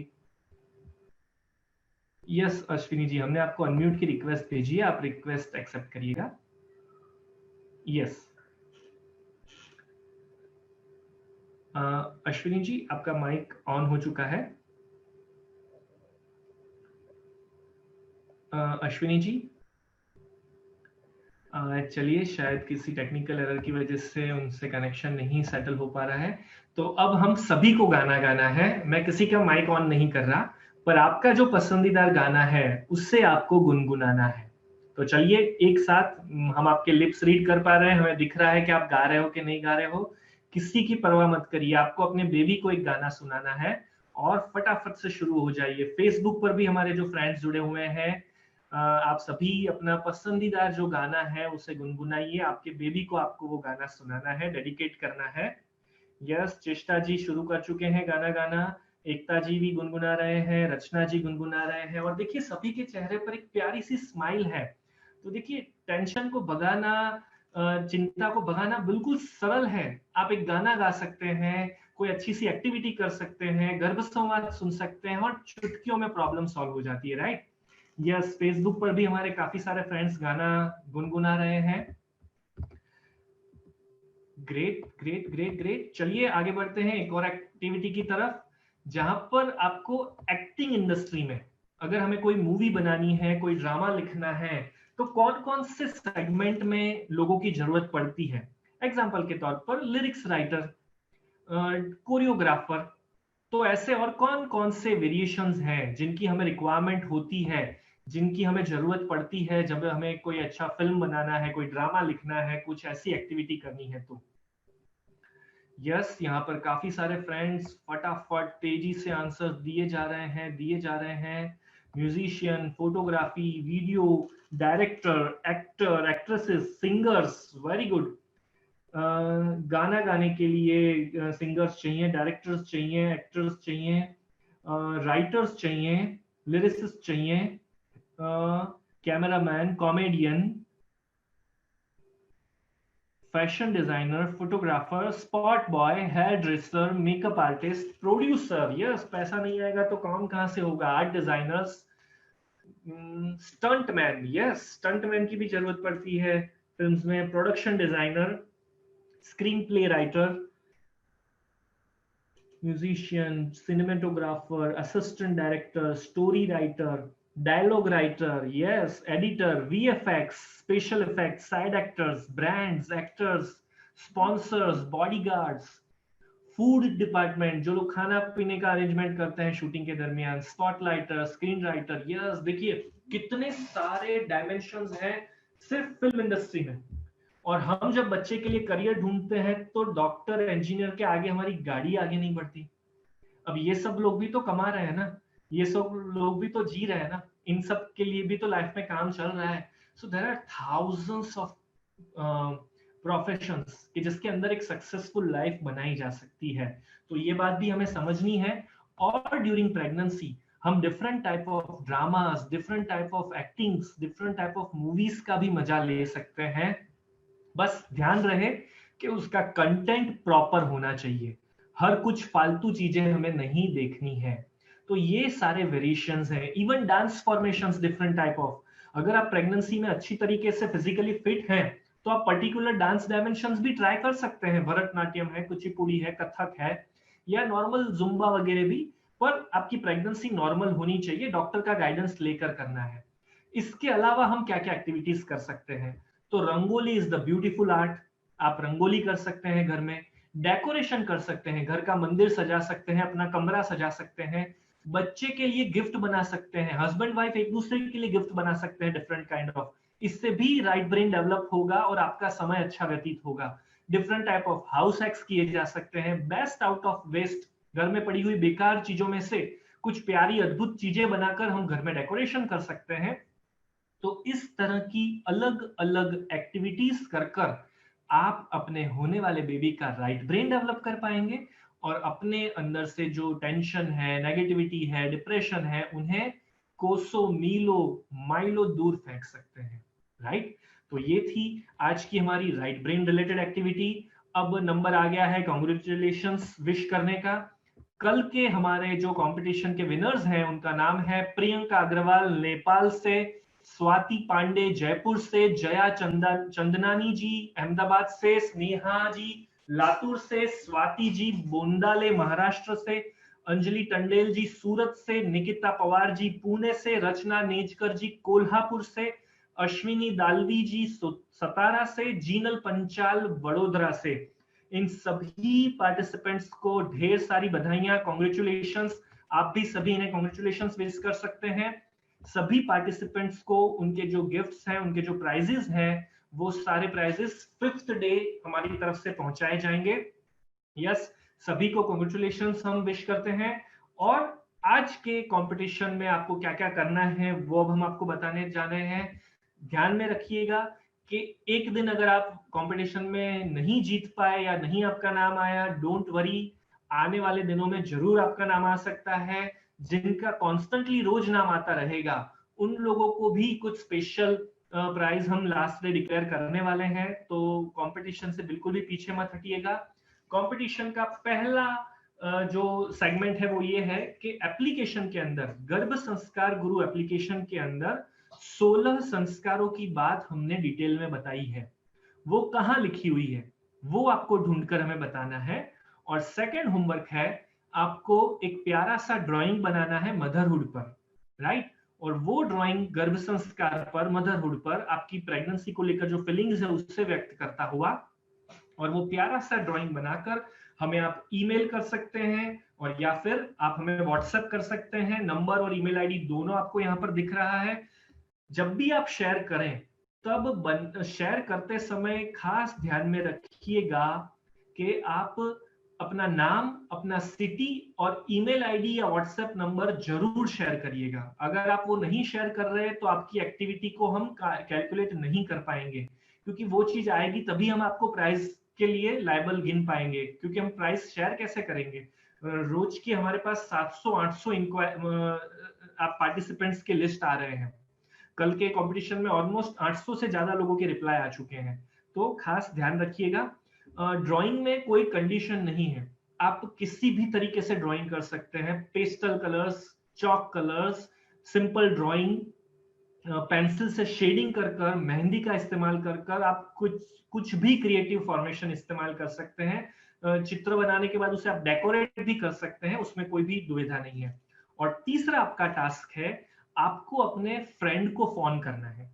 Yes Ashwini ji, हमने आपको अनम्यूट की रिक्वेस्ट भेजी है, आप रिक्वेस्ट एक्सेप्ट करिएगा। यस अश्विनी जी, आपका माइक ऑन हो चुका है। अश्विनी जी, चलिए शायद किसी टेक्निकल एरर की वजह से उनसे कनेक्शन नहीं सेटल हो पा रहा है। तो अब हम सभी को गाना गाना है। मैं किसी का माइक ऑन नहीं कर रहा, पर आपका जो पसंदीदा गाना है उससे आपको गुनगुनाना है। तो चलिए एक साथ, हम आपके लिप्स रीड कर पा रहे हैं, हमें दिख रहा है कि आप गा रहे हो कि नहीं गा रहे हो। किसी की परवाह मत करिए, आपको अपने बेबी को एक गाना सुनाना है और फटाफट से शुरू हो जाइए। फेसबुक पर भी हमारे जो फ्रेंड्स जुड़े हुए हैं, आप सभी अपना पसंदीदा जो गाना है उसे गुनगुनाइए। आपके बेबी को आपको वो गाना सुनाना है, डेडिकेट करना है। यस, चेष्टा जी शुरू कर चुके हैं गाना गाना, एकता जी भी गुनगुना रहे हैं, रचना जी गुनगुना रहे हैं, और देखिए सभी के चेहरे पर एक प्यारी सी स्माइल है। तो देखिए टेंशन को भगाना, चिंता को भगाना बिल्कुल सरल है। आप एक गाना गा सकते हैं, कोई अच्छी सी एक्टिविटी कर सकते हैं, गर्भ संवाद सुन सकते हैं और चुटकियों में प्रॉब्लम सॉल्व हो जाती है, राइट? यस, फेसबुक पर भी हमारे काफी सारे फ्रेंड्स गाना गुनगुना रहे हैं। Great great great great. चलिए आगे बढ़ते हैं एक और एक्टिविटी की तरफ, जहां पर आपको एक्टिंग इंडस्ट्री में अगर हमें कोई मूवी बनानी है, कोई ड्रामा लिखना है, तो कौन कौन से सेगमेंट में लोगों की जरूरत पड़ती है। एग्जाम्पल के तौर पर लिरिक्स राइटर, कोरियोग्राफर, तो ऐसे और कौन कौन से वेरिएशंस हैं जिनकी हमें रिक्वायरमेंट होती है, जिनकी हमें जरूरत पड़ती है जब हमें कोई अच्छा फिल्म बनाना है, कोई ड्रामा लिखना है, कुछ ऐसी एक्टिविटी करनी है। तो यस, यहाँ पर काफी सारे फ्रेंड्स फटाफट तेजी से आंसर दिए जा रहे हैं। Musician, photography, video, director, actor, actresses, singers, very good. गाना गाने के लिए सिंगर्स चाहिए, डायरेक्टर्स चाहिए, एक्टर्स चाहिए, राइटर्स चाहिए, लिरिसिस्ट चाहिए, cameraman, comedian, fashion designer, photographer, spot boy, hair dresser, makeup artist, producer, yes, पैसा नहीं आएगा तो काम कहाँ से होगा, art designers, stuntman, yes, stuntman की भी जरूरत पड़ती है फिल्म्स में, production designer, screen play writer, musician, cinematographer, assistant director, story writer, dialogue writer, yes, editor, VFX, special effects, side actors, brands, actors, sponsors, bodyguards, food department, जो लोग खाना पीने का अरेंजमेंट करते हैं शूटिंग के दरमियान, स्पॉटलाइटर, स्क्रीन राइटर, यस। देखिए कितने सारे डायमेंशंस हैं सिर्फ फिल्म इंडस्ट्री में। और हम जब बच्चे के लिए करियर ढूंढते हैं तो डॉक्टर, इंजीनियर के आगे हमारी गाड़ी आगे नहीं बढ़ती। अब ये सब लोग भी तो कमा रहे हैं ना, ये सब लोग भी तो जी रहे हैं ना, इन सब के लिए भी तो लाइफ में काम चल रहा है। So there are thousands of professions कि जिसके अंदर एक सक्सेसफुल लाइफ बनाई जा सकती है। तो ये बात भी हमें समझनी है। और ड्यूरिंग प्रेगनेंसी हम different type of dramas, different type of actings, different type of movies का भी मजा ले सकते हैं। बस ध्यान रहे कि उसका कंटेंट प्रॉपर होना चाहिए, हर कुछ फालतू चीजें हमें नहीं देखनी है। तो ये सारे वेरिएशंस हैं। Even dance formations different type of, अगर आप प्रेगनेंसी में अच्छी तरीके से फिजिकली फिट हैं तो आप पर्टिकुलर डांस डायमेंशंस भी ट्राई कर सकते हैं। भरतनाट्यम है, कुचिपुड़ी है, कथक है, या नॉर्मल जुम्बा वगैरह भी। पर आपकी प्रेगनेंसी नॉर्मल होनी चाहिए, डॉक्टर का गाइडेंस लेकर करना है। इसके अलावा हम क्या क्या एक्टिविटीज कर सकते हैं? तो rangoli is the beautiful art. आप रंगोली कर सकते हैं घर में, डेकोरेशन कर सकते हैं, घर का मंदिर सजा सकते हैं, अपना कमरा सजा सकते हैं, बच्चे के लिए गिफ्ट बना सकते हैं, हस्बैंड वाइफ एक दूसरे के लिए गिफ्ट बना सकते हैं डिफरेंट काइंड ऑफ। इससे भी राइट ब्रेन डेवलप होगा और आपका समय अच्छा व्यतीत होगा। Different type of house hacks किए जा सकते हैं, बेस्ट आउट ऑफ वेस्ट, घर में पड़ी हुई बेकार चीजों में से कुछ प्यारी अद्भुत चीजें बनाकर हम घर में डेकोरेशन कर सकते हैं। तो इस तरह की अलग अलग एक्टिविटीज कर कर आप अपने होने वाले बेबी का राइट ब्रेन डेवलप कर पाएंगे और अपने अंदर से जो टेंशन है, नेगेटिविटी है, डिप्रेशन है, उन्हें कोसों मीलों माइलों दूर फेंक सकते हैं। राइट, तो ये थी आज की हमारी राइट ब्रेन रिलेटेड एक्टिविटी। अब नंबर आ गया है कांग्रेचुलेशंस विश करने का। कल के हमारे जो कंपटीशन के विनर्स हैं उनका नाम है प्रियंका अग्रवाल नेपाल से, स्वाति पांडे जयपुर से, जया चंदनानी जी अहमदाबाद से, स्नेहा जी लातूर से, स्वाति जी बोंडाले महाराष्ट्र से, अंजलि टंडेल जी सूरत से, निकिता पवार जी पुणे से, रचना नेजकर जी कोल्हापुर से, अश्विनी दालवी जी सतारा से, जीनल पंचाल वडोदरा से। इन सभी पार्टिसिपेंट्स को ढेर सारी बधाइयां, कॉन्ग्रेचुलेशंस। आप भी सभी इन्हें कॉन्ग्रेचुलेशंस विश कर सकते हैं। सभी पार्टिसिपेंट्स को उनके जो गिफ्ट्स हैं, उनके जो प्राइजेस हैं, वो सारे प्राइजेस 5th डे हमारी तरफ से पहुंचाए जाएंगे। यस, सभी को कॉन्ग्रेचुलेशंस हम विश करते हैं। और आज के कंपटीशन में आपको क्या क्या करना है वो अब हम आपको बताने जा रहे हैं। ध्यान में रखिएगा कि एक दिन अगर आप कंपटीशन में नहीं जीत पाए या नहीं आपका नाम आया, डोंट वरी, आने वाले दिनों में जरूर आपका नाम आ सकता है। जिनका कॉन्स्टेंटली रोज नाम आता रहेगा उन लोगों को भी कुछ स्पेशल प्राइज हम लास्ट डे डिक्लेयर करने वाले हैं। तो कंपटीशन से बिल्कुल भी पीछे मत हटिएगा। कंपटीशन का पहला जो सेगमेंट है वो ये है कि एप्लीकेशन के अंदर, गर्भ संस्कार गुरु एप्लीकेशन के अंदर 16 संस्कारों की बात हमने डिटेल में बताई है। वो कहां लिखी हुई है वो आपको ढूंढकर हमें बताना है। और सेकंड होमवर्क है, आपको एक प्यारा सा ड्राइंग बनाना है मदरहुड पर। राइट, और वो ड्राइंग गर्भ संस्कार पर, मदरहुड पर आपकी प्रेगनेंसी को लेकर जो फीलिंग्स है उससे व्यक्त करता हुआ, और वो प्यारा सा ड्राइंग बनाकर हमें आप ईमेल कर सकते हैं और या फिर आप हमें व्हाट्सएप कर सकते हैं। नंबर और ईमेल आईडी दोनों आपको यहाँ पर दिख रहा है। जब भी आप शेयर करें तब शेयर करते समय खास ध्यान में रखिएगा कि आप अपना नाम, अपना सिटी और ईमेल आईडी या व्हाट्सएप नंबर जरूर शेयर करिएगा। अगर आप वो नहीं शेयर कर रहे तो आपकी एक्टिविटी को हम कैलकुलेट नहीं कर पाएंगे, क्योंकि वो चीज आएगी तभी हम आपको प्राइज के लिए लायबल गिन पाएंगे। क्योंकि हम प्राइज शेयर कैसे करेंगे, रोज की हमारे पास 700-800 आप पार्टिसिपेंट्स के लिस्ट आ रहे हैं। कल के कंपटीशन में ऑलमोस्ट 800 से ज्यादा लोगों के रिप्लाई आ चुके हैं। तो खास ध्यान रखिएगा, ड्राइंग में कोई कंडीशन नहीं है, आप किसी भी तरीके से ड्राइंग कर सकते हैं। Pastel colours, chalk colours, simple drawing, pencil से शेडिंग कर कर, मेहंदी का इस्तेमाल कर कर आप कुछ भी क्रिएटिव फॉर्मेशन इस्तेमाल कर सकते हैं। चित्र बनाने के बाद उसे आप डेकोरेट भी कर सकते हैं, उसमें कोई भी दुविधा नहीं है। और तीसरा आपका टास्क है, आपको अपने फ्रेंड को फोन करना है।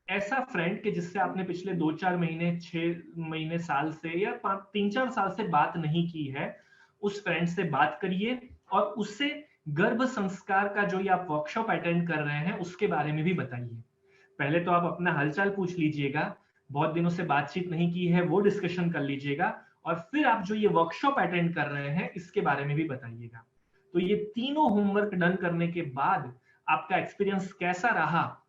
ऐसा फ्रेंड कि जिससे आपने पिछले 2-4 महीने, 6 महीने, साल से या 3-4 साल से बात नहीं की है, उस फ्रेंड से बात करिए और उससे गर्भ संस्कार का जो ये आप वर्कशॉप अटेंड कर रहे हैं उसके बारे में भी बताइए। पहले तो आप अपना हालचाल पूछ लीजिएगा, बहुत दिनों से बातचीत नहीं की है वो डिस्कशन कर लीजिएगा, और फिर आप जो ये वर्कशॉप अटेंड कर रहे हैं इसके बारे में भी बताइएगा। तो ये तीनों होमवर्क डन करने के बाद आपका एक्सपीरियंस कैसा रहा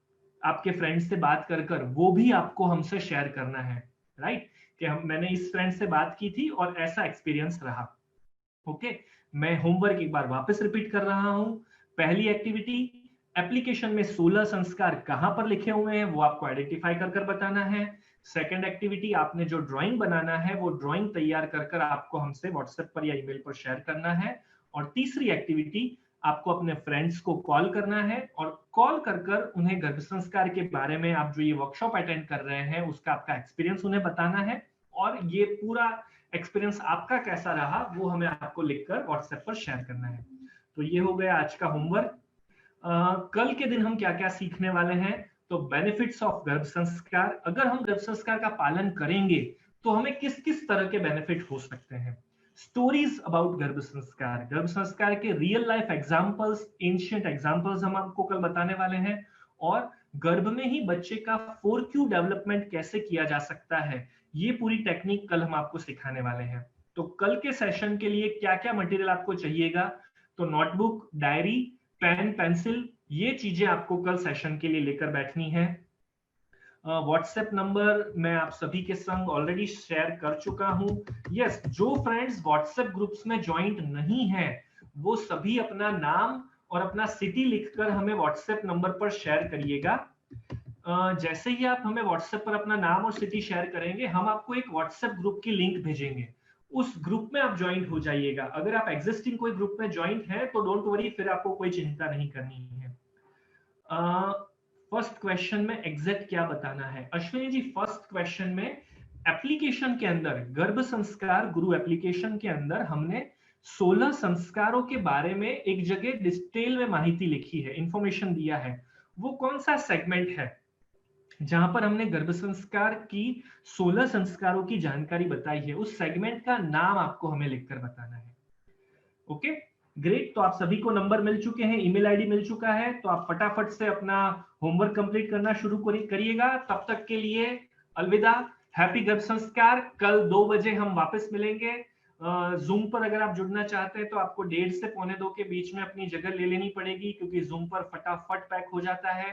आपके फ्रेंड से बात कर कर, वो भी आपको हमसे शेयर करना है। राइट, कि मैंने इस फ्रेंड से बात की थी और ऐसा एक्सपीरियंस रहा। ओके, मैं होमवर्क एक बार वापस रिपीट कर रहा हूं। पहली एक्टिविटी, एप्लीकेशन में 16 संस्कार कहां पर लिखे हुए हैं वो आपको आइडेंटिफाई कर कर बताना है। सेकंड एक्टिविटी, आपने जो ड्राइंग बनाना है वो ड्राइंग तैयार कर कर आपको हमसे व्हाट्सएप पर या ईमेल पर शेयर करना है। और तीसरी एक्टिविटी, आपको अपने फ्रेंड्स को कॉल करना है और कॉल कर कर उन्हें गर्भ संस्कार के बारे में, आप जो ये वर्कशॉप अटेंड कर रहे हैं उसका आपका एक्सपीरियंस उन्हें बताना है। और ये पूरा एक्सपीरियंस आपका कैसा रहा वो हमें आपको लिखकर व्हाट्सएप पर शेयर करना है। तो ये हो गया आज का होमवर्क। कल के दिन हम क्या क्या सीखने वाले हैं, तो बेनिफिट्स ऑफ गर्भ संस्कार। अगर हम गर्भ संस्कार का पालन करेंगे तो हमें किस किस तरह के बेनिफिट हो सकते हैं। स्टोरीज अबाउट गर्भ संस्कार, गर्भ संस्कार के real life examples, ancient examples हम आपको कल बताने वाले हैं। और गर्भ में ही बच्चे का 4Q डेवलपमेंट कैसे किया जा सकता है, ये पूरी टेक्निक कल हम आपको सिखाने वाले हैं। तो कल के सेशन के लिए क्या क्या मटेरियल आपको चाहिएगा, तो नोटबुक, डायरी, पेन, पेंसिल, ये चीजें आपको कल सेशन के लिए लेकर बैठनी है। व्हाट्सएप नंबर मैं आप सभी के संग ऑलरेडी शेयर कर चुका हूं। यस, जो फ्रेंड्स व्हाट्सएप ग्रुप्स में ज्वाइंट नहीं है वो सभी अपना नाम और अपना सिटी लिखकर हमें व्हाट्सएप नंबर पर शेयर करिएगा। जैसे ही आप हमें व्हाट्सएप पर अपना नाम और सिटी शेयर करेंगे, हम आपको एक व्हाट्सएप ग्रुप की लिंक भेजेंगे, उस ग्रुप में आप ज्वाइंट हो जाइएगा। अगर आप एग्जिस्टिंग कोई ग्रुप में ज्वाइंट है तो डोंट वरी, फिर आपको कोई चिंता नहीं करनी है। फर्स्ट क्वेश्चन में एग्जैक्ट क्या बताना है अश्विनी जी? फर्स्ट क्वेश्चन में एप्लीकेशन के अंदर, गर्भ संस्कार गुरु एप्लीकेशन के अंदर हमने 16 संस्कारों के बारे में एक जगह डिटेल में माहिती लिखी है, इंफॉर्मेशन दिया है। वो कौन सा सेगमेंट है जहां पर हमने गर्भ संस्कार की 16 संस्कारों की जानकारी बताई है? उस सेगमेंट का नाम आपको हमें लिखकर बताना है। Okay, great. तो आप सभी को नंबर मिल चुके हैं, ईमेल आईडी मिल चुका है, तो आप फटाफट से अपना होमवर्क कंप्लीट करना शुरू करिएगा। तब तक के लिए अलविदा, हैप्पी गर्भ संस्कार। कल 2 बजे हम वापस मिलेंगे। जूम पर अगर आप जुड़ना चाहते हैं तो आपको 1:30 से 1:45 के बीच में अपनी जगह ले लेनी पड़ेगी, क्योंकि जूम पर फटाफट पैक हो जाता है।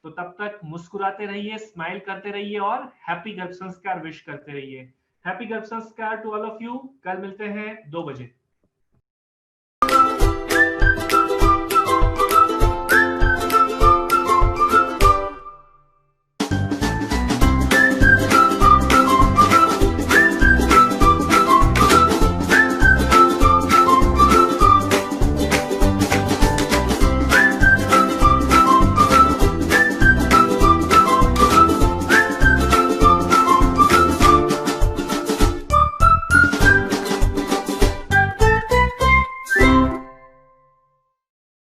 तो तब तक मुस्कुराते रहिए, स्माइल करते रहिए और हैप्पी गर्भ संस्कार विश करते रहिए। हैप्पी गर्भ संस्कार टू ऑल ऑफ यू। कल मिलते हैं 2 बजे।